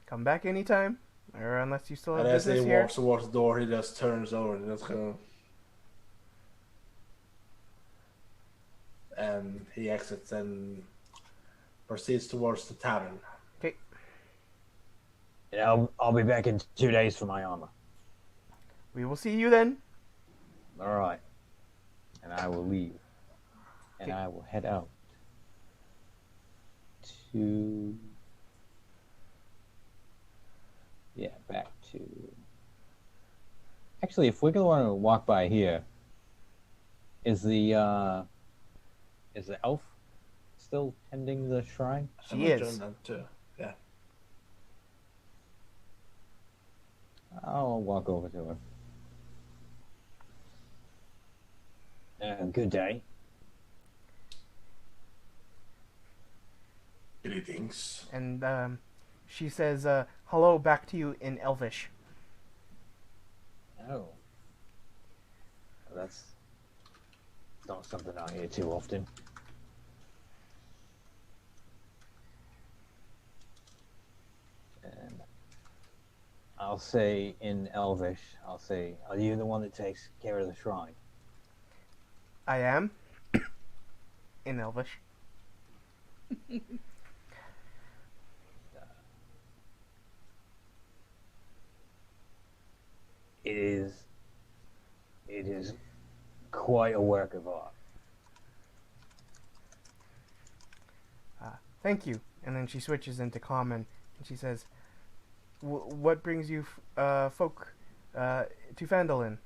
Come back anytime, or unless you still have And as business he here. walks towards the door, he just turns over and just goes. And he exits and proceeds towards the tavern. Okay, Yeah, I'll be back in 2 days for my armor. we will see you then. All right. And I will leave. And Okay. I will head out to... Yeah, back to... Actually, if we're going to walk by here, is the elf still tending the shrine? She I'm is. doing that too. Yeah. I'll walk over to her. Good day. Greetings. And she says, hello back to you in Elvish. Oh. That's not something I hear too often. And I'll say in Elvish, I'll say, are you the one that takes care of the shrine? I am. In Elvish. It is quite a work of art. Thank you. And then she switches into common, and she says, what brings you folk to Phandalin?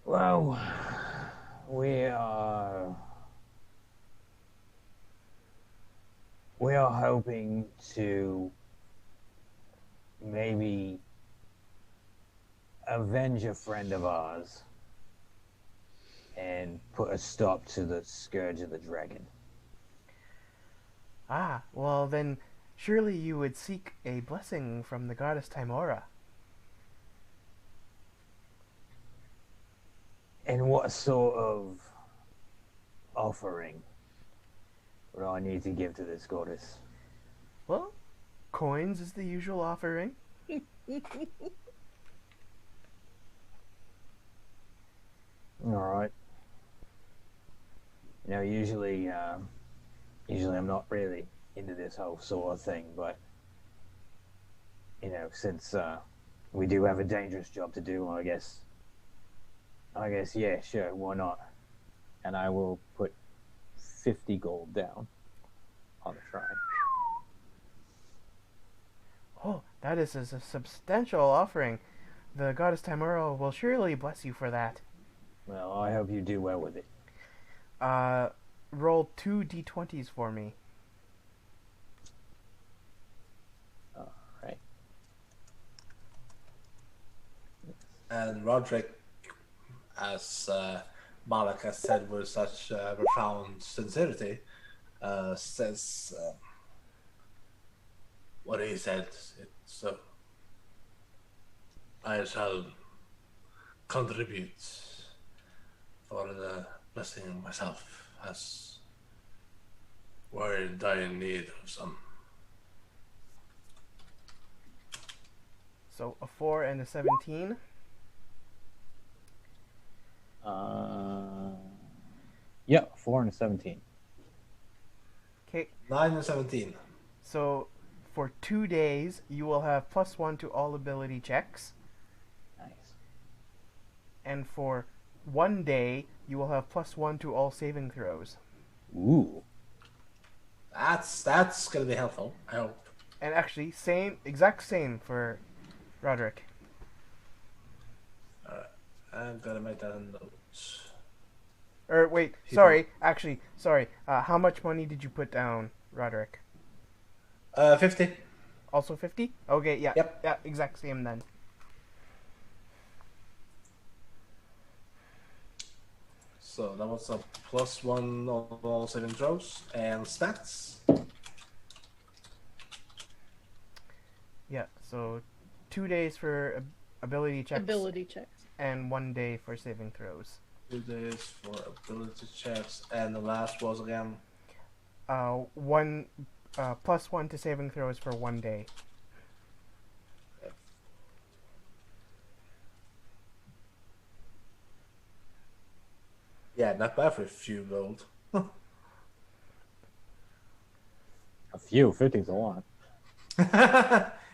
Well, we are hoping to maybe avenge a friend of ours and put a stop to the Scourge of the Dragon. Ah, well then, surely you would seek a blessing from the goddess Timora. And what sort of offering would I need to give to this goddess? Well, coins is the usual offering. Alright. You know, usually I'm not really into this whole sort of thing, but, you know, since we do have a dangerous job to do, I guess, yeah, sure, why not? And I will put 50 gold down on the shrine. Oh, that is a substantial offering. The goddess Timora will surely bless you for that. Well, I hope you do well with it. Roll 2 d20s for me. Alright. And Roderick, as Malak has said with such profound sincerity, says what he said. It's I shall contribute for the blessing myself, as we're in dire need of some. So a 4 and a 17. Yeah, 4 and a 17. Okay, 9 and 17. so for 2 days, you will have +1 to all ability checks. Nice. and for 1 day you will have +1 to all saving throws. Ooh. That's gonna be helpful, I hope. And actually, exact same for Roderick. I'm gonna make that a note. Or wait, sorry. How much money did you put down, Roderick? 50. Also 50? Okay, yeah. Yep. Yeah, exact same then. So that was a +1 of all saving throws and stats. Yeah, so 2 days for ability checks Ability checks. and 1 day for saving throws. 2 days for ability checks, and the last was again. One +1 to saving throws for 1 day. Yeah, not bad for a few gold. A few. 50's a lot.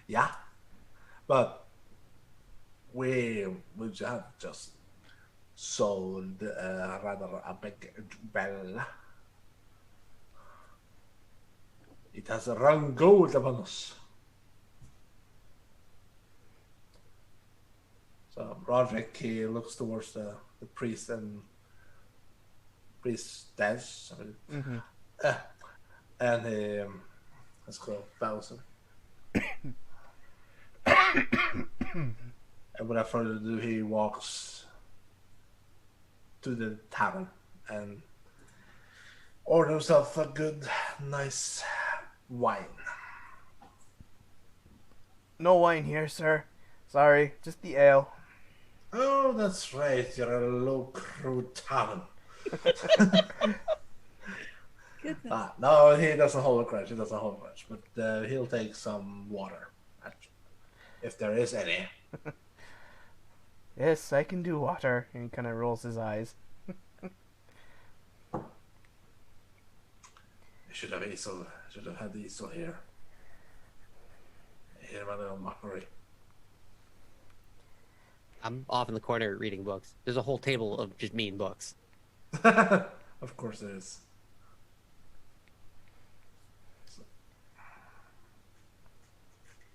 Yeah, but we have just sold rather a big well. It has run gold upon us. So Roderick, he looks towards the priest and priestess, Mm-hmm. and he let's go bows him. And without further ado, he walks to the tavern and orders himself a good, nice wine. No wine here, sir. Sorry, just the ale. Oh, that's right. You're a low crew tavern. Goodness. No, he doesn't hold a grudge. But he'll take some water, actually, if there is any. Yes, I can do water. And he kind of rolls his eyes. I should have easel. Should have had the easel here. Hear my little mockery. I'm off in the corner reading books. There's a whole table of just me and books. Of course there is.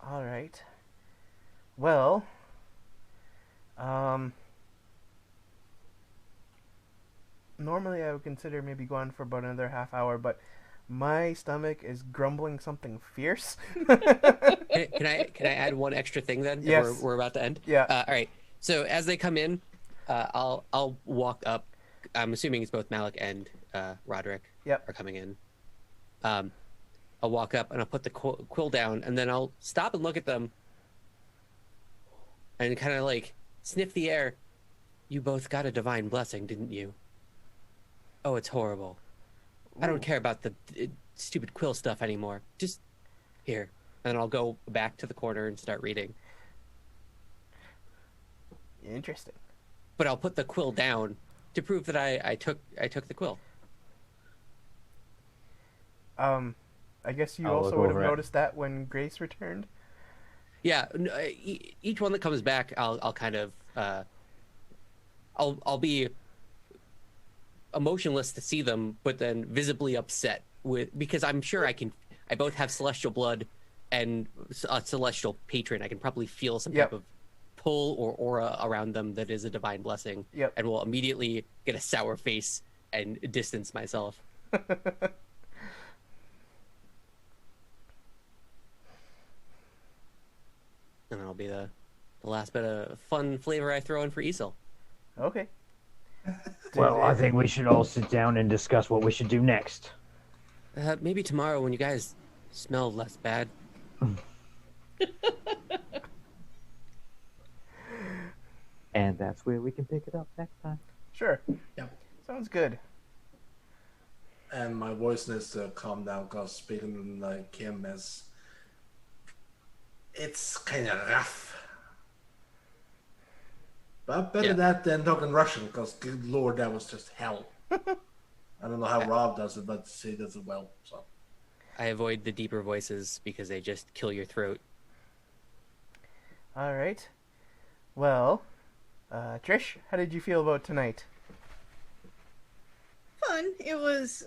All right. Well, normally I would consider maybe going for about another half hour, but my stomach is grumbling something fierce. Can I add one extra thing then? that Yes. We're about to end. Yeah. All right. So as they come in, I'll walk up. I'm assuming it's both Malik and Roderick Yep. are coming in. I'll walk up and I'll put the quill down, and then I'll stop and look at them, and kind of like sniff the air. You both got a divine blessing, didn't you? Oh, it's horrible. I don't care about the stupid quill stuff anymore. Just here. And then I'll go back to the corner and start reading. Interesting. But I'll put the quill down to prove that I took the quill. I guess you I'll also look would have over it. noticed that when Grace returned. Yeah, each one that comes back, I'll kind of I'll be emotionless to see them, but then visibly upset because I'm sure I both have celestial blood and a celestial patron. I can probably feel some Yep. type of pull or aura around them that is a divine blessing. Yep. And will immediately get a sour face and distance myself. And that'll be the last bit of fun flavor I throw in for Esel. Okay. Well, I think we should all sit down and discuss what we should do next. Maybe tomorrow when you guys smell less bad. And that's where we can pick it up next time. Sure. Yeah. Sounds good. And my voice needs to calm down because speaking like him is. It's kind of rough. But better that than talking Russian because, good lord, that was just hell. I don't know how Rob does it, but he does it well. So I avoid the deeper voices because they just kill your throat. All right. Well, Trish, how did you feel about tonight? Fun. It was,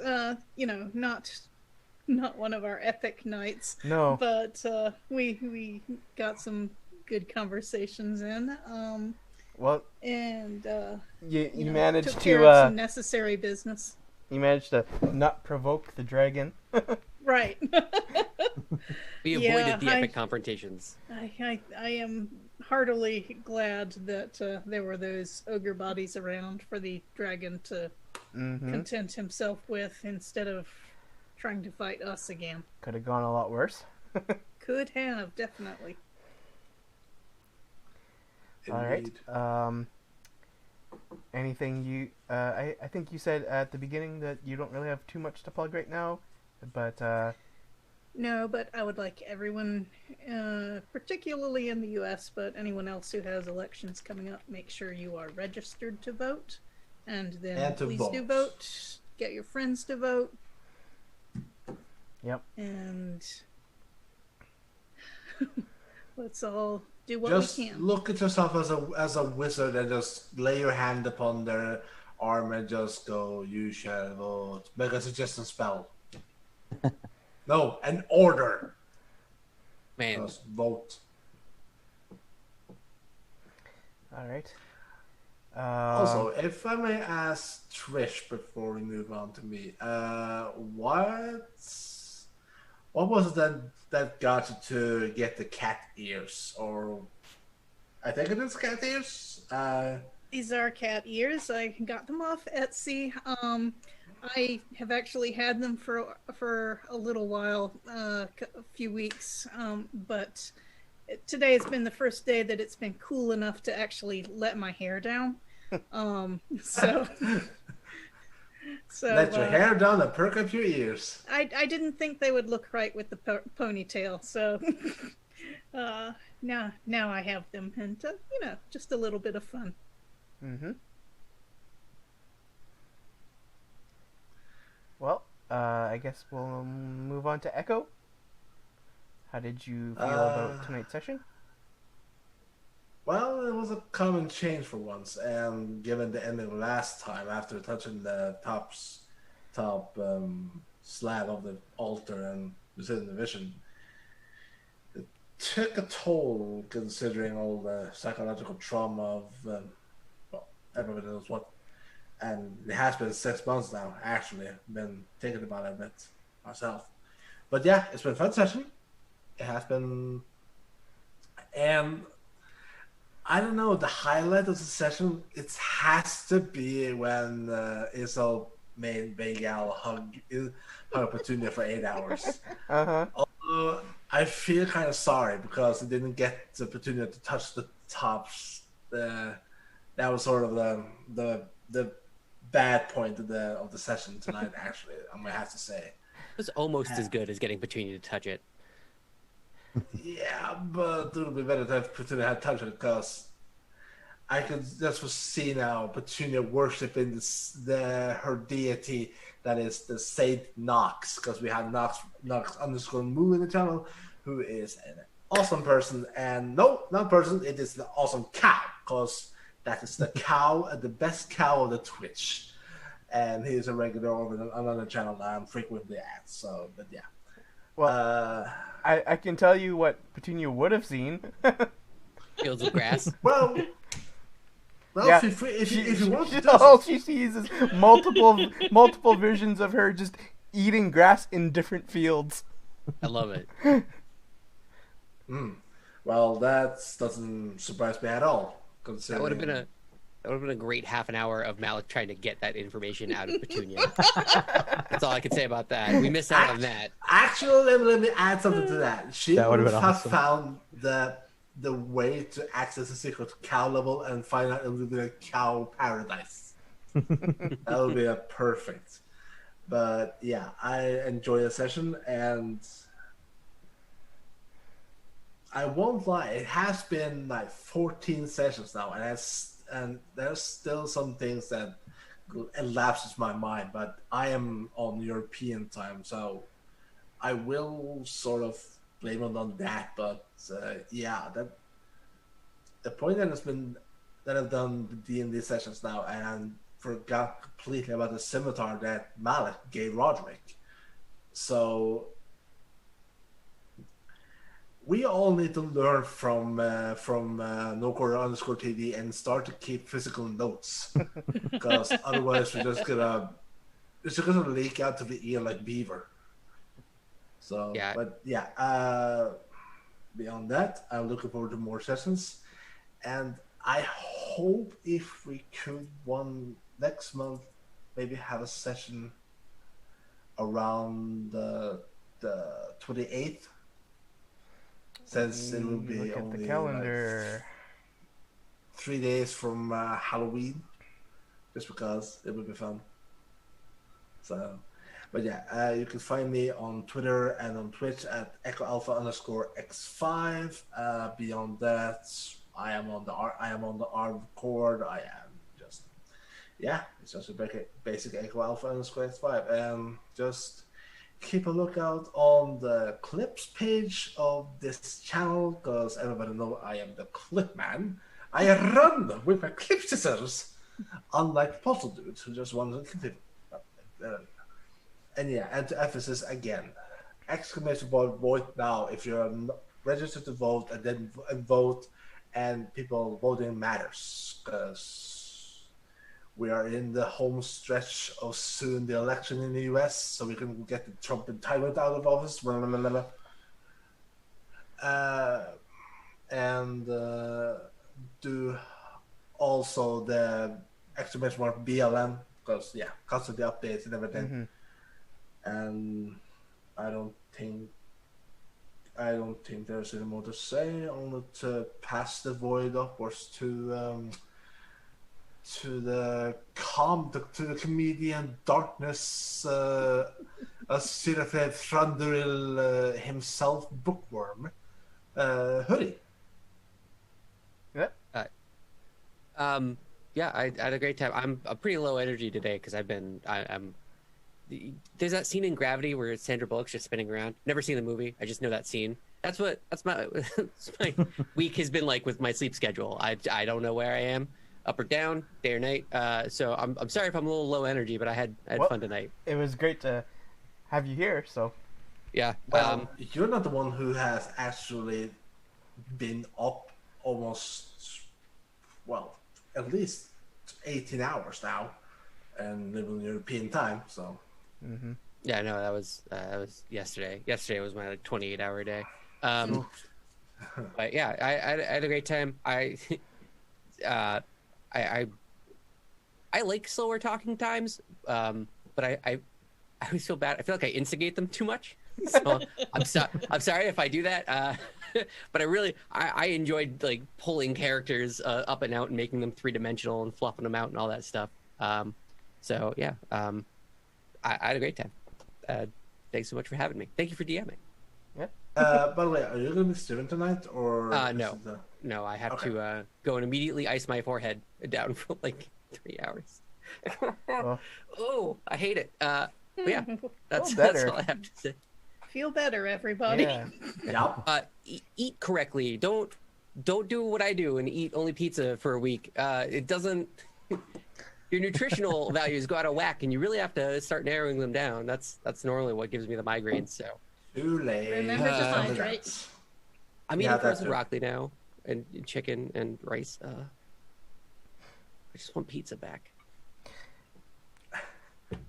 not one of our epic nights, No. but we got some good conversations in. Well, And you managed took care to of some necessary business. you managed to not provoke the dragon. Right. We avoided the epic confrontations. I am heartily glad that there were those ogre bodies around for the dragon to content himself with instead of trying to fight us again. Could have gone a lot worse. Could have, definitely. All right. Indeed. Anything you? I think you said at the beginning that you don't really have too much to plug right now, but No, but I would like everyone, particularly in the U.S., but anyone else who has elections coming up, make sure you are registered to vote, and then And to please do vote. vote. Get your friends to vote, yep. and let's all do what Just we can. look at yourself as a wizard and just lay your hand upon their arm and just go, "You shall vote." Make a suggestion spell. No, an order. Man, Just vote. All right. Also, if I may ask Trish before we move on to me, what was it that got you to get the cat ears? Or I think it is cat ears. These are cat ears. I got them off Etsy. I have actually had them for a little while, a few weeks, but today has been the first day that it's been cool enough to actually let my hair down. So Let your hair down and perk up your ears. I didn't think they would look right with the ponytail, so now I have them, and just a little bit of fun. Well, I guess we'll move on to Echo. How did you feel about tonight's session? Well, it was a common change for once, and given the ending last time, after touching the top slab of the altar and receiving the vision, it took a toll considering all the psychological trauma of, everybody knows what. And it has been 6 months now, actually. Been thinking about it a bit myself. But yeah, it's been a fun session. It has been. And I don't know, the highlight of the session, it has to be when Isol made Begal hug Petunia for 8 hours. Although I feel kind of sorry because it didn't get the Petunia to touch the tops. That was sort of the bad point of the session tonight. Actually, I'm gonna have to say it was almost as good as getting Petunia to touch it. Yeah, but it would be better to have Petunia had touched it because I could just see now Petunia worshiping her deity that is the Saint Nox, because we have Nox _Moo in the channel, who is an awesome person, and no, not person, it is the awesome cow, because that is the cow, the best cow of the Twitch. And he's a regular over on another channel that I'm frequently at. So, but yeah. Well, I can tell you what Petunia would have seen. Fields of grass. Well, yeah, if you want to, all she sees is multiple versions of her just eating grass in different fields. I love it. Well, that doesn't surprise me at all. That would have been a great half an hour of Malik trying to get that information out of Petunia. That's all I can say about that. We missed out on that. Actually, let me add something to that. She That would would've have been awesome. found the way to access the secret cow level and find out into the cow paradise. That would be a perfect. But yeah, I enjoy the session, and I won't lie, it has been like 14 sessions now, and there's still some things that elapses my mind, but I am on European time, so I will sort of blame it on that. But yeah, that the point that has been that I've done the D&D sessions now, and I forgot completely about the scimitar that Malik gave Roderick. So we all need to learn from Nocor_TV and start to keep physical notes, because otherwise it's just gonna leak out to the ear like beaver. So, Yeah. but yeah, beyond that, I'm looking forward to more sessions, and I hope if we could next month maybe have a session around the 28th, since it will be Look at only the calendar. like 3 days from Halloween, just because it would be fun. So, but yeah, you can find me on Twitter and on Twitch at EchoAlpha_X5. Beyond that, I am on the ARM Cord. I am just, it's just a basic EchoAlpha_X5, and just keep a lookout on the clips page of this channel, because everybody know I am the clip man. I run with my clip scissors, unlike Puzzle Dudes who just want to continue. And yeah, and to emphasis again, exclamation point vote now if you're registered to vote, and then vote, and people voting matters, because we are in the home stretch of soon the election in the US, so we can get the Trump and tyrant out of office. And do also the exclamation mark BLM, because constantly updates and everything. Mm-hmm. And I don't think there's any more to say. Only to pass the void upwards to the comedian Darkness, a Sirafed Thranduil himself, Bookworm, Hoodie. Yeah, I had a great time. I'm a pretty low energy today because I'm. There's that scene in Gravity where Sandra Bullock's just spinning around. Never seen the movie. I just know that scene. That's my week has been like with my sleep schedule. I don't know where I am, up or down, day or night. So I'm sorry if I'm a little low energy, but I had fun tonight. It was great to have you here. So yeah. Well, you're not the one who has actually been up almost, well, at least 18 hours now, and living in European time. So. Mm-hmm. Yeah, no, that was yesterday. Yesterday was my 28-hour day. But yeah, I had a great time. I like slower talking times, but I always feel bad. I feel like I instigate them too much. So I'm sorry if I do that. But I enjoyed like pulling characters up and out and making them 3-dimensional and fluffing them out and all that stuff. So yeah, I had a great time. Thanks so much for having me. Thank you for DMing. Yeah. By the way, are you going to be streaming tonight, or no, I have to go and immediately ice my forehead down for like 3 hours. Oh, I hate it. But yeah, that's all I have to say. Feel better, everybody. Yeah. Eat correctly. Don't do what I do and eat only pizza for a week. It doesn't. Your nutritional values go out of whack, and you really have to start narrowing them down. That's normally what gives me the migraines. So. Too late. Remember to hydrate. I'm eating frozen broccoli now, and chicken and rice. I just want pizza back.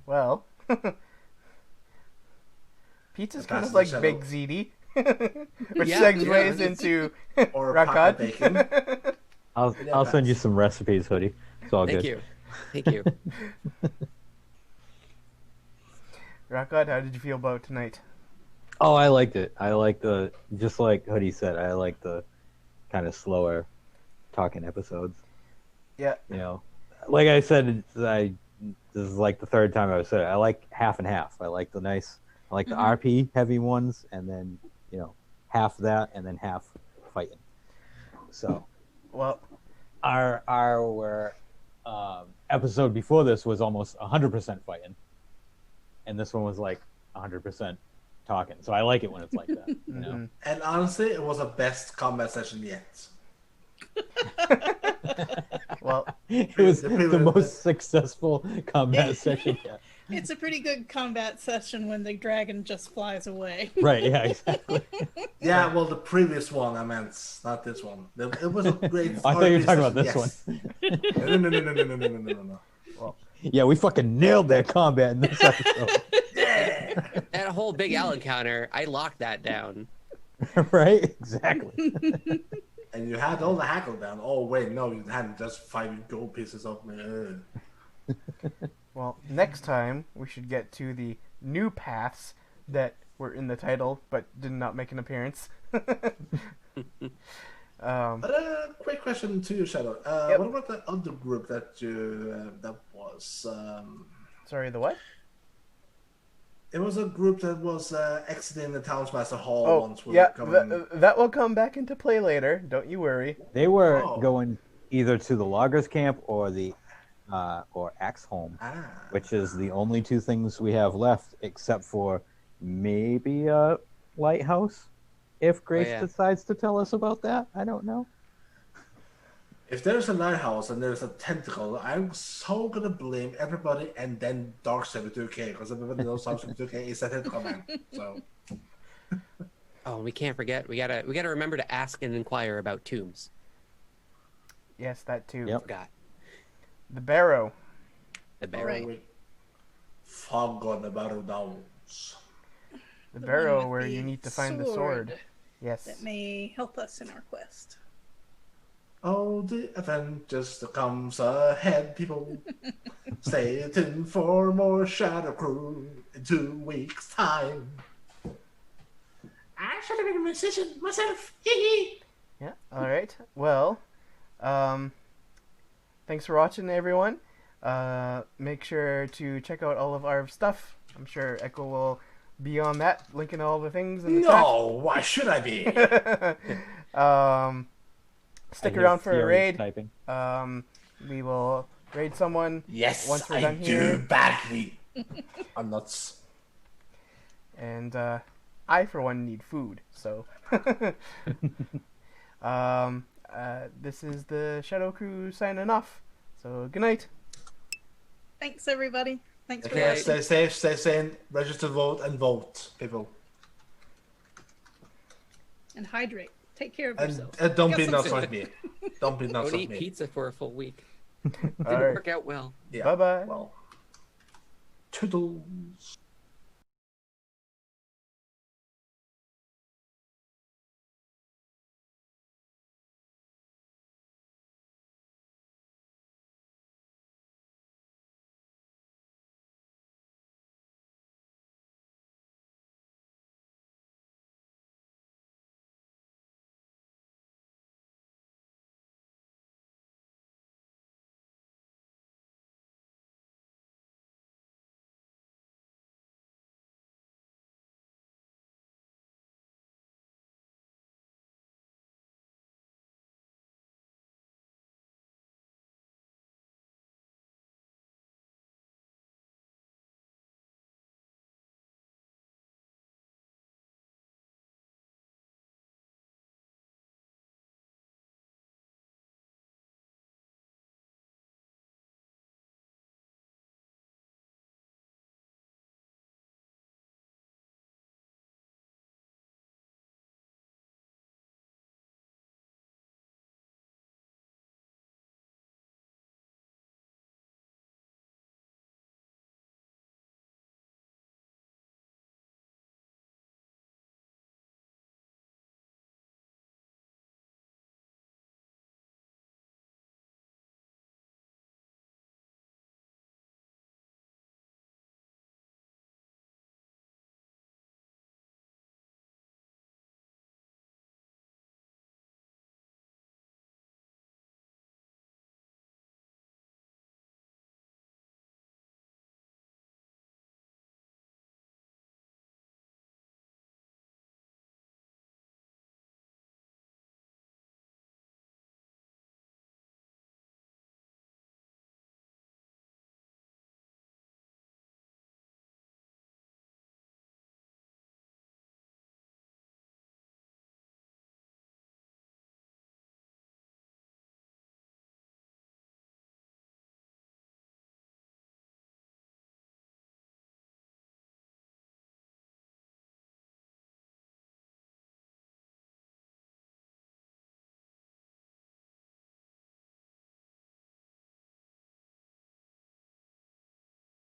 Well, pizza's kind of like Big ZD, which segues into Rockcod. Bacon. I'll send you some recipes, Hoodie. It's all good. Thank you. Rockcod, how did you feel about tonight? Oh, I liked it. I like just like Hoodie said, I like the kind of slower talking episodes. Yeah. You know, like I said, this is like the third time I've said it. I like half and half. I like the the RP heavy ones, and then, half that, and then half fighting. So, well, our episode before this was almost 100% fighting, and this one was like 100% talking. So I like it when it's like that. You know? And honestly, it was the best combat session yet. Well, It was The the previous- most successful combat session yet. It's a pretty good combat session when the dragon just flies away. Right, yeah, exactly. Yeah, well, the previous one I meant, not this one. It was a great. I thought you were RPG talking about session, this yes. No. well, Yeah, we fucking nailed that combat in this episode. That whole big owl encounter, I locked that down. Right? Exactly. And you had all the hackle down. Oh wait, no, you hadn't. Just 5 gold pieces of me. well, next time we should get to the new paths that were in the title but did not make an appearance. But quick question to you, Shadow. Yep. What about the other group that you that was? Sorry, the what? It was a group that was exiting the Townsmaster Hall Oh, once. yeah, that will come back into play later. Don't you worry. They were Oh. going either to the loggers camp or the or Axholm, Ah. which is the only two things we have left, except for maybe a lighthouse. If Grace yeah. decides to tell us about that, I don't know. If there's a lighthouse and there's a tentacle, I'm so gonna blame everybody and then Dark72K because everybody knows Dark72K is a tentacle man. So Oh, we can't forget. We gotta remember to ask and inquire about tombs. Yes, that too. Yep. Forgot The barrow. the bear. Right. we fog on the battle downs. The The barrow one with where you the need to find the sword. Yes. That may help us in our quest. Oh, the event just comes ahead, people. Stay tuned for more Shadow Crew in 2 weeks' time. I should have been a musician myself. Yeah. All right. Well, thanks for watching, everyone. Make sure to check out all of our stuff. I'm sure Echo will be on that, linking all the things in the No, why should I be? chat. Stick I hear around for a furious raid. Typing. We will raid someone. Yes, Once we're I done do here. badly. I'm nuts. And I, for one, need food. So, this is the Shadow Crew signing off. So, good night. Thanks, everybody. Thanks for Okay, watching. stay safe, stay sane, register to vote, and vote, people. And hydrate. Take care of And yourself. don't Get be some nuts food. like me. Don't be nuts Don't like eat me. pizza for a full week. All Didn't right. work out well. Yeah. Bye-bye. Well, toodles.